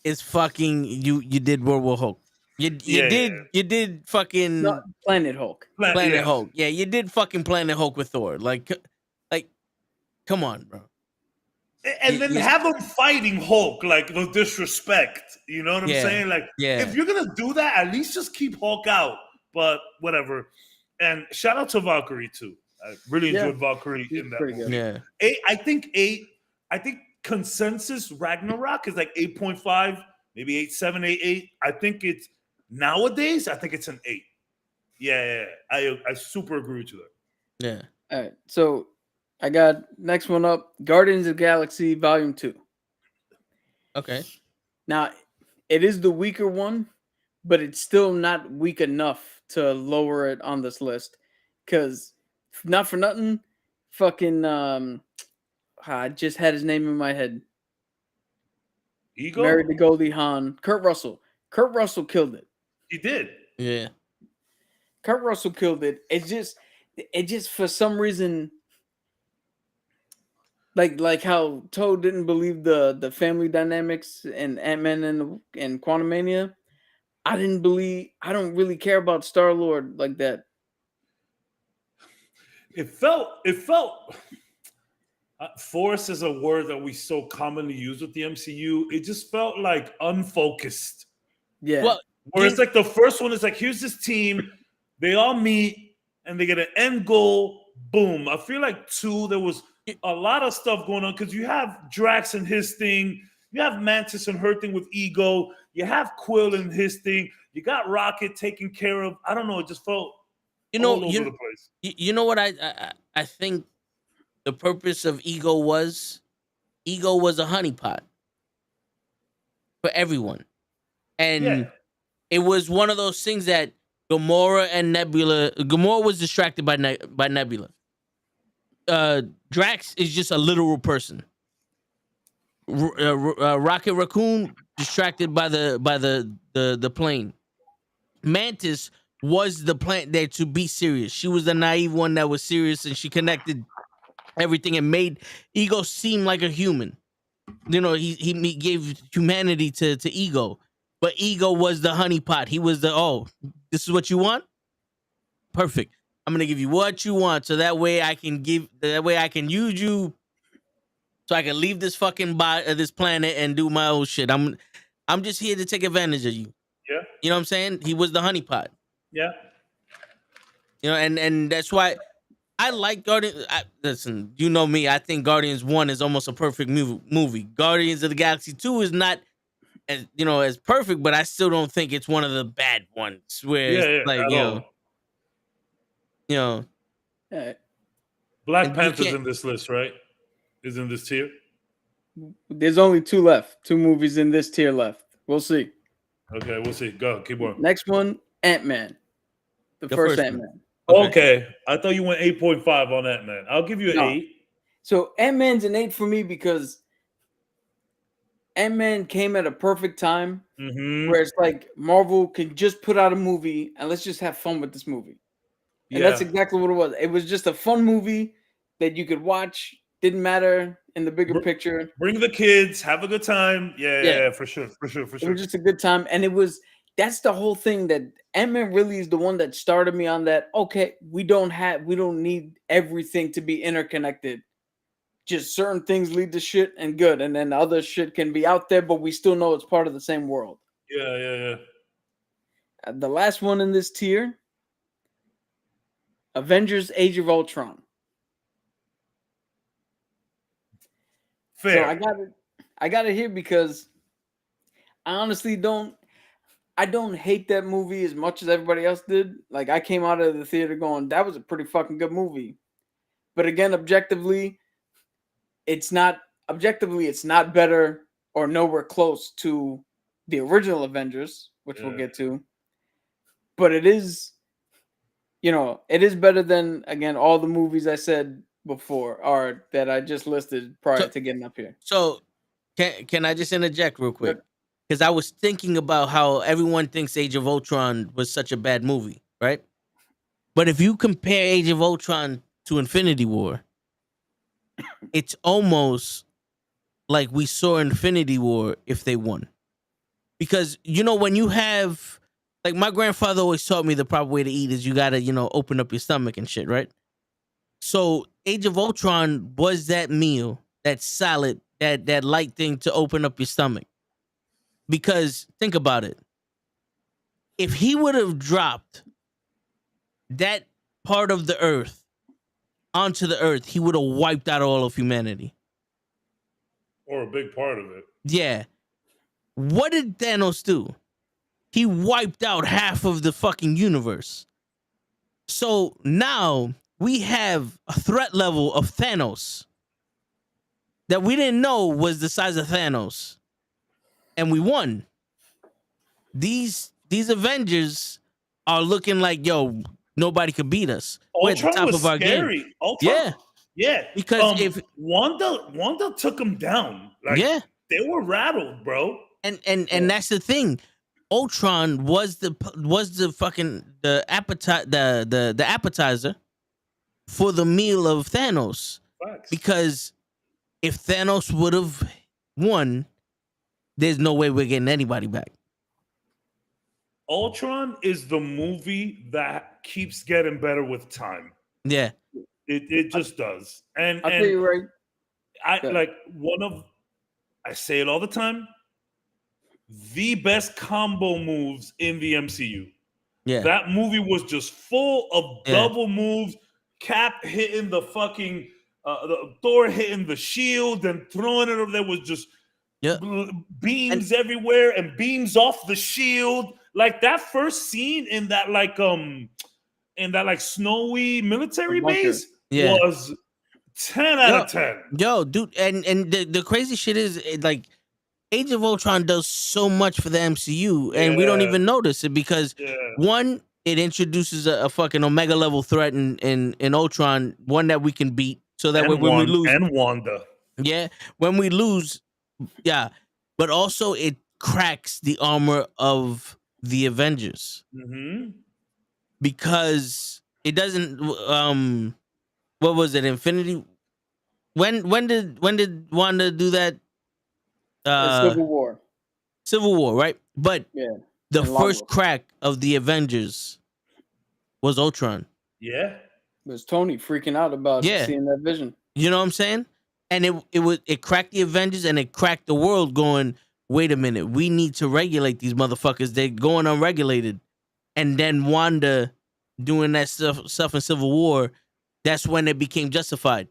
Speaker 1: is fucking you did World War Hulk. You did fucking
Speaker 3: Planet Hulk.
Speaker 1: Planet Hulk. Yeah, you did fucking Planet Hulk with Thor. Like, come on, bro.
Speaker 4: And then have them fighting Hulk, like the disrespect. You know what I'm saying? Like, if you're gonna do that, at least just keep Hulk out. But whatever. And shout out to Valkyrie too. I really enjoyed Valkyrie in that movie.
Speaker 1: Yeah.
Speaker 4: I think consensus Ragnarok is like 8.5, maybe 8.7, 8.8. I think it's nowadays. I think it's an 8. Yeah. I super agree with you there.
Speaker 1: Yeah.
Speaker 3: All right. So I got next one up, Guardians of the Galaxy Volume 2.
Speaker 1: Okay.
Speaker 3: Now, it is the weaker one, but it's still not weak enough to lower it on this list. Because, not for nothing, fucking, I just had his name in my head.
Speaker 4: Ego?
Speaker 3: married to Goldie Hawn. Kurt Russell killed it.
Speaker 4: He did.
Speaker 1: Yeah.
Speaker 3: Kurt Russell killed it. It just for some reason, like how Toad didn't believe the family dynamics in Ant-Man and Quantumania. I don't really care about Star-Lord like that.
Speaker 4: It felt force is a word that we so commonly use with the MCU. It just felt like unfocused.
Speaker 3: Yeah.
Speaker 1: Well,
Speaker 4: Where it's like the first one is like, here's this team, they all meet and they get an end goal. Boom. I feel like 2, there was a lot of stuff going on because you have Drax and his thing, you have Mantis and her thing with Ego, you have Quill and his thing, you got Rocket taken care of. I don't know. It just felt all over the place.
Speaker 1: You know what I think the purpose of Ego was? Ego was a honeypot for everyone. And it was one of those things that Gamora was distracted by Nebula. Drax is just a literal person. Rocket Raccoon distracted by the plane. Mantis was the plant there to be serious. She was the naive one that was serious, and she connected everything and made Ego seem like a human. You know, he gave humanity to Ego, but Ego was the honeypot. He was this is what you want? Perfect. I'm gonna give you what you want, so that way I can use you, so I can leave this fucking this planet and do my own shit. I'm just here to take advantage of you.
Speaker 4: Yeah.
Speaker 1: You know what I'm saying? He was the honeypot.
Speaker 4: Yeah.
Speaker 1: You know, and that's why I like Guardians. Listen, you know me. I think Guardians 1 is almost a perfect movie. Guardians of the Galaxy 2 is not as perfect, but I still don't think it's one of the bad ones. Where it's like
Speaker 4: Black Panther's in this list, right? Is in this tier.
Speaker 3: There's only 2 left. 2 movies in this tier left. We'll see.
Speaker 4: Okay, we'll see. Go, keep going.
Speaker 3: Next one, Ant-Man. The first Ant-Man.
Speaker 4: Okay. I thought you went 8.5 on Ant-Man. I'll give you an 8.
Speaker 3: So Ant-Man's an 8 for me because Ant-Man came at a perfect time where it's like Marvel could just put out a movie and let's just have fun with this movie. And that's exactly what it was. It was just a fun movie that you could watch. Didn't matter in the bigger picture.
Speaker 4: Bring the kids, have a good time. Yeah, for sure. It
Speaker 3: was just a good time. And that's the whole thing, that Ant-Man really is the one that started me on that. Okay, we don't need everything to be interconnected. Just certain things lead to shit and good. And then other shit can be out there, but we still know it's part of the same world.
Speaker 4: Yeah.
Speaker 3: The last one in this tier, Avengers Age of Ultron.
Speaker 4: Fair.
Speaker 3: So I got it here because I honestly don't hate that movie as much as everybody else did. Like, I came out of the theater going, that was a pretty fucking good movie. But again, objectively, it's not better or nowhere close to the original Avengers, which we'll get to. But it is better than, again, all the movies I said before or that I just listed prior to getting up here.
Speaker 1: So can I just interject real quick? Because I was thinking about how everyone thinks Age of Ultron was such a bad movie, right? But if you compare Age of Ultron to Infinity War, it's almost like we saw Infinity War if they won. Because, when you have, like, my grandfather always taught me the proper way to eat is you got to, open up your stomach and shit, right? So Age of Ultron was that meal, that salad, that light thing to open up your stomach. Because think about it. If he would have dropped that part of the earth onto the earth, he would have wiped out all of humanity.
Speaker 4: Or a big part of it.
Speaker 1: Yeah. What did Thanos do? He wiped out half of the fucking universe. So now we have a threat level of Thanos that we didn't know was the size of Thanos. And we won. These Avengers are looking like, nobody could beat us. We're at the top of our
Speaker 4: scary.
Speaker 1: game.
Speaker 4: Yeah.
Speaker 1: Because if
Speaker 4: Wanda took him down. Like,
Speaker 1: yeah.
Speaker 4: They were rattled, bro.
Speaker 1: And that's the thing. Ultron was the fucking the appetizer for the meal of Thanos.
Speaker 4: Facts.
Speaker 1: Because if Thanos would have won, there's no way we're getting anybody back.
Speaker 4: Ultron is the movie that keeps getting better with time.
Speaker 1: Yeah.
Speaker 4: It just does. And
Speaker 3: I'll tell you right.
Speaker 4: I say it all the time, the best combo moves in the MCU.
Speaker 1: Yeah.
Speaker 4: That movie was just full of double moves. Cap hitting the fucking the Thor hitting the shield and throwing it over there was just beams everywhere and beams off the shield. Like that first scene in that snowy military base was 10 out of 10.
Speaker 1: Yo, dude, and the crazy shit is like Age of Ultron does so much for the MCU, and we don't even notice it because one, it introduces a fucking Omega level threat in Ultron, one that we can beat, so that when we lose,
Speaker 4: and Wanda,
Speaker 1: when we lose, but also it cracks the armor of the Avengers because it doesn't. What was it? Infinity. When did Wanda do that?
Speaker 3: Civil War.
Speaker 1: Civil War, right? But the
Speaker 3: and
Speaker 1: first
Speaker 3: Lava.
Speaker 1: crack of the Avengers was Ultron.
Speaker 4: Yeah.
Speaker 3: It was Tony freaking out about seeing that vision.
Speaker 1: You know what I'm saying? And it cracked the Avengers and it cracked the world going, wait a minute, we need to regulate these motherfuckers. They're going unregulated. And then Wanda doing that stuff in Civil War, that's when it became justified.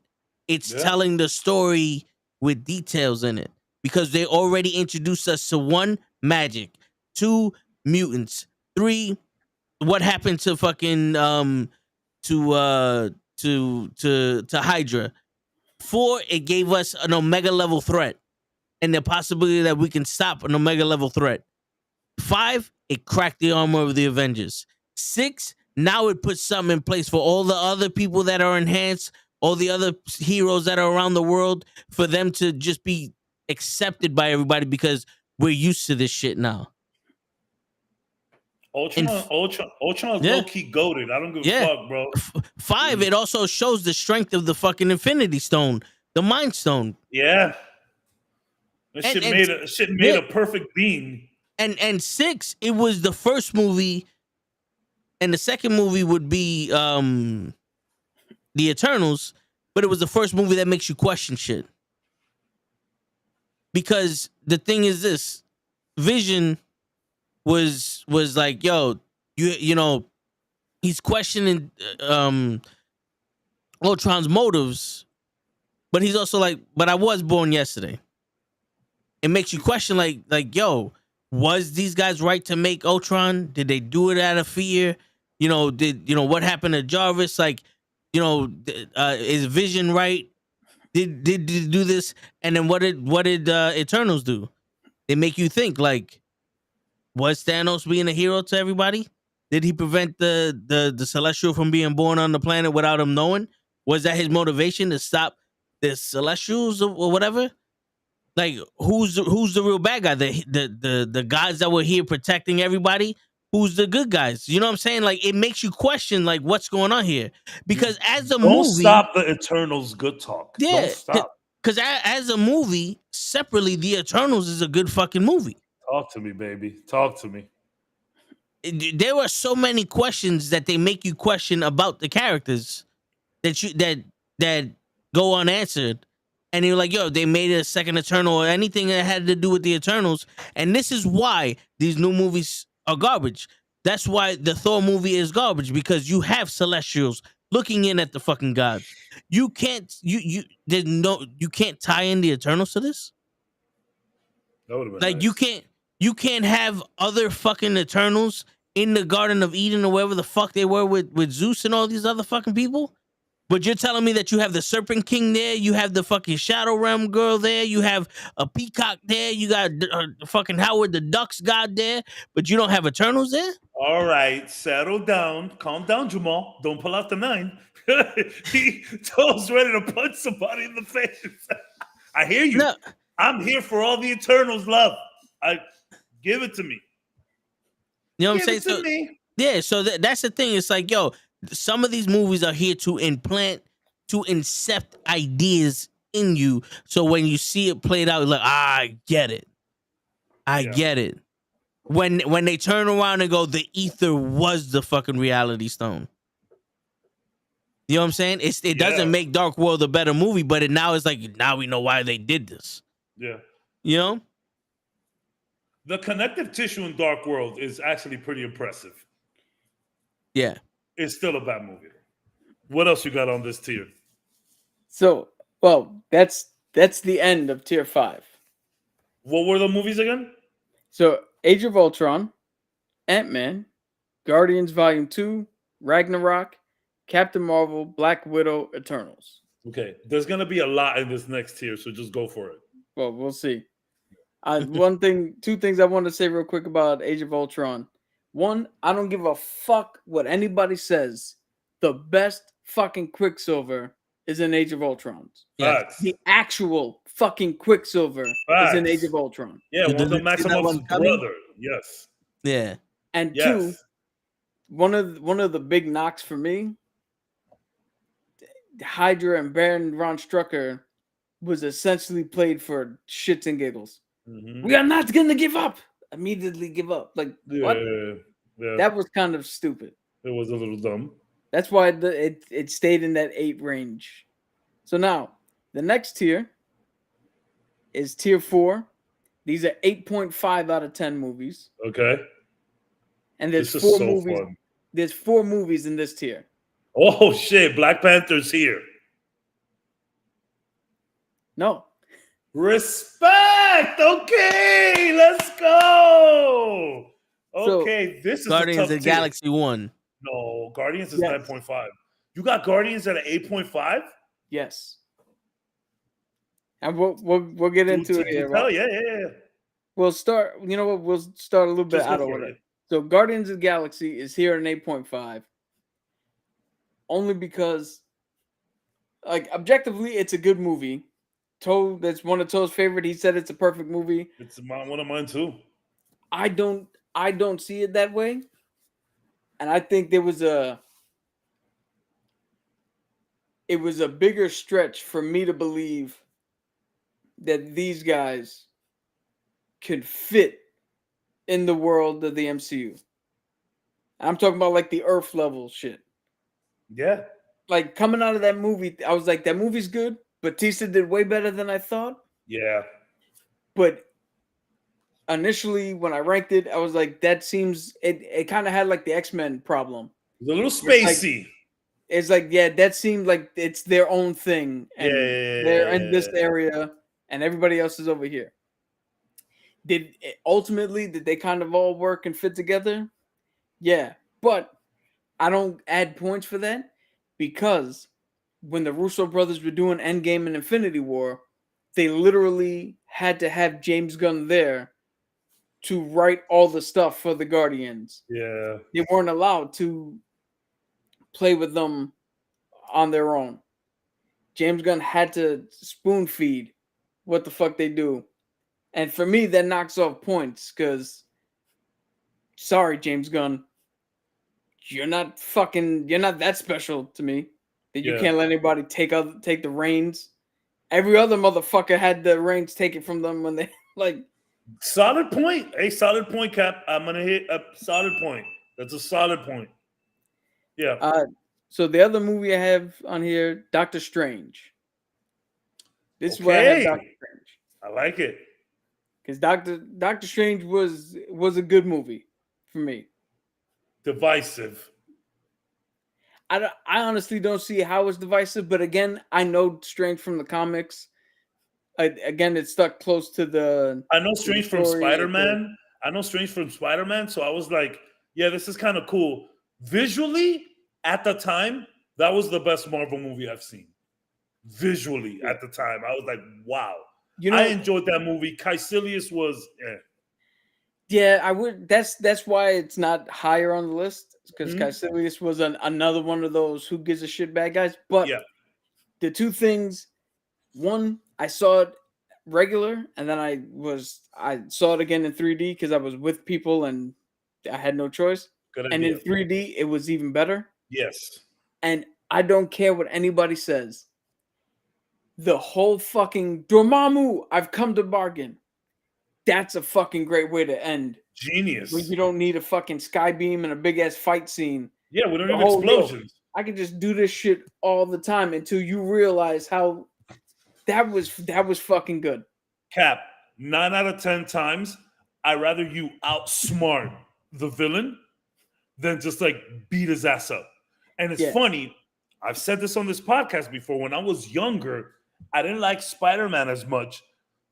Speaker 1: It's telling the story with details in it. Because they already introduced us to 1, magic, 2, mutants, 3, what happened to fucking to Hydra, 4, it gave us an Omega level threat and the possibility that we can stop an Omega level threat. 5, it cracked the armor of the Avengers. 6, now it puts something in place for all the other people that are enhanced, all the other heroes that are around the world, for them to just be accepted by everybody because we're used to this shit now.
Speaker 4: Ultron's low-key goated. I don't give a fuck, bro.
Speaker 1: 5, it also shows the strength of the fucking Infinity Stone, the Mind Stone.
Speaker 4: Yeah. That shit made a perfect being.
Speaker 1: And 6, it was the first movie, and the second movie would be The Eternals, but it was the first movie that makes you question shit. Because the thing is this, Vision was like, yo, you know, he's questioning Ultron's motives, but he's also like, but I was born yesterday. It makes you question like, yo, was these guys right to make Ultron? Did they do it out of fear? You know, what happened to Jarvis? Like, you know, is Vision right? Did do this? And then what did Eternals do? They make you think like, was Thanos being a hero to everybody? Did he prevent the Celestial from being born on the planet without him knowing? Was that his motivation to stop the Celestials or whatever? Like, who's the real bad guy? The guys that were here protecting everybody? Who's the good guys? You know what I'm saying? Like, it makes you question like what's going on here. Because as a movie,
Speaker 4: don't stop the Eternals good talk.
Speaker 1: Yeah,
Speaker 4: don't stop.
Speaker 1: Because as a movie, separately, The Eternals is a good fucking movie.
Speaker 4: Talk to me, baby. Talk to me.
Speaker 1: There are so many questions that they make you question about the characters that go unanswered. And you're like, yo, they made a second Eternal or anything that had to do with the Eternals. And this is why these new movies are garbage. That's why the Thor movie is garbage, because you have Celestials looking in at the fucking gods. You can't you can't tie in the Eternals to this.
Speaker 4: That would have been
Speaker 1: like
Speaker 4: nice.
Speaker 1: you can't have other fucking Eternals in the Garden of Eden or wherever the fuck they were with Zeus and all these other fucking people. But you're telling me that you have the Serpent King there, you have the fucking Shadow Realm girl there, you have a Peacock there, you got fucking Howard the Duck's god there, but you don't have Eternals there?
Speaker 4: All right, settle down. Calm down, Jamal. Don't pull out the 9. Thor's ready to punch somebody in the face. I hear you.
Speaker 1: No,
Speaker 4: I'm here for all the Eternals love. I give it to me.
Speaker 1: You know what
Speaker 4: Give
Speaker 1: I'm
Speaker 4: it
Speaker 1: saying?
Speaker 4: to me.
Speaker 1: Yeah, so that's the thing. It's like, yo, some of these movies are here to incept ideas in you. So when you see it played out, you're like, I get it. I
Speaker 4: Yeah.
Speaker 1: get it. When they turn around and go, the ether was the fucking reality stone. You know what I'm saying? It doesn't make Dark World a better movie, but now it's like, now we know why they did this.
Speaker 4: Yeah.
Speaker 1: You know?
Speaker 4: The connective tissue in Dark World is actually pretty impressive.
Speaker 1: Yeah.
Speaker 4: It's still a bad movie. What else you got on this tier?
Speaker 3: So, well, that's the end of tier 5.
Speaker 4: What were the movies again?
Speaker 3: So, Age of Ultron, Ant-Man, Guardians Volume 2, Ragnarok, Captain Marvel, Black Widow, Eternals.
Speaker 4: Okay, there's gonna be a lot in this next tier, so just go for it.
Speaker 3: Well, we'll see. Two things I want to say real quick about Age of Ultron. One, I don't give a fuck what anybody says. The best fucking Quicksilver is in Age of Ultron.
Speaker 1: Yeah.
Speaker 4: Facts.
Speaker 3: The actual fucking Quicksilver is in Age of Ultron.
Speaker 4: Yeah,
Speaker 1: Did
Speaker 4: one
Speaker 1: you
Speaker 4: of the
Speaker 1: see that
Speaker 4: Maximoff's
Speaker 1: one coming?
Speaker 4: brother. Yes.
Speaker 1: Yeah.
Speaker 3: And
Speaker 4: Yes.
Speaker 3: two, one of the big knocks for me, Hydra and Baron von Strucker was essentially played for shits and giggles.
Speaker 4: Mhm.
Speaker 3: We are not gonna give up. Immediately give up. Like what?
Speaker 4: Yeah.
Speaker 3: That was kind of stupid.
Speaker 4: It was a little dumb.
Speaker 3: That's why it stayed in that 8 range. So now the next tier is tier 4. These are 8.5 out of 10 movies.
Speaker 4: Okay.
Speaker 3: And there's
Speaker 4: This is
Speaker 3: 4
Speaker 4: so
Speaker 3: movies.
Speaker 4: fun.
Speaker 3: There's 4 movies in this tier.
Speaker 4: Oh shit! Black Panther's here.
Speaker 3: No.
Speaker 4: Respect. Okay, let's go.
Speaker 3: So,
Speaker 4: Okay, this is
Speaker 1: Guardians
Speaker 4: a
Speaker 1: of
Speaker 4: tough
Speaker 1: the
Speaker 4: tier.
Speaker 1: Galaxy 1.
Speaker 4: No, Guardians is
Speaker 3: Yes.
Speaker 4: 9.5. You got Guardians at an 8.5?
Speaker 3: Yes. And we'll get into it here.
Speaker 4: Oh, yeah.
Speaker 3: We'll start. You know what? We'll start a little bit
Speaker 4: Just go
Speaker 3: out of
Speaker 4: for
Speaker 3: order.
Speaker 4: it.
Speaker 3: So Guardians of the Galaxy is here at an 8.5. Only because, like, objectively, it's a good movie. Toe, that's one of Toe's favorite. He said it's a perfect movie.
Speaker 4: It's one of mine too.
Speaker 3: I don't see it that way. And I think it was a bigger stretch for me to believe that these guys could fit in the world of the MCU. I'm talking about like the Earth level shit.
Speaker 4: Yeah.
Speaker 3: Like coming out of that movie, I was like, that movie's good. Batista did way better than I thought.
Speaker 4: Yeah.
Speaker 3: But initially, when I ranked it, I was like, that seems it kind of had like the X-Men problem.
Speaker 4: It's a little spacey.
Speaker 3: It's like, yeah, that seemed like it's their own thing. And they're in this area and everybody else is over here. Did they kind of all work and fit together? Yeah. But I don't add points for that because when the Russo brothers were doing Endgame and Infinity War, they literally had to have James Gunn there to write all the stuff for the Guardians.
Speaker 4: Yeah.
Speaker 3: They weren't allowed to play with them on their own. James Gunn had to spoon feed what the fuck they do. And for me, that knocks off points because, sorry, James Gunn, you're not that special to me that you can't let anybody take the reins. Every other motherfucker had the reins taken from them when they like.
Speaker 4: Solid point. A solid point, Cap. I'm gonna hit a solid point. That's a solid point. Yeah.
Speaker 3: So the other movie I have on here, Doctor Strange. This is where I have Doctor Strange.
Speaker 4: I like it.
Speaker 3: Because Doctor Strange was a good movie for me.
Speaker 4: Divisive.
Speaker 3: I honestly don't see how it's divisive, but again, I know Strange from the comics. Again, it's stuck close to the.
Speaker 4: I know Strange from Spider-Man. So I was like, yeah, this is kind of cool. Visually, at the time, that was the best Marvel movie I've seen. Visually, at the time, I was like, wow. I enjoyed that movie. Caecilius was,
Speaker 3: Yeah, I would. That's why it's not higher on the list because Caecilius was another one of those who gives a shit bad guys. But the two things, one, I saw it regular, and then I saw it again in 3D because I was with people and I had no choice.
Speaker 4: Good
Speaker 3: And
Speaker 4: idea.
Speaker 3: in 3D, it was even better.
Speaker 4: Yes.
Speaker 3: And I don't care what anybody says. The whole fucking Dormammu, I've come to bargain. That's a fucking great way to end.
Speaker 4: Genius.
Speaker 3: When you don't need a fucking sky beam and a big ass fight scene.
Speaker 4: Yeah, we don't
Speaker 3: The
Speaker 4: need
Speaker 3: whole
Speaker 4: explosions.
Speaker 3: I could just do this shit all the time until you realize how that was fucking good.
Speaker 4: Cap, 9 out of 10 times, I'd rather you outsmart the villain than just like beat his ass up. And it's funny, I've said this on this podcast before. When I was younger, I didn't like Spider-Man as much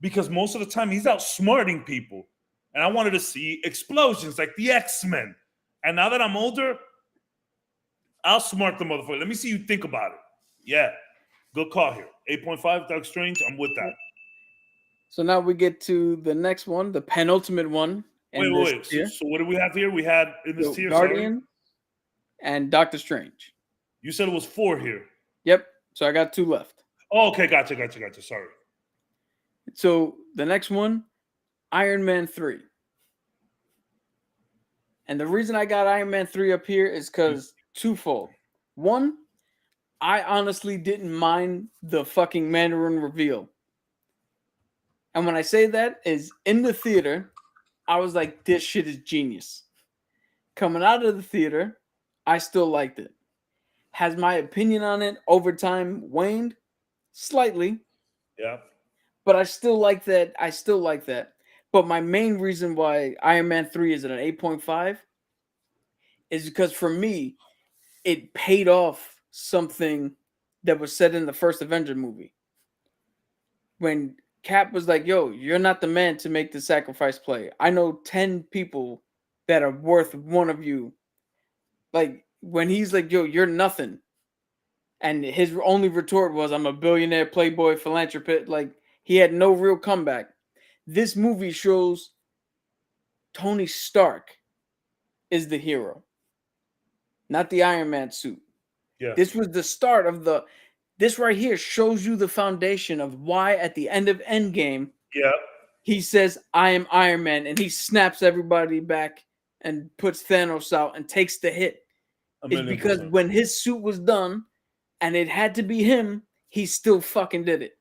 Speaker 4: because most of the time he's outsmarting people. And I wanted to see explosions like the X-Men. And now that I'm older, I'll smart the motherfucker. Let me see you think about it. Yeah, good call here. 8.5, Doug Strange, I'm with that.
Speaker 3: So now we get to the next one, the penultimate one.
Speaker 4: Wait. So what do we have here? We had in this tier,
Speaker 3: Guardian and Doctor Strange.
Speaker 4: You said it was 4 here.
Speaker 3: Yep. So I got 2 left.
Speaker 4: Oh, okay, gotcha. Sorry.
Speaker 3: So the next one, Iron Man 3. And the reason I got Iron Man 3 up here is because twofold. One, I honestly didn't mind the fucking Mandarin reveal. And when I say that is in the theater, I was like, this shit is genius. Coming out of the theater, I still liked it. Has my opinion on it over time waned? Slightly.
Speaker 4: Yeah.
Speaker 3: But I still like that. But my main reason why Iron Man 3 is at an 8.5 is because for me, it paid off something that was said in the first Avenger movie. When Cap was like, yo, you're not the man to make the sacrifice play. I know 10 people that are worth one of you. Like, when he's like, yo, you're nothing. And his only retort was, I'm a billionaire, playboy, philanthropist. Like, he had no real comeback. This movie shows Tony Stark is the hero, not the Iron Man suit.
Speaker 4: Yeah.
Speaker 3: This was the start of this right here shows you the foundation of why at the end of Endgame, he says, I am Iron Man, and he snaps everybody back and puts Thanos out and takes the hit. It's because when his suit was done and it had to be him, he still fucking did it.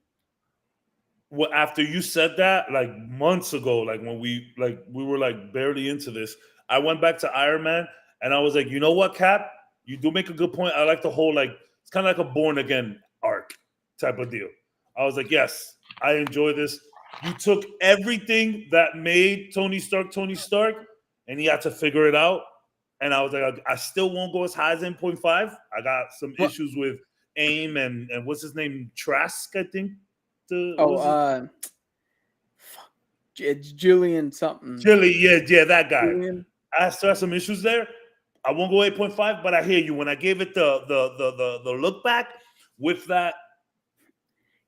Speaker 4: Well, after you said that, like months ago, like when we were like barely into this, I went back to Iron Man and I was like, you know what, Cap? You do make a good point. I like the whole, like, it's kind of like a Born Again arc type of deal. I was like, yes, I enjoy this. You took everything that made Tony Stark, and he had to figure it out. And I was like, I still won't go as high as 8.5. I got some issues with AIM and what's his name? Trask, I think.
Speaker 3: It's Julian something.
Speaker 4: Yeah, that guy.
Speaker 3: Julian.
Speaker 4: I still have some issues there. I won't go 8.5, but I hear you. When I gave it the look back with that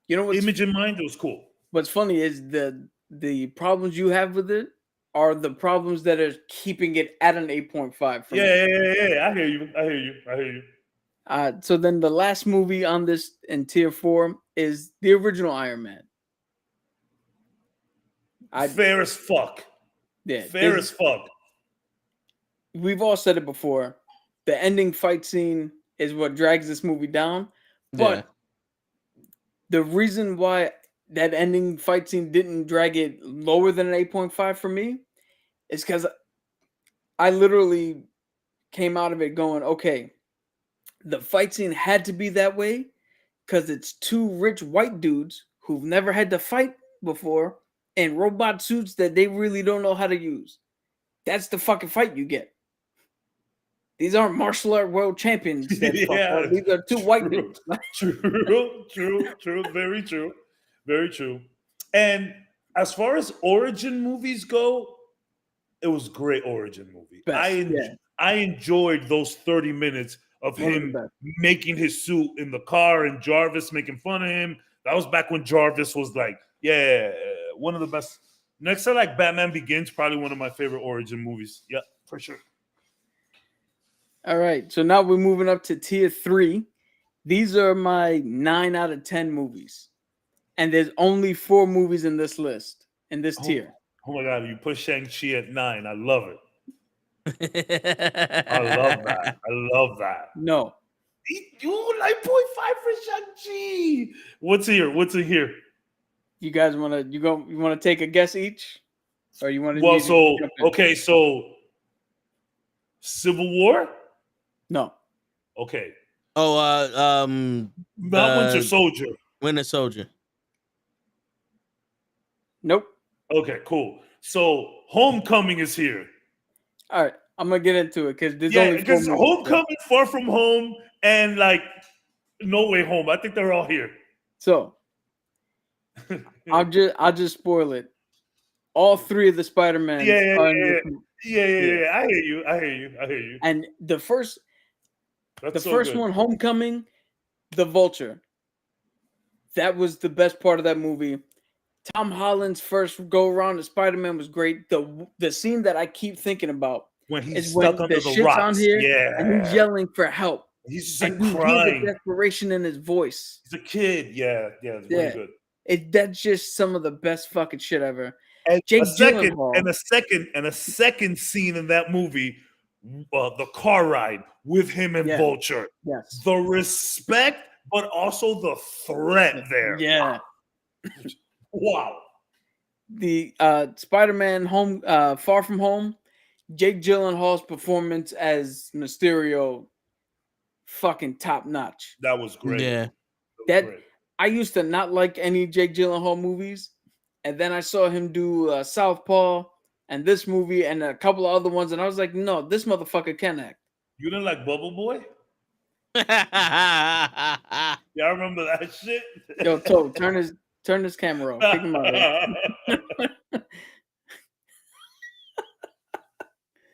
Speaker 4: image in mind, it was cool.
Speaker 3: What's funny is the problems you have with it are the problems that are keeping it at an 8.5.
Speaker 4: Yeah. I hear you.
Speaker 3: So then the last movie on this in tier 4 is the original Iron Man.
Speaker 4: Fair as fuck.
Speaker 3: Yeah,
Speaker 4: fair as fuck.
Speaker 3: We've all said it before. The ending fight scene is what drags this movie down. But the reason why that ending fight scene didn't drag it lower than an 8.5 for me is because I literally came out of it going, okay, the fight scene had to be that way because it's 2 rich white dudes who've never had to fight before in robot suits that they really don't know how to use. That's the fucking fight you get. These aren't martial art world champions. These are 2 white dudes.
Speaker 4: True. Very true. And as far as origin movies go, it was a great origin movie. I enjoyed those 30 minutes of him making his suit in the car and Jarvis making fun of him. That was back when Jarvis was like, one of the best. Next to like Batman Begins, probably one of my favorite origin movies. Yeah, for sure.
Speaker 3: All right, so now we're moving up to tier 3. These are my 9 out of 10 movies. And there's only 4 movies in this list, in this tier.
Speaker 4: Oh my God, you put Shang-Chi at 9. I love it. I love that. I love that.
Speaker 3: No.
Speaker 4: You 9.5 for Shang-Chi. What's here? What's in here?
Speaker 3: You guys want to take a guess each? Or you want to
Speaker 4: Well, so Civil War?
Speaker 3: No.
Speaker 4: Okay.
Speaker 1: Oh,
Speaker 4: Not Winter Soldier.
Speaker 1: Winter Soldier.
Speaker 3: Nope.
Speaker 4: Okay, cool. So Homecoming is here.
Speaker 3: All right, I'm gonna get into it because there's only 4 movies.
Speaker 4: Homecoming, Far From Home, and like No Way Home. I think they're all here.
Speaker 3: So I'll just spoil it. All 3 of the Spider-Man.
Speaker 4: Yeah. I hear you.
Speaker 3: And the first
Speaker 4: good.
Speaker 3: one, Homecoming, the Vulture. That was the best part of that movie. Tom Holland's first go around as Spider-Man was great. The scene that I keep thinking about
Speaker 4: when he's
Speaker 3: is
Speaker 4: stuck
Speaker 3: when
Speaker 4: under
Speaker 3: the
Speaker 4: the
Speaker 3: shit's
Speaker 4: rocks.
Speaker 3: on here and he's yelling for help.
Speaker 4: He's just
Speaker 3: and
Speaker 4: like
Speaker 3: you
Speaker 4: crying.
Speaker 3: hear the desperation in his voice.
Speaker 4: He's a kid. Yeah, it's really good.
Speaker 3: That's just some of the best fucking shit ever.
Speaker 4: And
Speaker 3: Jake
Speaker 4: a
Speaker 3: Gyllenhaal.
Speaker 4: second scene in that movie, the car ride with him and Vulture.
Speaker 3: Yes.
Speaker 4: The respect, but also the threat there.
Speaker 3: Yeah.
Speaker 4: Wow.
Speaker 3: The Spider-Man Far From Home, Jake Gyllenhaal's performance as Mysterio, fucking top notch.
Speaker 4: That was great.
Speaker 1: Yeah.
Speaker 3: I used to not like any Jake Gyllenhaal movies, and then I saw him do Southpaw and this movie and a couple of other ones, and I was like, no, this motherfucker can act.
Speaker 4: You didn't like Bubble Boy? Yeah, I remember that shit.
Speaker 3: Yo, Toe, turn this camera off. Kick him out of here.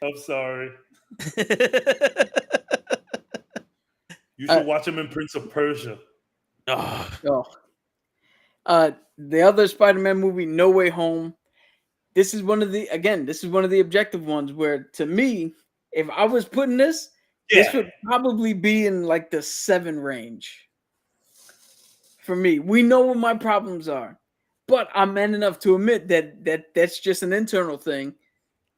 Speaker 4: I'm sorry. You should watch him in Prince of Persia.
Speaker 3: The other Spider-Man movie, No Way Home. This is one of the objective ones where, to me, if I was putting this would probably be in like the 7 range. For me, we know what my problems are, but I'm man enough to admit that's just an internal thing,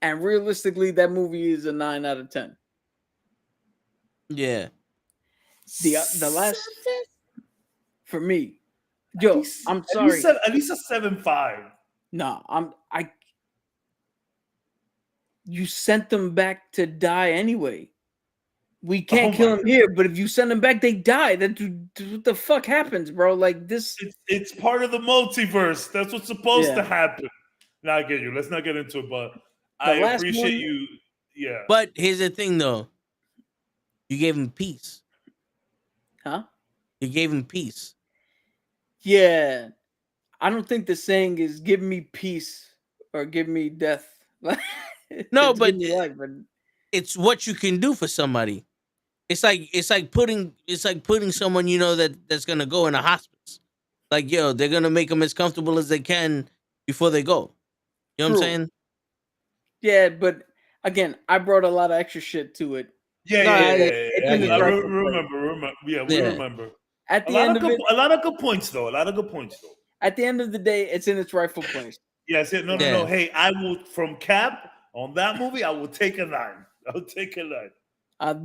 Speaker 3: and realistically, that movie is a 9 out of 10.
Speaker 1: Yeah.
Speaker 3: The last for me, yo, I'm sorry.
Speaker 4: At least a 7.5.
Speaker 3: No, you sent them back to die anyway. We can't kill them here, but if you send them back, they die. What the fuck happens, bro? Like this.
Speaker 4: It's part of the multiverse. That's what's supposed to happen. Now I get you. Let's not get into it, but I appreciate you. Yeah.
Speaker 1: But here's the thing, though. You gave him peace.
Speaker 3: Huh?
Speaker 1: You gave him peace.
Speaker 3: Yeah. I don't think the saying is "give me peace" or "give me death."
Speaker 1: No, but it's what you can do for somebody. It's like putting someone that's gonna go in a hospice. Like, yo, they're gonna make them as comfortable as they can before they go. You know what I'm saying?
Speaker 3: Yeah, but again, I brought a lot of extra shit to it.
Speaker 4: Yeah. I remember. Yeah, we remember.
Speaker 3: At the end of it,
Speaker 4: a lot of good points though.
Speaker 3: At the end of the day, it's in its rightful place.
Speaker 4: Yes. No. Hey, I will from Cap on that movie. I will take a 9. I'll take a 9.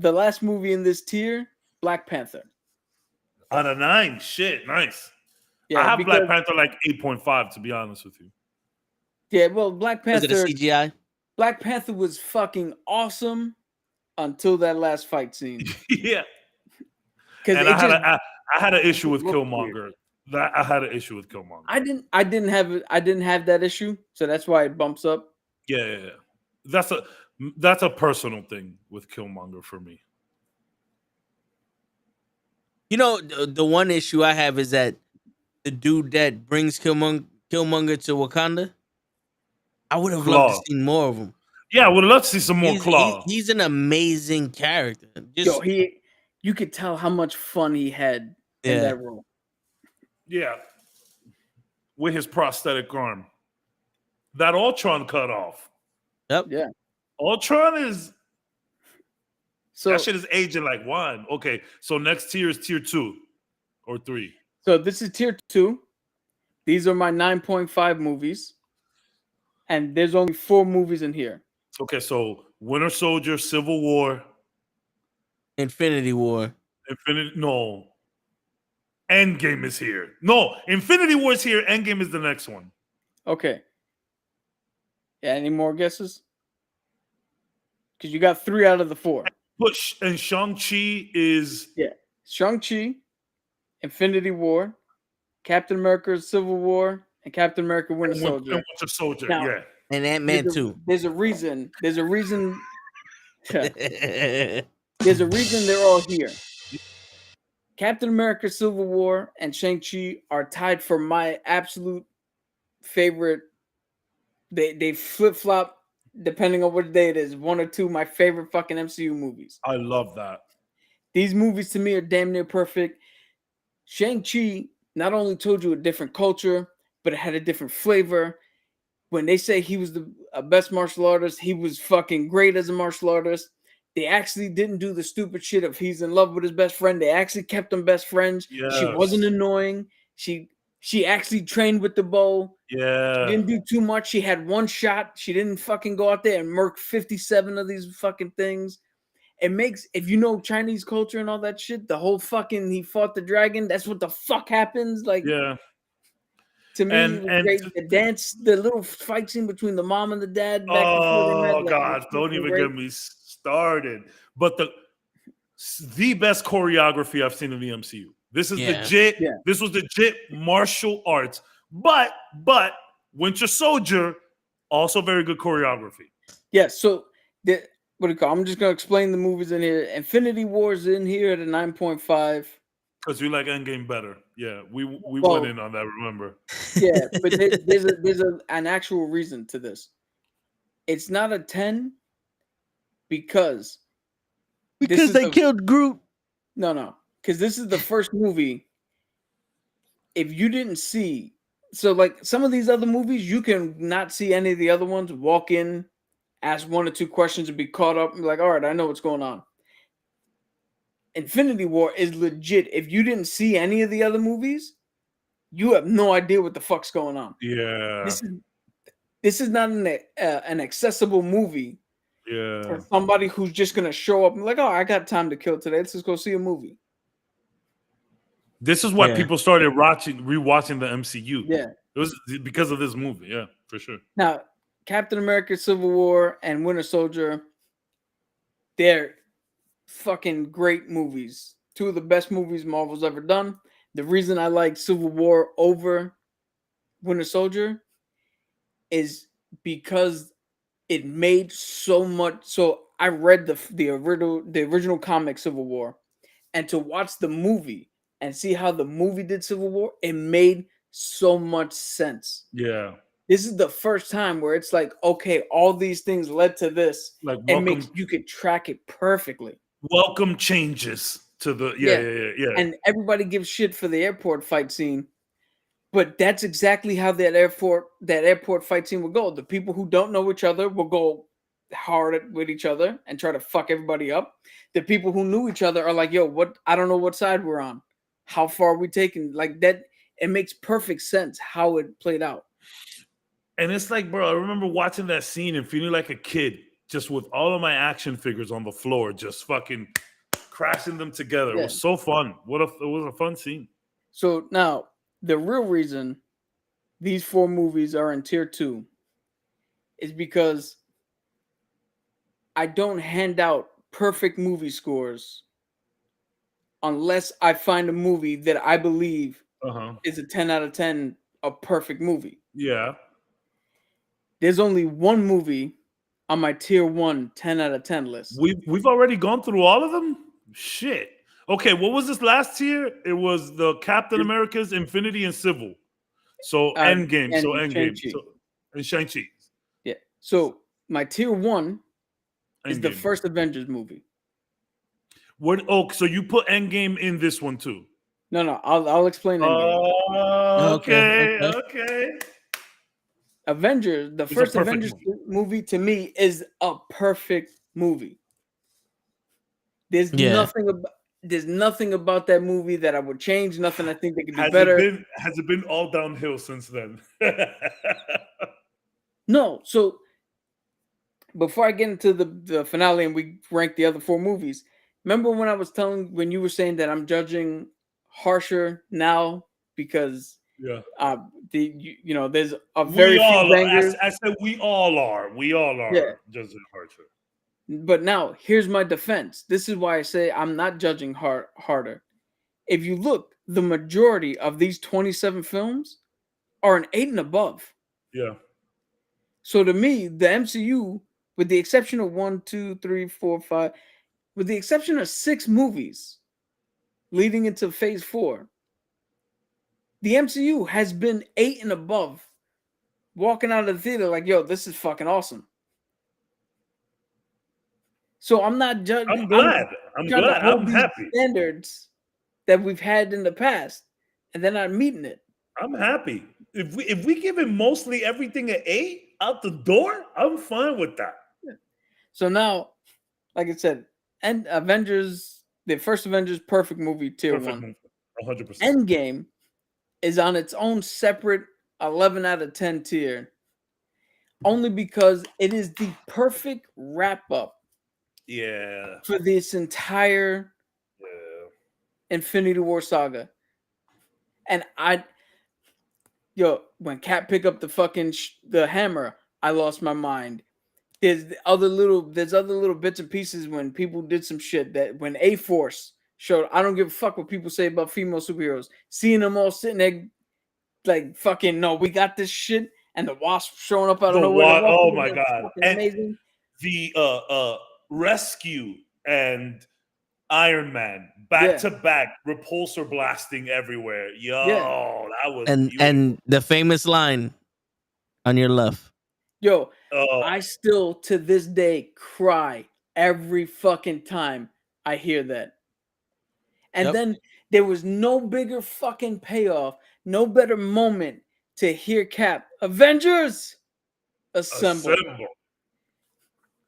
Speaker 3: The last movie in this tier, Black Panther.
Speaker 4: On a 9, shit, nice.
Speaker 3: Yeah,
Speaker 4: I have Black Panther like 8.5 to be honest with you.
Speaker 3: Yeah, well, Black Panther.
Speaker 1: Was it a CGI?
Speaker 3: Black Panther was fucking awesome until that last fight scene.
Speaker 4: Yeah. And I had an issue with Killmonger. I had an issue with Killmonger.
Speaker 3: I didn't have that issue, so that's why it bumps up.
Speaker 4: Yeah. That's a personal thing with Killmonger for me.
Speaker 1: You know, the one issue I have is that the dude that brings Killmonger to Wakanda, I would have loved to see more of him.
Speaker 4: Yeah, I would love to see some more Claw.
Speaker 1: He's an amazing character.
Speaker 3: You could tell how much fun he had in that role.
Speaker 4: Yeah. With his prosthetic arm. That Ultron cut off.
Speaker 1: Yep.
Speaker 3: Yeah.
Speaker 4: Ultron is...
Speaker 3: So
Speaker 4: that shit is aging like wine. Okay, so next tier is tier 2 or 3.
Speaker 3: So this is tier 2. These are my 9.5 movies, and there's only 4 movies in here.
Speaker 4: Okay, so Winter Soldier, Civil War,
Speaker 1: Infinity War.
Speaker 4: No. Endgame is here. No, Infinity War is here. Endgame is the next one.
Speaker 3: Okay. Yeah, any more guesses? Because you got 3 out of the 4.
Speaker 4: And Shang-Chi is...
Speaker 3: Yeah. Shang-Chi, Infinity War, Captain America Civil War, and Captain America Winter Soldier.
Speaker 4: Winter Soldier,
Speaker 3: Now,
Speaker 4: yeah.
Speaker 1: And Ant-Man too.
Speaker 3: There's a reason. There's a reason they're all here. Captain America Civil War and Shang-Chi are tied for my absolute favorite. They flip-flop depending on what day it is. 1 or 2 my favorite fucking MCU movies.
Speaker 4: I love that.
Speaker 3: These movies to me are damn near perfect. Shang-Chi not only told you a different culture, but it had a different flavor. When they say he was the best martial artist, he was fucking great as a martial artist. They actually didn't do the stupid shit of he's in love with his best friend. They actually kept them best friends.
Speaker 4: Yes.
Speaker 3: She wasn't annoying. She actually trained with the bow.
Speaker 4: Yeah.
Speaker 3: She didn't do too much. She had 1 shot. She didn't fucking go out there and murk 57 of these fucking things. It makes, if you know Chinese culture and all that shit, the whole fucking he fought the dragon. That's what the fuck happens. Like,
Speaker 4: yeah.
Speaker 3: To me, it was great. The dance, the little fight scene between the mom and the dad. Back before they met,
Speaker 4: God, don't even get me started. But the best choreography I've seen in the MCU. This is legit. Yeah. This was legit martial arts. But Winter Soldier, also very good choreography.
Speaker 3: Yeah. So what do you call? I'm just gonna explain the movies in here. Infinity War's in here at a 9.5.
Speaker 4: Because we like Endgame better. Yeah, we went in on that, remember?
Speaker 3: Yeah, but there's an actual reason to this. It's not a 10 because
Speaker 1: they killed Groot.
Speaker 3: No. Because this is the first movie. If you didn't see, so like some of these other movies, you can not see any of the other ones, walk in, ask 1 or 2 questions and be caught up and be like, all right, I know what's going on. Infinity War is legit. If you didn't see any of the other movies, you have no idea what the fuck's going on.
Speaker 4: Yeah.
Speaker 3: This is not an accessible movie.
Speaker 4: Yeah.
Speaker 3: For somebody who's just gonna show up and like, oh, I got time to kill today. Let's just go see a movie.
Speaker 4: This is why people started rewatching the MCU.
Speaker 3: Yeah.
Speaker 4: It was because of this movie. Yeah, for sure.
Speaker 3: Now, Captain America Civil War and Winter Soldier, they're fucking great movies. 2 of the best movies Marvel's ever done. The reason I like Civil War over Winter Soldier is because it made so much. So I read the original comic Civil War, and to watch the movie and see how the movie did Civil War, it made so much sense.
Speaker 4: Yeah.
Speaker 3: This is the first time where it's like, okay, all these things led to this.
Speaker 4: Like,
Speaker 3: you could track it perfectly.
Speaker 4: Welcome changes to the yeah.
Speaker 3: And everybody gives shit for the airport fight scene, but that's exactly how that airport fight scene will go. The people who don't know each other will go hard with each other and try to fuck everybody up. The people who knew each other are like, yo, what? I don't know what side we're on. How far are we taking? Like that, it makes perfect sense how it played out.
Speaker 4: And it's like, bro, I remember watching that scene and feeling like a kid, just with all of my action figures on the floor, just fucking crashing them together. It was so fun. It was a fun scene.
Speaker 3: So now, the real reason these 4 movies are in tier 2 is because I don't hand out perfect movie scores unless I find a movie that I believe is a 10 out of 10, a perfect movie.
Speaker 4: Yeah.
Speaker 3: There's only 1 movie on my tier 1 10 out of 10 list.
Speaker 4: We've already gone through all of them? Shit. Okay, what was this last tier? It was the Captain America's, Infinity, and Civil. So Endgame. So Endgame. And Shang-Chi.
Speaker 3: Yeah. So my tier 1 is
Speaker 4: Endgame.
Speaker 3: the first Avengers movie.
Speaker 4: So you put Endgame in this one too?
Speaker 3: No. I'll explain Endgame.
Speaker 4: Okay.
Speaker 3: Avengers, the first Avengers movie to me is a perfect movie. There's nothing about there's nothing about that movie that I would change. Nothing I think they could do
Speaker 4: Has
Speaker 3: better.
Speaker 4: it been all downhill since then?
Speaker 3: No. So before I get into the finale and we rank the other 4 movies, remember when you were saying that I'm judging harsher now because
Speaker 4: Yeah.
Speaker 3: there's a very few bangers.
Speaker 4: I said we all are. We all are
Speaker 3: Yeah.
Speaker 4: judging harsher.
Speaker 3: But now here's my defense. This is why I say I'm not judging harder. If you look, the majority of these 27 films are an 8 and above.
Speaker 4: Yeah.
Speaker 3: So to me, the MCU, with the exception of 1, 2, 3, 4, 5, with the exception of 6 movies leading into phase 4, the MCU has been 8 and above. Walking out of the theater like, yo, this is fucking awesome. So I'm not judging.
Speaker 4: I'm glad. I'm happy.
Speaker 3: Standards that we've had in the past, and they're not meeting it.
Speaker 4: I'm happy. If we give it mostly everything an 8 out the door, I'm fine with that.
Speaker 3: So now, like I said, and the first Avengers, perfect movie, tier 1.
Speaker 4: 100%.
Speaker 3: Endgame is on its own separate 11 out of 10 tier, only because it is the perfect wrap up.
Speaker 4: Yeah.
Speaker 3: For this entire Infinity War saga. And when Cap picked up the fucking the hammer, I lost my mind. There's other little bits and pieces when people did some shit that when A-Force showed. I don't give a fuck what people say about female superheroes. Seeing them all sitting there like fucking no, we got this shit, and the Wasp showing up out of nowhere.
Speaker 4: Oh my god! And
Speaker 3: amazing.
Speaker 4: The Rescue and Iron Man back to back, repulsor blasting everywhere. Yo, that was
Speaker 1: and the famous line on your left.
Speaker 3: Yo, I still to this day cry every fucking time I hear that. And then there was no bigger fucking payoff, no better moment to hear Cap, Avengers assemble.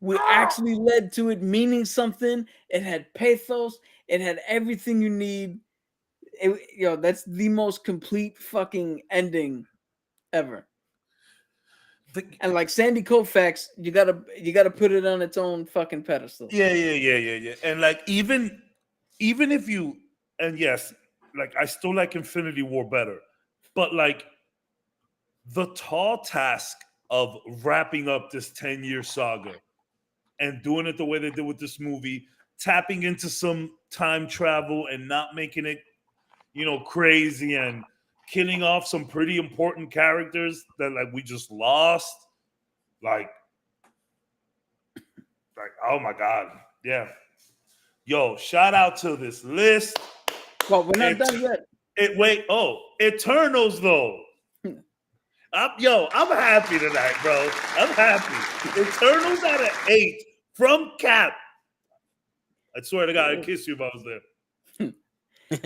Speaker 3: We actually led to it meaning something. It had pathos. It had everything you need. That's the most complete fucking ending ever. And like Sandy Koufax, you gotta put it on its own fucking pedestal.
Speaker 4: Yeah. And like even if you, and yes, like I still like Infinity War better, but like the tall task of wrapping up this 10-year saga and doing it the way they did with this movie, tapping into some time travel and not making it, crazy, and killing off some pretty important characters that like we just lost. Like, oh my God. Yeah. Yo, shout out to this list.
Speaker 3: Well, we're not done yet.
Speaker 4: Eternals though. I'm happy tonight, bro. I'm happy. Eternals at an 8 from Cap. I swear to God, I'd kiss you if I was there.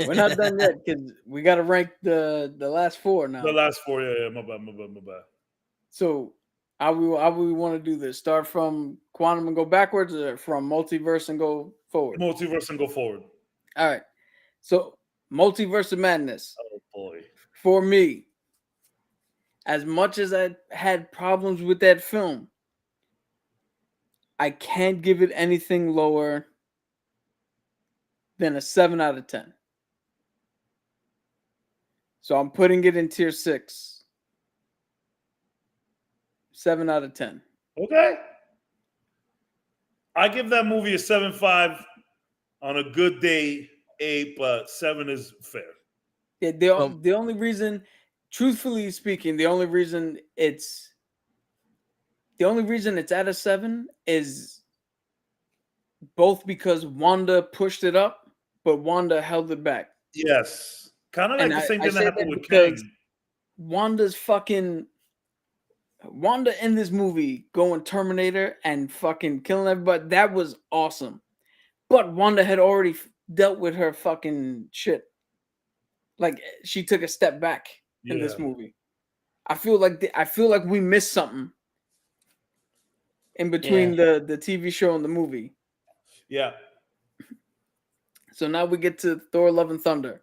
Speaker 3: We're not done yet because we got to rank the last 4 now.
Speaker 4: The last 4, yeah. My bad.
Speaker 3: So, how we want to do this? Start from Quantum and go backwards, or from Multiverse and go forward?
Speaker 4: Multiverse and go forward.
Speaker 3: All right. So, Multiverse of Madness.
Speaker 4: Oh boy.
Speaker 3: For me, as much as I had problems with that film, I can't give it anything lower than a 7 out of 10. So I'm putting it in tier 6. 7 out of 10.
Speaker 4: Okay. I give that movie a 7.5 on a good day, 8, but 7 is fair.
Speaker 3: Yeah, the only reason, truthfully speaking, the only reason it's at a 7 is both because Wanda pushed it up, but Wanda held it back.
Speaker 4: Yes. Kind of like the same thing that happened with Kang.
Speaker 3: Wanda in this movie going Terminator and fucking killing everybody, that was awesome. But Wanda had already dealt with her fucking shit. Like, she took a step back in this movie. I feel like we missed something in between the TV show and the movie.
Speaker 4: Yeah.
Speaker 3: So now we get to Thor: Love and Thunder.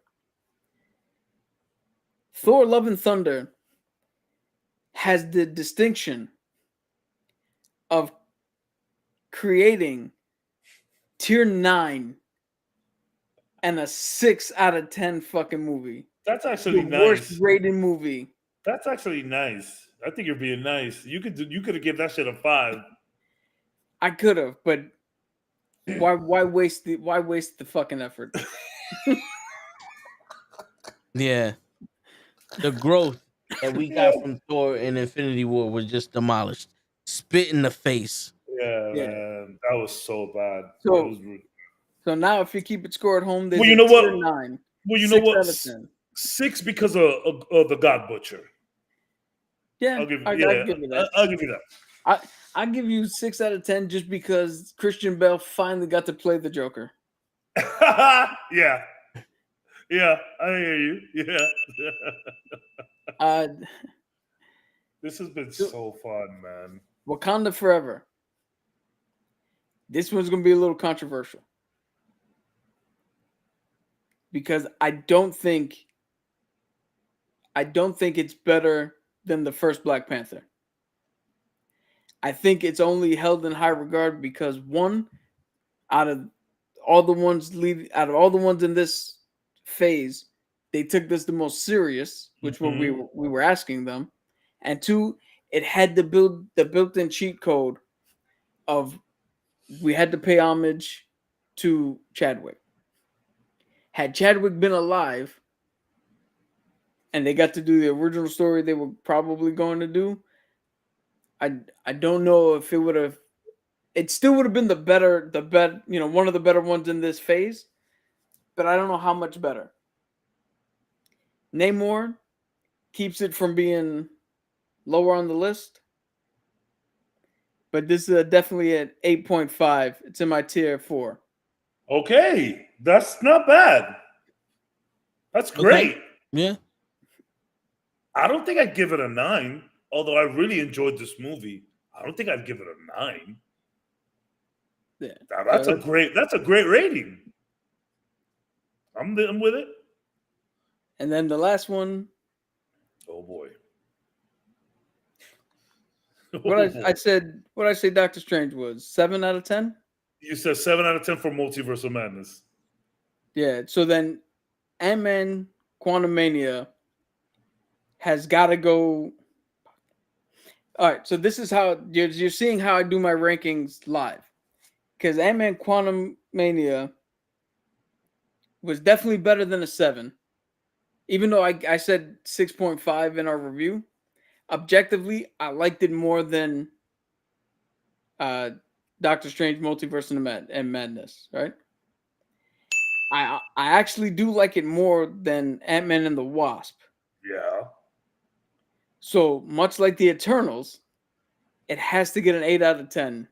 Speaker 3: Thor: Love and Thunder has the distinction of creating tier 9 and a 6 out of 10 fucking movie.
Speaker 4: That's actually
Speaker 3: The
Speaker 4: nice.
Speaker 3: worst rated movie.
Speaker 4: That's actually nice. I think you're being nice. You could have given that shit a 5.
Speaker 3: I could have, but why waste the fucking effort?
Speaker 1: Yeah. The growth that we got from Thor and Infinity War was just demolished. Spit in the face.
Speaker 4: Yeah,
Speaker 3: Yeah.
Speaker 4: man. That was so bad.
Speaker 3: So-
Speaker 4: It was rude.
Speaker 3: So now if you keep it score at home, there's
Speaker 4: Well, you
Speaker 3: a
Speaker 4: know what?
Speaker 3: tier 9.
Speaker 4: Well, you know
Speaker 3: 6
Speaker 4: what?
Speaker 3: out of 10.
Speaker 4: 6 because of the God Butcher.
Speaker 3: Yeah,
Speaker 4: I'll give
Speaker 3: I'll give you that.
Speaker 4: I'll give you that.
Speaker 3: I give you 6 out of 10 just because Christian Bale finally got to play the Joker.
Speaker 4: Yeah. Yeah, I hear you. Yeah. This has been so fun, man.
Speaker 3: Wakanda Forever. This one's gonna be a little controversial because I don't think it's better than the first Black Panther. I think it's only held in high regard because one, out of all the ones in this phase, they took this the most serious, which what we were asking them, and two, it had the built-in cheat code of we had to pay homage to Chadwick. Had Chadwick been alive and they got to do the original story they were probably going to do, I don't know if it would have. It still would have been one of the better ones in this phase, but I don't know how much better. Namor keeps it from being lower on the list, but this is definitely at 8.5. It's in my tier 4.
Speaker 4: Okay, that's not bad. That's great.
Speaker 1: Okay. Yeah.
Speaker 4: I don't think I'd give it a 9, although I really enjoyed this movie. I don't think I'd give it a 9.
Speaker 3: Yeah,
Speaker 4: That's a great rating. I'm with it.
Speaker 3: And then the last one,
Speaker 4: Oh boy.
Speaker 3: I say Doctor Strange was 7 out of 10.
Speaker 4: You said 7 out of 10 for Multiverse of Madness.
Speaker 3: Yeah, so then Ant-Man Quantumania has got to go. All right, so this is how you're seeing how I do my rankings live. Because Ant-Man Quantumania was definitely better than a 7. Even though I said 6.5 in our review. Objectively, I liked it more than Doctor Strange Multiverse and Madness, right? I actually do like it more than Ant-Man and the Wasp.
Speaker 4: Yeah.
Speaker 3: So much like the Eternals, it has to get an 8 out of 10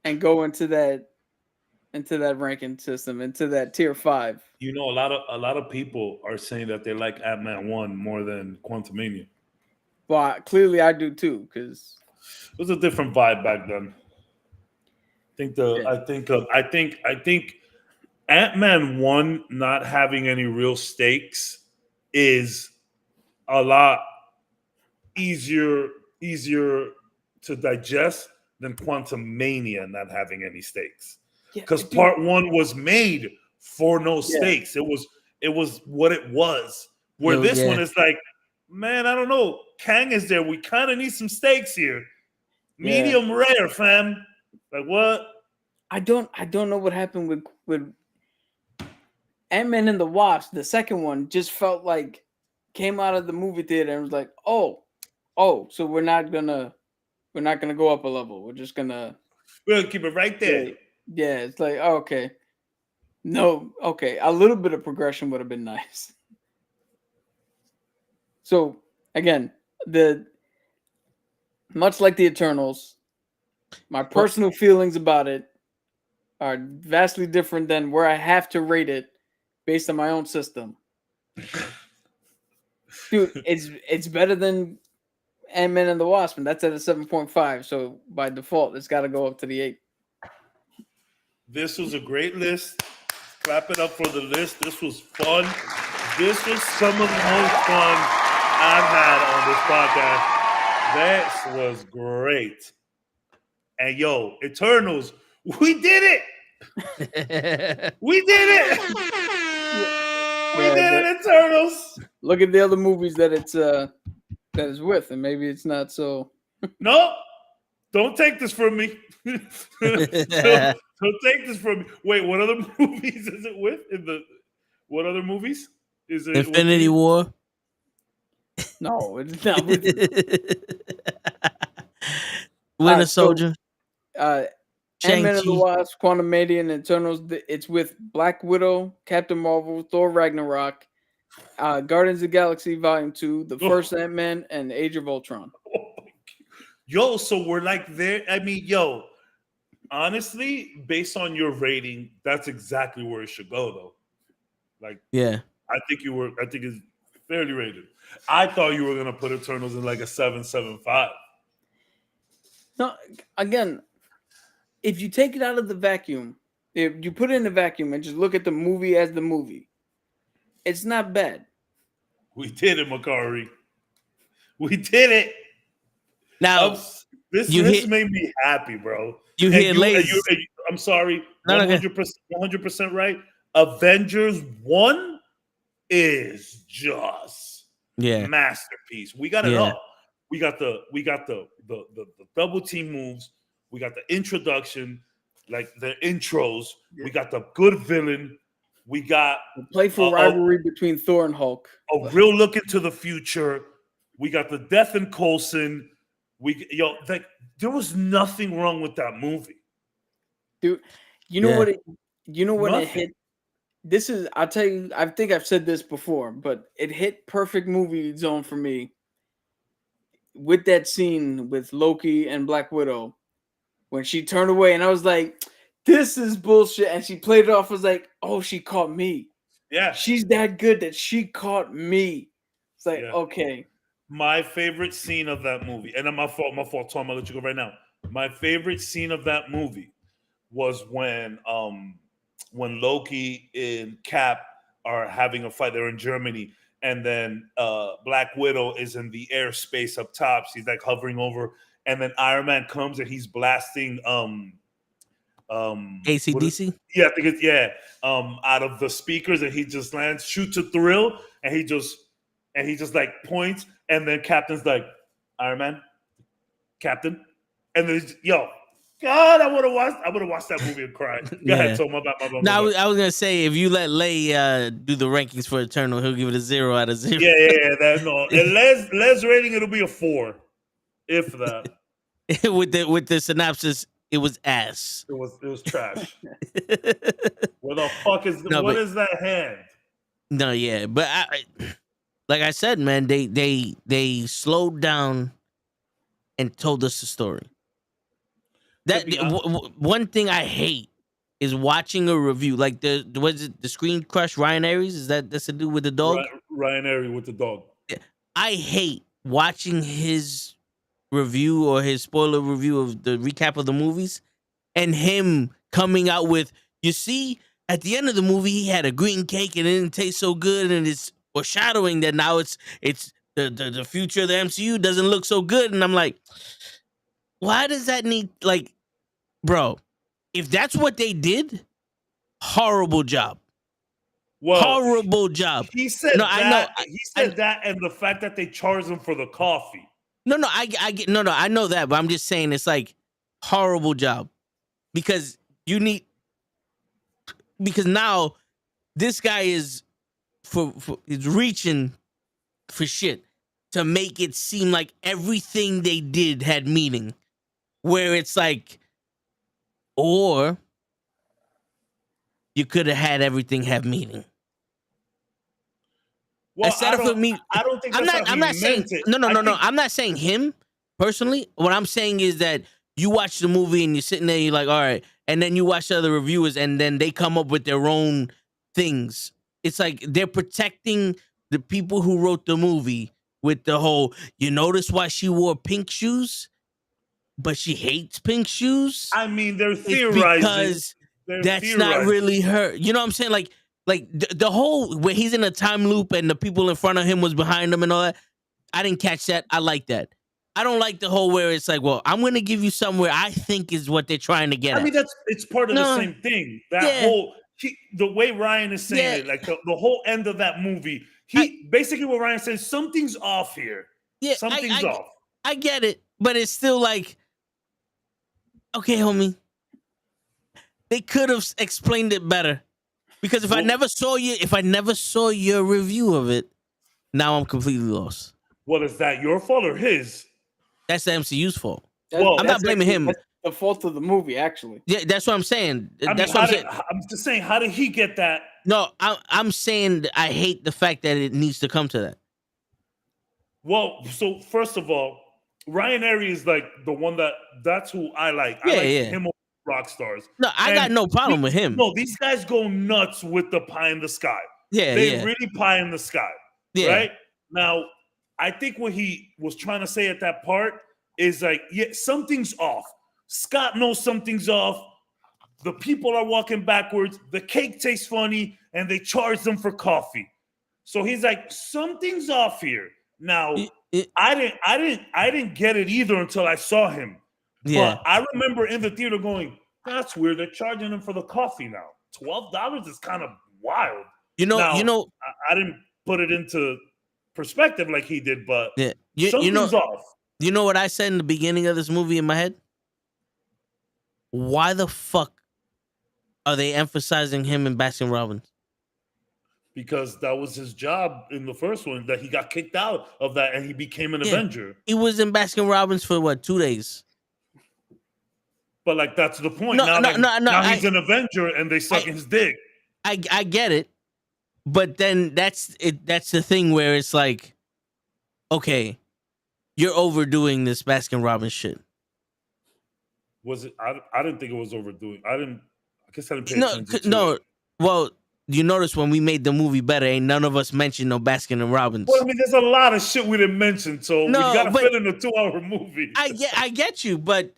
Speaker 3: and go into that ranking system, into that tier 5.
Speaker 4: You know, a lot of people are saying that they like Ant-Man 1 more than Quantumania.
Speaker 3: Well, clearly I do too, because
Speaker 4: It was a different vibe back then. I think Ant-Man 1 not having any real stakes is a lot easier to digest than Quantumania not having any stakes. Because part 1 was made for no stakes. It was what it was. Where this one is like, man, I don't know. Kang is there. We kind of need some stakes here. Medium rare, fam. Like what?
Speaker 3: I don't know what happened with Ant-Man and the Wasp. The second one just felt like came out of the movie theater and was like, oh, so we're not gonna go up a level. We're
Speaker 4: gonna keep it right there.
Speaker 3: Yeah, it's like, oh, okay. No, okay. A little bit of progression would have been nice. So again, much like the Eternals, my personal feelings about it are vastly different than where I have to rate it based on my own system. Dude, it's better than Ant-Man and the Wasp, and that's at a 7.5. So by default, it's got to go up to the 8.
Speaker 4: This was a great list. Clap it up for the list. This was fun. This was some of the most fun I've had on this podcast. This was great. And yo, Eternals, we did it. We did it. We did it, Eternals.
Speaker 3: Look at the other movies that it's that is with, and maybe it's not so.
Speaker 4: No, don't take this from me. Don't take this from me. Wait, what other movies is it with? What other movies is it?
Speaker 1: Infinity War.
Speaker 3: No, it's not with.
Speaker 1: Winter Soldier.
Speaker 3: Ant-Man and the
Speaker 1: Shang-Chi.
Speaker 3: Wasp, Quantumania, and Eternals. It's with Black Widow, Captain Marvel, Thor Ragnarok, Guardians of the Galaxy Volume 2, the first Ant-Man, and Age of Ultron.
Speaker 4: Yo, so we're like there. I mean, yo, honestly, based on your rating, that's exactly where it should go, though. Like,
Speaker 1: Yeah.
Speaker 4: I think it's fairly rated. I thought you were gonna put Eternals in like a 7.75.
Speaker 3: No, again, if you take it out of the vacuum, if you put it in the vacuum and just look at the movie as the movie, it's not bad.
Speaker 4: We did it, Makari. We did it.
Speaker 1: Now,
Speaker 4: This made me happy, bro.
Speaker 1: You
Speaker 4: And
Speaker 1: hear ladies.
Speaker 4: I'm sorry,
Speaker 1: No, no,
Speaker 4: 100% right. Avengers 1 is just masterpiece. We got it all. We got the double team moves. We got the introduction, like the intros. We got the good villain. We got
Speaker 3: the playful rivalry between Thor and Hulk.
Speaker 4: A real look into the future. We got the death in Coulson. There was nothing wrong with that movie,
Speaker 3: dude. You know what? It hit. This is. I'll tell you. I think I've said this before, but it hit perfect movie zone for me with that scene with Loki and Black Widow when she turned away, and I was like, "This is bullshit." And she played it off as like, "Oh, she caught me.
Speaker 4: Yeah,
Speaker 3: she's that good that she caught me." It's like, okay.
Speaker 4: My favorite scene of that movie, and my fault, Tom, I'll let you go right now. My favorite scene of that movie was when Loki and Cap are having a fight. They're in Germany, and then Black Widow is in the airspace up top. She's like hovering over, and then Iron Man comes and he's blasting
Speaker 1: AC/DC.
Speaker 4: I think it's out of the speakers, and he just lands, shoots a thrill, and he just like points. And then Captain's like, Iron Man, Captain. And then, God, I would have watched that movie and cried. Go ahead, so my bad.
Speaker 1: No, I was going to say, if you let Lay do the rankings for Eternal, he'll give it a 0 out of 0.
Speaker 4: Yeah. No. And Les rating, it'll be a 4, if that.
Speaker 1: with the synopsis, it was ass.
Speaker 4: It was trash. Where the fuck is what is that hand?
Speaker 1: No, yeah. But like I said, man, they slowed down and told us the story. That one thing I hate is watching a review like the Screen Crush Ryan Aries. That's to do with the dog?
Speaker 4: Ryan Aries with the dog.
Speaker 1: I hate watching his review or his spoiler review of the recap of the movies and him coming out with, you see, at the end of the movie he had a green cake and it didn't taste so good, and it's foreshadowing that now it's the future of the MCU doesn't look so good. And I'm like, why does that need, like, bro, if that's what they did, horrible job.
Speaker 4: Well,
Speaker 1: horrible job.
Speaker 4: He said that and the fact that they charged him for the coffee.
Speaker 1: No, I get I know that, but I'm just saying it's like horrible job. Because now this guy is is reaching for shit to make it seem like everything they did had meaning, where it's like, or you could have had everything have meaning.
Speaker 4: Well,
Speaker 1: Instead of me,
Speaker 4: I don't think
Speaker 1: I'm not saying no. I'm not saying him personally. What I'm saying is that you watch the movie and you're sitting there, you're like, all right, and then you watch the other reviewers and then they come up with their own things. It's like they're protecting the people who wrote the movie with the whole, you notice why she wore pink shoes, but she hates pink shoes?
Speaker 4: I mean, they're theorizing.
Speaker 1: that's not really her. You know what I'm saying? Like the whole where he's in a time loop and the people in front of him was behind him and all that. I didn't catch that. I like that. I don't like the whole where it's like, well, I'm going to give you somewhere I think is what they're trying to get at.
Speaker 4: I mean, it's part of the same thing. That whole, the way Ryan is saying it, like the whole end of that movie, basically what Ryan says, something's off here. Yeah, something's off.
Speaker 1: I get it, but it's still like, okay, homie, they could have explained it better. Because if I never saw your review of it, now I'm completely lost.
Speaker 4: Well, is that your fault or his?
Speaker 1: That's the MCU's fault.
Speaker 3: Well,
Speaker 1: I'm not blaming him.
Speaker 3: That's the fault of the movie, actually.
Speaker 1: Yeah, that's what I'm saying.
Speaker 4: I'm just saying, how did he get that?
Speaker 1: No, I'm saying I hate the fact that it needs to come to that.
Speaker 4: Well, so first of all, Ryan Airy is like the one that's who I like. I like him over rock stars.
Speaker 1: No, I got no problem with him.
Speaker 4: No, these guys go nuts with the pie in the sky.
Speaker 1: Yeah,
Speaker 4: they really pie in the sky. Yeah. Right? Now, I think what he was trying to say at that part is like, yeah, something's off. Scott knows something's off. The people are walking backwards. The cake tastes funny, and they charge them for coffee. So he's like, something's off here. Now, I didn't get it either until I saw him. Yeah. But I remember in the theater going, that's weird. They're charging him for the coffee now. $12 is kind of wild. I didn't put it into perspective like he did, but something's off.
Speaker 1: You know what I said in the beginning of this movie in my head? Why the fuck are they emphasizing him in Baskin Robbins?
Speaker 4: Because that was his job in the first one, that he got kicked out of that and he became an Avenger.
Speaker 1: He was in Baskin Robbins for what, 2 days?
Speaker 4: But like, that's the point. Now he's an Avenger and they suck his dick.
Speaker 1: I get it. But then that's it. That's the thing where it's like, okay, you're overdoing this Baskin Robbins shit.
Speaker 4: Was it? I didn't think it was overdoing. I guess I didn't pay attention to
Speaker 1: No.
Speaker 4: it.
Speaker 1: Well, you notice when we made the movie better, ain't none of us mentioned no Baskin and Robbins.
Speaker 4: Well, I mean, there's a lot of shit we didn't mention, so we gotta fit in a 2-hour movie.
Speaker 1: I get you, but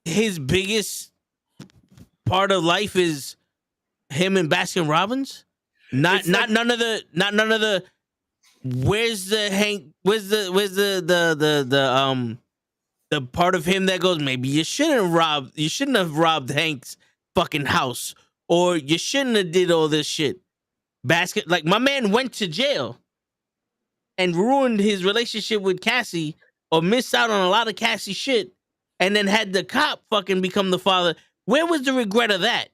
Speaker 1: his biggest part of life is him and Baskin Robbins. Not none of the where's the part of him that goes, maybe you shouldn't have robbed Hank's fucking house, or you shouldn't have did all this shit. Like, my man went to jail and ruined his relationship with Cassie, or missed out on a lot of Cassie shit, and then had the cop fucking become the father. Where was the regret of that?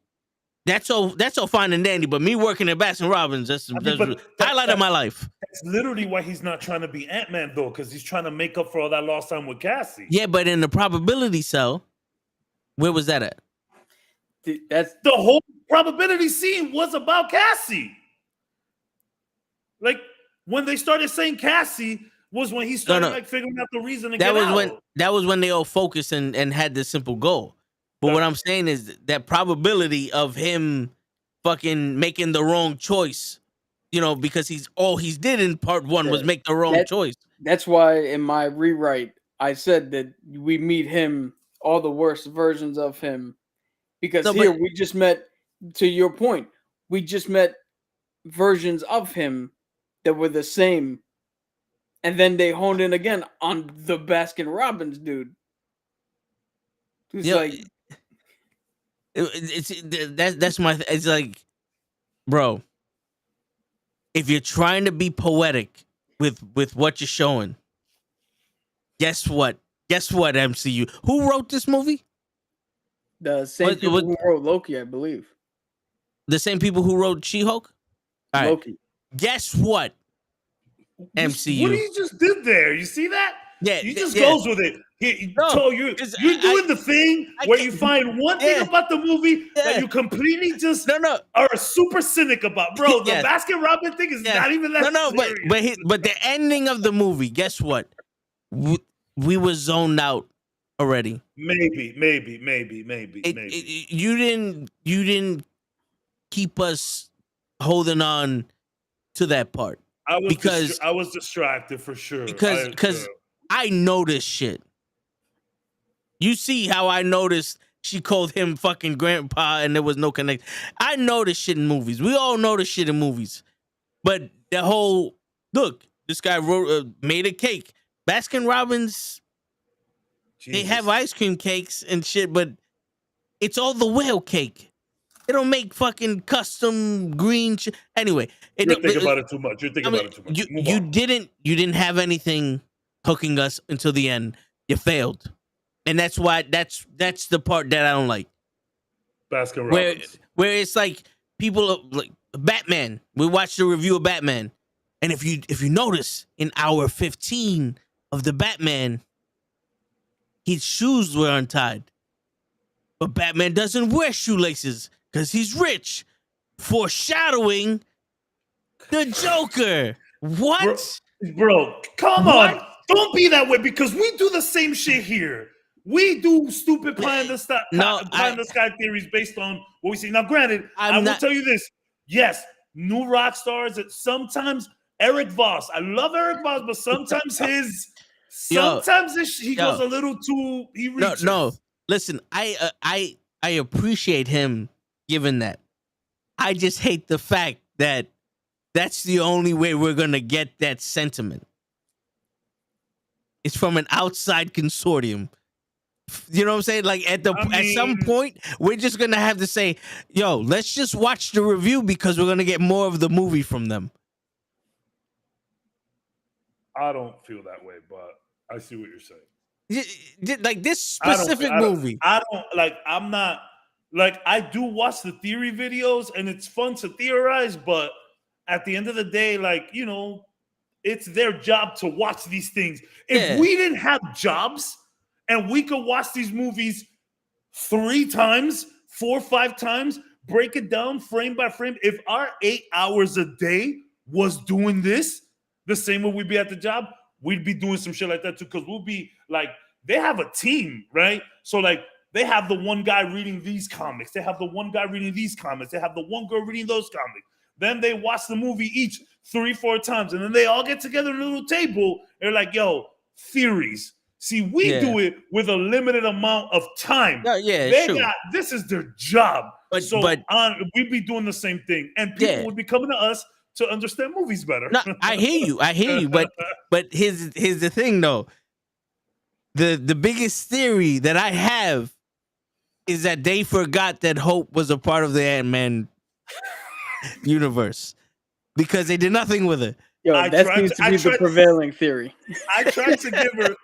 Speaker 1: That's all fine and dandy, but me working at Baskin Robbins, that's highlight of my life.
Speaker 4: That's literally why he's not trying to be Ant-Man, though, because he's trying to make up for all that lost time with Cassie.
Speaker 1: Yeah, but in the probability cell, where was that at?
Speaker 4: That's the whole probability scene was about Cassie. Like, when they started saying Cassie was when he started figuring out the reason to get out.
Speaker 1: That was when they all focused and had this simple goal. But what I'm saying is that probability of him fucking making the wrong choice, because all he did in part one was make the wrong choice.
Speaker 3: That's why in my rewrite, I said that we meet him, all the worst versions of him. Because we just met, to your point, we just met versions of him that were the same. And then they honed in again on the Baskin Robbins dude. Who's like...
Speaker 1: That's my. It's like, bro, if you're trying to be poetic with what you're showing, guess what? MCU. Who wrote this movie?
Speaker 3: The same people who wrote Loki, I believe.
Speaker 1: The same people who wrote She-Hulk? All right.
Speaker 3: Loki.
Speaker 1: Guess what? MCU.
Speaker 4: What he just did there? You see that?
Speaker 1: Yeah.
Speaker 4: He just goes with it. You're doing the thing where you find one thing about the movie that you completely just are super cynic about. Bro, the Baskin Robbins thing is not even that serious.
Speaker 1: But the ending of the movie, guess what? We were zoned out already.
Speaker 4: Maybe.
Speaker 1: You didn't keep us holding on to that part.
Speaker 4: I was distracted for sure.
Speaker 1: Because I noticed shit. You see how I noticed she called him fucking grandpa and there was no connection. I know this shit in movies. We all know this shit in movies. But the whole, look, this guy made a cake. Baskin Robbins, they have ice cream cakes and shit, but it's all the whale cake. They don't make fucking custom green shit. Anyway.
Speaker 4: You're thinking about it too much. You're thinking about it too much.
Speaker 1: You didn't have anything hooking us until the end. You failed. And that's why that's the part that I don't like.
Speaker 4: Baskin Robbins.
Speaker 1: Where it's like people like Batman. We watched the review of Batman. And if you notice in hour 15 of the Batman, his shoes were untied. But Batman doesn't wear shoelaces because he's rich. Foreshadowing the Joker. What?
Speaker 4: Bro, come on. Don't be that way because we do the same shit here. We do stupid pie in the sky theories based on what we see. Now, granted, I will tell you this. Yes, new rock stars. Sometimes Eric Voss. I love Eric Voss, but sometimes he goes a little too. He reaches.
Speaker 1: No. Listen, I appreciate him giving that. I just hate the fact that that's the only way we're gonna get that sentiment. It's from an outside consortium. You know what I'm saying? Like at some point, we're just gonna have to say, "Yo, let's just watch the review because we're gonna get more of the movie from them."
Speaker 4: I don't feel that way, but I see what you're saying.
Speaker 1: Like this specific movie.
Speaker 4: I'm not like I do watch the theory videos and it's fun to theorize, but at the end of the day, like, you know, it's their job to watch these things. If we didn't have jobs and we could watch these movies 3 times, 4 or 5 times, break it down frame by frame, if our 8 hours a day was doing this, the same way we'd be at the job, we'd be doing some shit like that too, because we'll be like, they have a team, right? So like they have the one guy reading these comics. They have the one guy reading these comics. They have the one girl reading those comics. Then they watch the movie each 3-4 times. And then they all get together at a little table. They're like, yo, theories. See, we do it with a limited amount of time. This is their job. We'd be doing the same thing. And people would be coming to us to understand movies better.
Speaker 1: No, I hear you. But here's the thing though. The biggest theory that I have is that they forgot that Hope was a part of the Ant-Man universe because they did nothing with it.
Speaker 3: Yo, that seems to be the prevailing theory.
Speaker 4: I tried to give her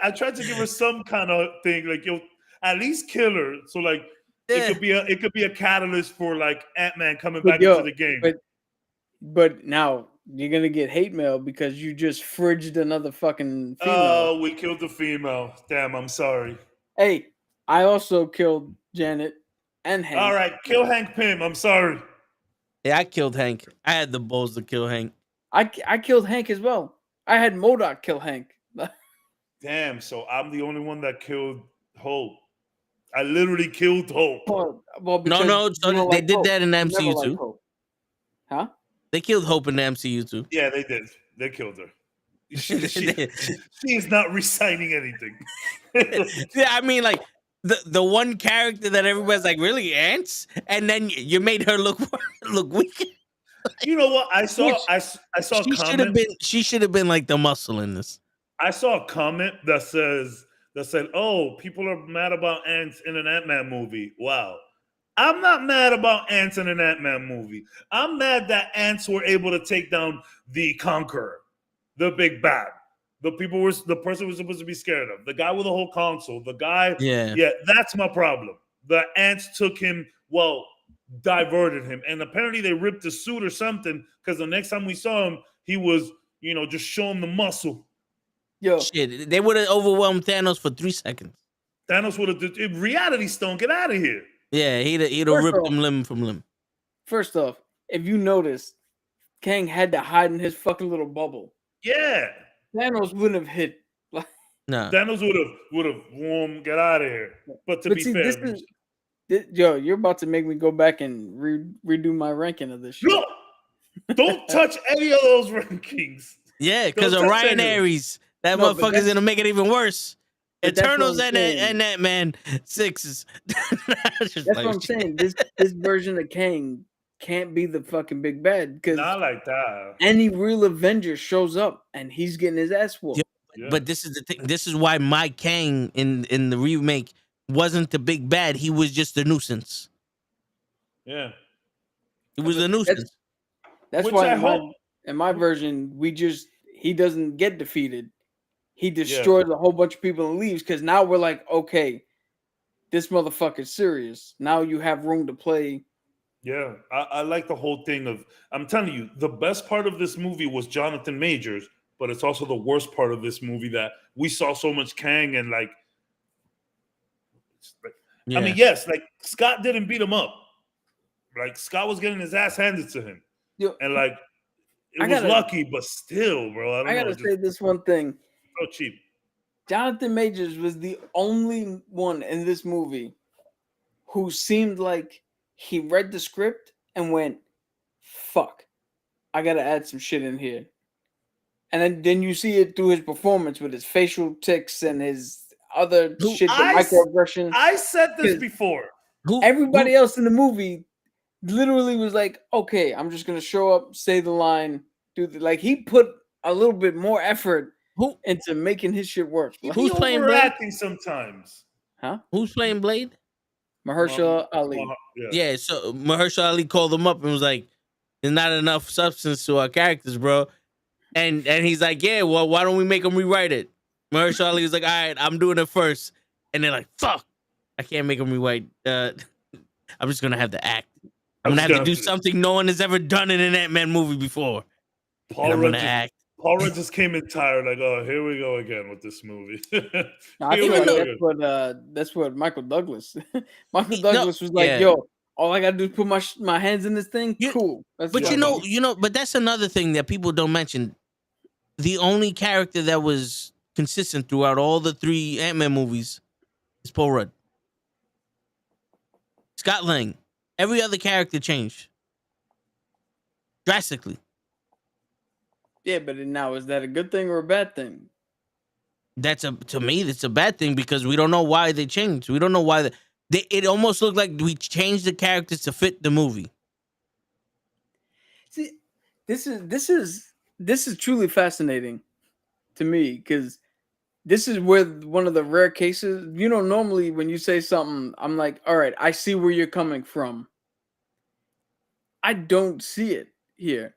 Speaker 4: I tried to give her some kind of thing, like, yo, at least kill her. So like it could be a catalyst for like Ant-Man coming back into the game.
Speaker 3: But now you're gonna get hate mail because you just fridged another fucking female.
Speaker 4: Oh, we killed the female. Damn, I'm sorry.
Speaker 3: Hey, I also killed Janet and Hank.
Speaker 4: All right, kill Hank Pym. I'm sorry.
Speaker 1: Yeah, I killed Hank. I had the balls to kill Hank.
Speaker 3: I killed Hank as well. I had MODOK kill Hank.
Speaker 4: Damn, so I'm the only one that killed Hope. I literally killed Hope.
Speaker 1: Well, so they did that in the MCU too.
Speaker 3: Huh?
Speaker 1: They killed Hope in the MCU too.
Speaker 4: Yeah, they did. They killed her. She is not reciting anything.
Speaker 1: Yeah, I mean, like the one character that everybody's like, really, ants, and then you made her look weak.
Speaker 4: You know what? I saw a comment.
Speaker 1: She should have been like the muscle in this.
Speaker 4: I saw a comment that said, "Oh, people are mad about ants in an Ant-Man movie." Wow. I'm not mad about ants in an Ant-Man movie. I'm mad that ants were able to take down the Conqueror, the big bad. The person was supposed to be scared of. The guy with the whole console. The guy. Yeah, that's my problem. The ants took him, diverted him. And apparently they ripped his suit or something because the next time we saw him, he was, just showing the muscle.
Speaker 3: Yo.
Speaker 1: Shit, they would have overwhelmed Thanos for 3 seconds.
Speaker 4: Thanos would have, Reality Stone, get out of here.
Speaker 1: Yeah, he'd have ripped him limb from limb.
Speaker 3: First off, if you notice, Kang had to hide in his fucking little bubble.
Speaker 4: Yeah.
Speaker 3: Thanos wouldn't have hit.
Speaker 4: No. Thanos would have get out of here. But to be fair,
Speaker 3: you're about to make me go back and redo my ranking of this shit.
Speaker 4: No, don't touch any of those rankings.
Speaker 1: Yeah, because of Ryan Aries. That motherfucker's gonna make it even worse.
Speaker 3: But that's what
Speaker 1: Eternals
Speaker 3: I'm
Speaker 1: and
Speaker 3: saying.
Speaker 1: Ant-Man 6s.
Speaker 3: That's what I'm saying. This version of Kang can't be the fucking big bad because
Speaker 4: Not like that.
Speaker 3: any real Avenger shows up and he's getting his ass whooped.
Speaker 1: Yeah, but this is the thing. This is why my Kang in the remake wasn't the big bad. He was just a nuisance.
Speaker 4: Yeah.
Speaker 1: He was a nuisance.
Speaker 3: That's
Speaker 4: Which
Speaker 3: why
Speaker 4: I hope.
Speaker 3: in my version he doesn't get defeated. He destroys a whole bunch of people and leaves because now we're like, okay, this motherfucker's serious. Now you have room to play.
Speaker 4: Yeah, I like the whole thing of. I'm telling you, the best part of this movie was Jonathan Majors, but it's also the worst part of this movie that we saw so much Kang and like.
Speaker 1: Yeah.
Speaker 4: I mean, yes, like Scott didn't beat him up. Like Scott was getting his ass handed to him, and like it was lucky, but still, bro. I
Speaker 3: gotta say this one thing.
Speaker 4: So cheap.
Speaker 3: Jonathan Majors was the only one in this movie who seemed like he read the script and went, fuck, I gotta add some shit in here. And then you see it through his performance with his facial tics and his other shit, the microaggression.
Speaker 4: I said this before.
Speaker 3: Everybody else in the movie literally was like, okay, I'm just gonna show up, say the line, like he put a little bit more effort into making his shit work.
Speaker 1: Who's playing Blade?
Speaker 4: Overacting sometimes.
Speaker 3: Huh?
Speaker 1: Who's playing Blade?
Speaker 3: Mahershala Ali.
Speaker 1: Yeah, so Mahershala Ali called him up and was like, "There's not enough substance to our characters, bro." And he's like, "Yeah, well, why don't we make him rewrite it?" Mahershala Ali was like, "All right, I'm doing it first." And they're like, "Fuck, I can't make him rewrite. I'm just gonna have to act. I'm gonna have to do something no one has ever done in an Ant-Man movie before.
Speaker 4: Paul
Speaker 1: I'm gonna act."
Speaker 4: Paul Rudd just came in tired, like, oh, here we go again with this movie.
Speaker 3: I feel like that's what Michael Douglas. Michael Douglas was like, "Yo, all I gotta do is put my hands in this thing. Cool."
Speaker 1: But but that's another thing that people don't mention. The only character that was consistent throughout all the 3 Ant-Man movies is Paul Rudd. Scott Lang. Every other character changed drastically.
Speaker 3: Yeah, but now is that a good thing or a bad thing?
Speaker 1: To me, that's a bad thing because we don't know why they changed. We don't know why it almost looked like we changed the characters to fit the movie.
Speaker 3: See, this is truly fascinating to me because this is where one of the rare cases. Normally when you say something, I'm like, all right, I see where you're coming from. I don't see it here.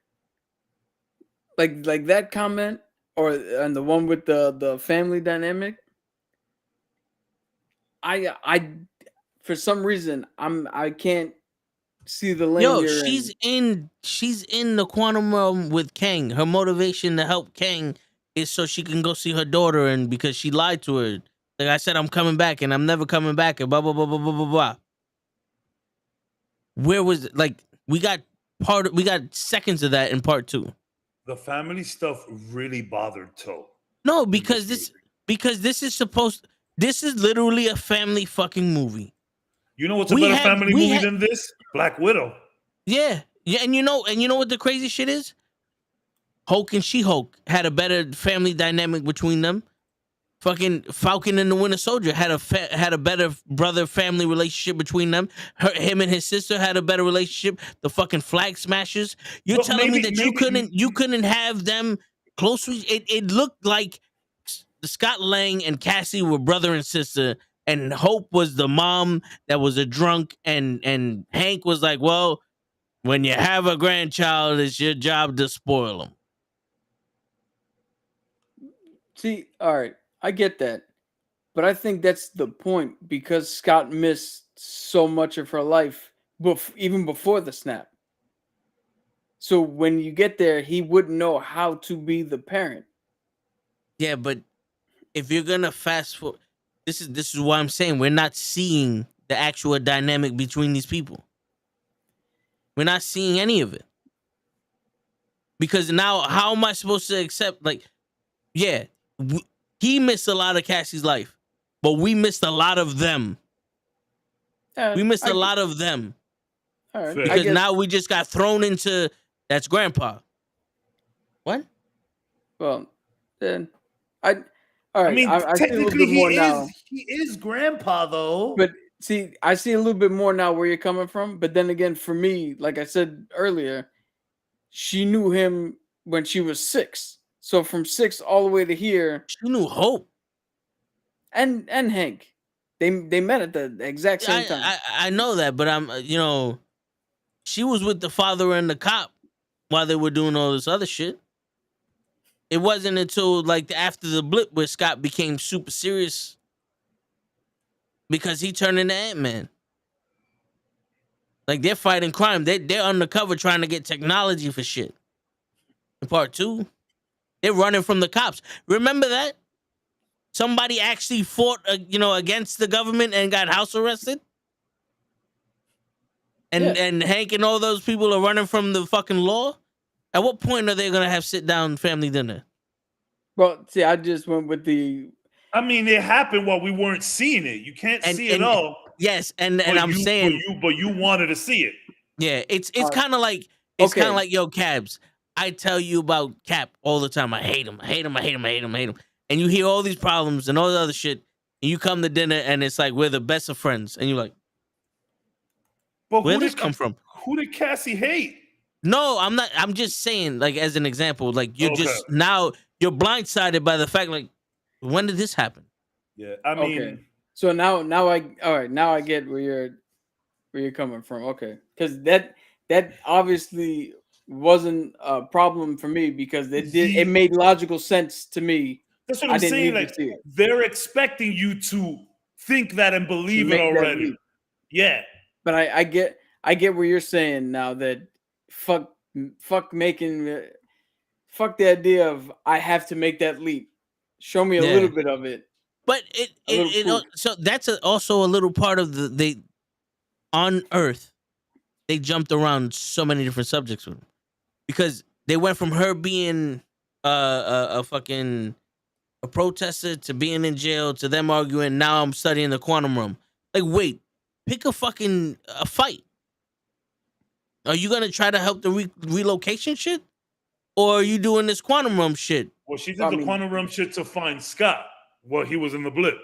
Speaker 3: Like that comment and the one with the family dynamic. I for some reason I can't see the lane.
Speaker 1: Yo, she's in the quantum realm with Kang. Her motivation to help Kang is so she can go see her daughter, and because she lied to her. Like I said, I'm coming back and I'm never coming back, and blah blah blah blah blah blah blah. Where was it? Like we got seconds of that in part 2.
Speaker 4: The family stuff really bothered Toe.
Speaker 1: No, because this is literally a family fucking movie.
Speaker 4: You know what's a better family movie than this? Black Widow.
Speaker 1: Yeah. And you know what the crazy shit is? Hulk and She-Hulk had a better family dynamic between them. Fucking Falcon and the Winter Soldier had a better brother-family relationship between them. Him and his sister had a better relationship. The fucking Flag Smashers. You're telling me that you couldn't have them close? It looked like Scott Lang and Cassie were brother and sister, and Hope was the mom that was a drunk, and Hank was like, well, when you have a grandchild, it's your job to spoil them.
Speaker 3: See, all right. I get that. But I think that's the point because Scott missed so much of her life even before the snap. So when you get there, he wouldn't know how to be the parent.
Speaker 1: Yeah, but if you're going to fast forward, this is why I'm saying we're not seeing the actual dynamic between these people. We're not seeing any of it. Because now how am I supposed to accept, like, yeah, he missed a lot of Cassie's life, but we missed a lot of them. We missed a lot of them.
Speaker 3: All right.
Speaker 1: Because now we just got thrown into, that's grandpa. What?
Speaker 3: Well, then I All right,
Speaker 4: I mean,
Speaker 3: I see a little
Speaker 4: technically
Speaker 3: bit more now.
Speaker 4: he is grandpa though.
Speaker 3: But see, I see a little bit more now where you're coming from. But then again, for me, like I said earlier, she knew him when she was 6. So from 6 all the way to here,
Speaker 1: She knew Hope.
Speaker 3: and Hank, they met at the exact same time.
Speaker 1: I know that, but I'm she was with the father and the cop while they were doing all this other shit. It wasn't until like after the blip where Scott became super serious because he turned into Ant-Man. Like they're fighting crime. They're undercover trying to get technology for shit. In part 2, they're running from the cops. Remember that? Somebody actually fought, against the government and got house arrested. And Hank and all those people are running from the fucking law. At what point are they gonna have sit down family dinner?
Speaker 3: Well, see, I just went with the.
Speaker 4: I mean, it happened while we weren't seeing it. You can't see it all.
Speaker 1: Yes, and
Speaker 4: but
Speaker 1: I'm saying,
Speaker 4: but you wanted to see it.
Speaker 1: Yeah, it's kind of like yo, Cabs. I tell you about Cap all the time. I hate him. And you hear all these problems and all the other shit, and you come to dinner and it's like we're the best of friends, and you're like,
Speaker 4: but
Speaker 1: where did this come from?
Speaker 4: Who did Cassie hate?
Speaker 1: No, I'm not. I'm just saying, like, as an example, like you're just now you're blindsided by the fact, like, when did this happen?
Speaker 4: Yeah, I mean,
Speaker 3: so now I get where you're coming from. Okay, because that obviously wasn't a problem for me because it made logical sense to me.
Speaker 4: That's what I'm saying. Like they're expecting you to think that and believe it already. Yeah,
Speaker 3: but I get where you're saying now that fuck the idea of I have to make that leap. Show me a little bit of it.
Speaker 1: But so that's also a little part of they on Earth. They jumped around so many different subjects with them because they went from her being a protester to being in jail to them arguing. Now I'm studying the quantum realm. Like, wait, pick a fight. Are you gonna try to help the relocation shit, or are you doing this quantum realm shit?
Speaker 4: Well, she did the quantum realm shit to find Scott while he was in the blip.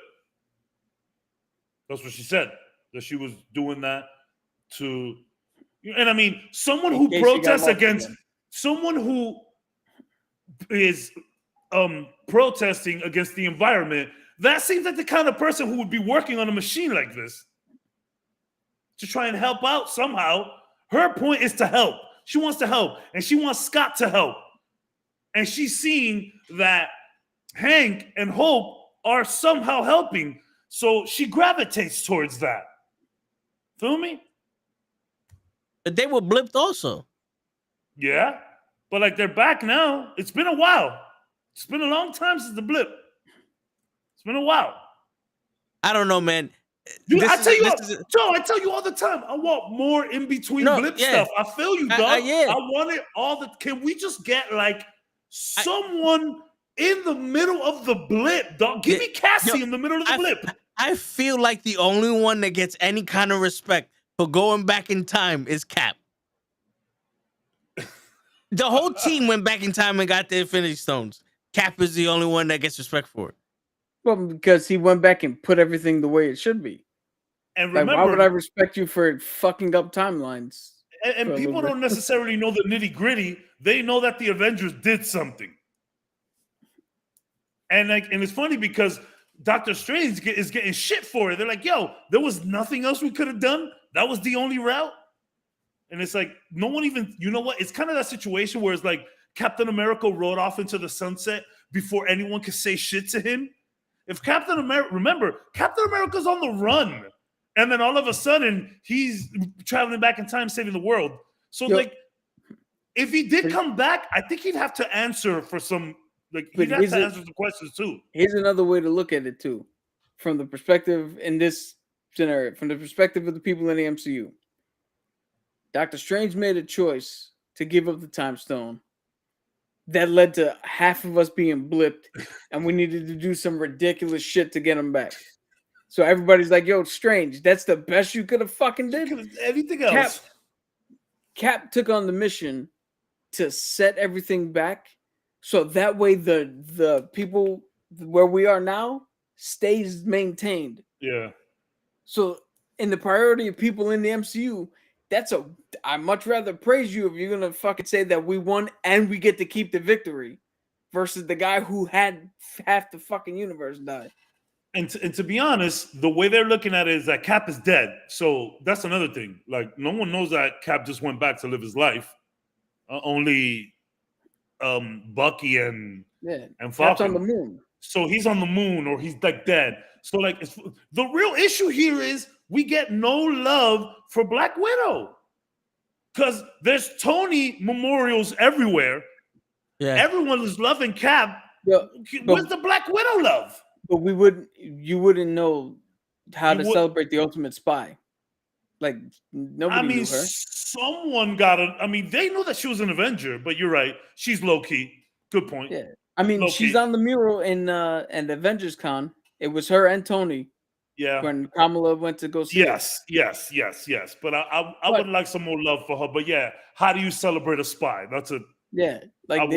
Speaker 4: That's what she said. That she was doing that to, and I mean, someone who protests against someone who is protesting against the environment. That seems like the kind of person who would be working on a machine like this to try and help out somehow. Her point is to help. She wants to help, and she wants Scott to help. And she's seeing that Hank and Hope are somehow helping, so she gravitates towards that. Feel me?
Speaker 1: But they were blipped also.
Speaker 4: Yeah, but like they're back now. It's been a while. It's been a long time since the blip. It's been a while.
Speaker 1: I don't know, man.
Speaker 4: Dude, I tell you all the time. I want more in between blip stuff. I feel you, dog. I want it all the. Can we just get like someone in the middle of the blip, dog? Give me Cassie in the middle of the blip.
Speaker 1: I feel like the only one that gets any kind of respect for going back in time is Cap. The whole team went back in time and got the Infinity Stones. Cap is the only one that gets respect for it.
Speaker 3: Well, because he went back and put everything the way it should be.
Speaker 4: And remember,
Speaker 3: why would I respect you for fucking up timelines?
Speaker 4: And people don't necessarily know the nitty gritty. They know that the Avengers did something. And it's funny because Doctor Strange is getting shit for it. They're like, yo, there was nothing else we could have done. That was the only route. And it's like, no one even, you know what? It's kind of that situation where it's like Captain America rode off into the sunset before anyone could say shit to him. If Captain America's on the run. And then all of a sudden, he's traveling back in time, saving the world. So, if he did come back, I think he'd have to answer for some, he'd have to answer some questions too.
Speaker 3: Here's another way to look at it too. From the perspective in this scenario, from the perspective of the people in the MCU. Doctor Strange made a choice to give up the time stone. That led to half of us being blipped, and we needed to do some ridiculous shit to get him back. So everybody's like, yo, Strange, that's the best you could have fucking did.
Speaker 4: Anything else?
Speaker 3: Cap took on the mission to set everything back, so that way the people where we are now stays maintained.
Speaker 4: Yeah.
Speaker 3: So in the priority of people in the MCU, I much rather praise you if you're gonna fucking say that we won and we get to keep the victory versus the guy who had half the fucking universe die.
Speaker 4: And to be honest, the way they're looking at it is that Cap is dead. So that's another thing. Like, no one knows that Cap just went back to live his life. Only Bucky and Falcon.
Speaker 3: Cap's on the moon.
Speaker 4: So he's on the moon, or he's like dead. So like, the real issue here is we get no love for Black Widow because there's Tony memorials everywhere.
Speaker 1: Yeah,
Speaker 4: everyone is loving Cap. Where's the Black Widow love?
Speaker 3: But you wouldn't know how to celebrate the Ultimate Spy. Like, nobody knew her.
Speaker 4: Someone got it. I mean, they knew that she was an Avenger, but you're right. She's low key. Good point.
Speaker 3: Yeah. I mean, she's on the mural in Avengers Con. It was her and Tony.
Speaker 4: Yeah.
Speaker 3: When Kamala went to go see her.
Speaker 4: Yes. But I would like some more love for her. But yeah, how do you celebrate a spy? That's a
Speaker 3: like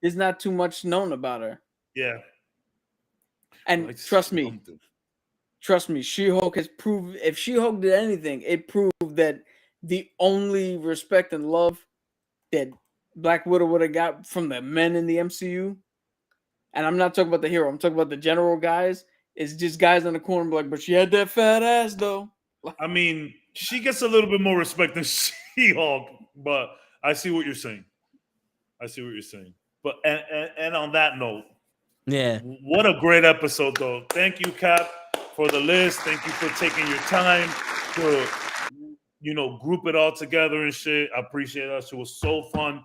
Speaker 3: there's not too much known about her.
Speaker 4: Yeah.
Speaker 3: And trust me, She-Hulk has proved, if She-Hulk did anything, it proved that the only respect and love that Black Widow would have got from the men in the MCU, and I'm not talking about the hero, I'm talking about the general guys, is just guys on the corner like, but she had that fat ass though.
Speaker 4: I mean, she gets a little bit more respect than She-Hulk, but I see what you're saying. But and on that note, what a great episode though. Thank you, Cap, for the list. Thank you for taking your time to group it all together and shit. I appreciate that. It was so fun,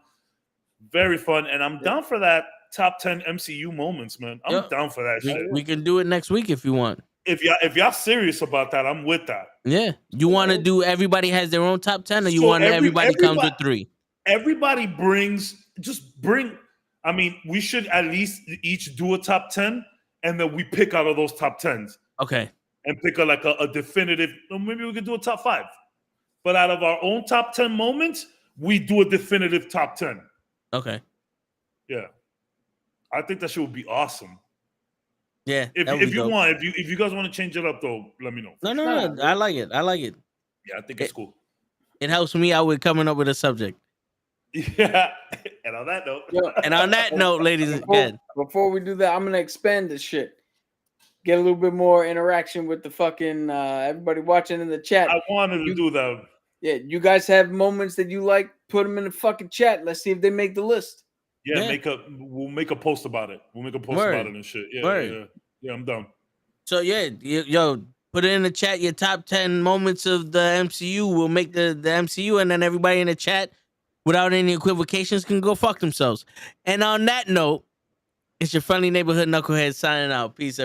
Speaker 4: very fun, and I'm down for that top 10 MCU moments, man. I'm down for that shit.
Speaker 1: We can do it next week if you want.
Speaker 4: If y'all serious about that, I'm with that.
Speaker 1: Yeah, you want to do everybody has their own top 10, or you want everybody comes with 3?
Speaker 4: Everybody bring. I mean, we should at least each do a top 10, and then we pick out of those top 10s.
Speaker 1: Okay.
Speaker 4: And pick a definitive. Maybe we could do a top 5. But out of our own top 10 moments, we do a definitive top 10.
Speaker 1: Okay.
Speaker 4: Yeah. I think that shit would be awesome.
Speaker 1: Yeah.
Speaker 4: If you guys want to change it up though, let me know.
Speaker 1: No. I like it.
Speaker 4: Yeah, I think it's cool.
Speaker 1: It helps me out with coming up with a subject.
Speaker 4: Yeah. And on that note,
Speaker 1: ladies and gentlemen.
Speaker 3: Before we do that, I'm gonna expand this shit. Get a little bit more interaction with the fucking everybody watching in the chat.
Speaker 4: I wanted to do that.
Speaker 3: Yeah, you guys have moments that you like, put them in the fucking chat. Let's see if they make the list.
Speaker 4: Yeah. We'll make a post about it. About it and shit. Yeah, I'm done.
Speaker 1: So put it in the chat, your top 10 moments of the MCU. We'll make the MCU, and then everybody in the chat, without any equivocations, can go fuck themselves. And on that note, it's your friendly neighborhood knucklehead signing out. Peace, everybody.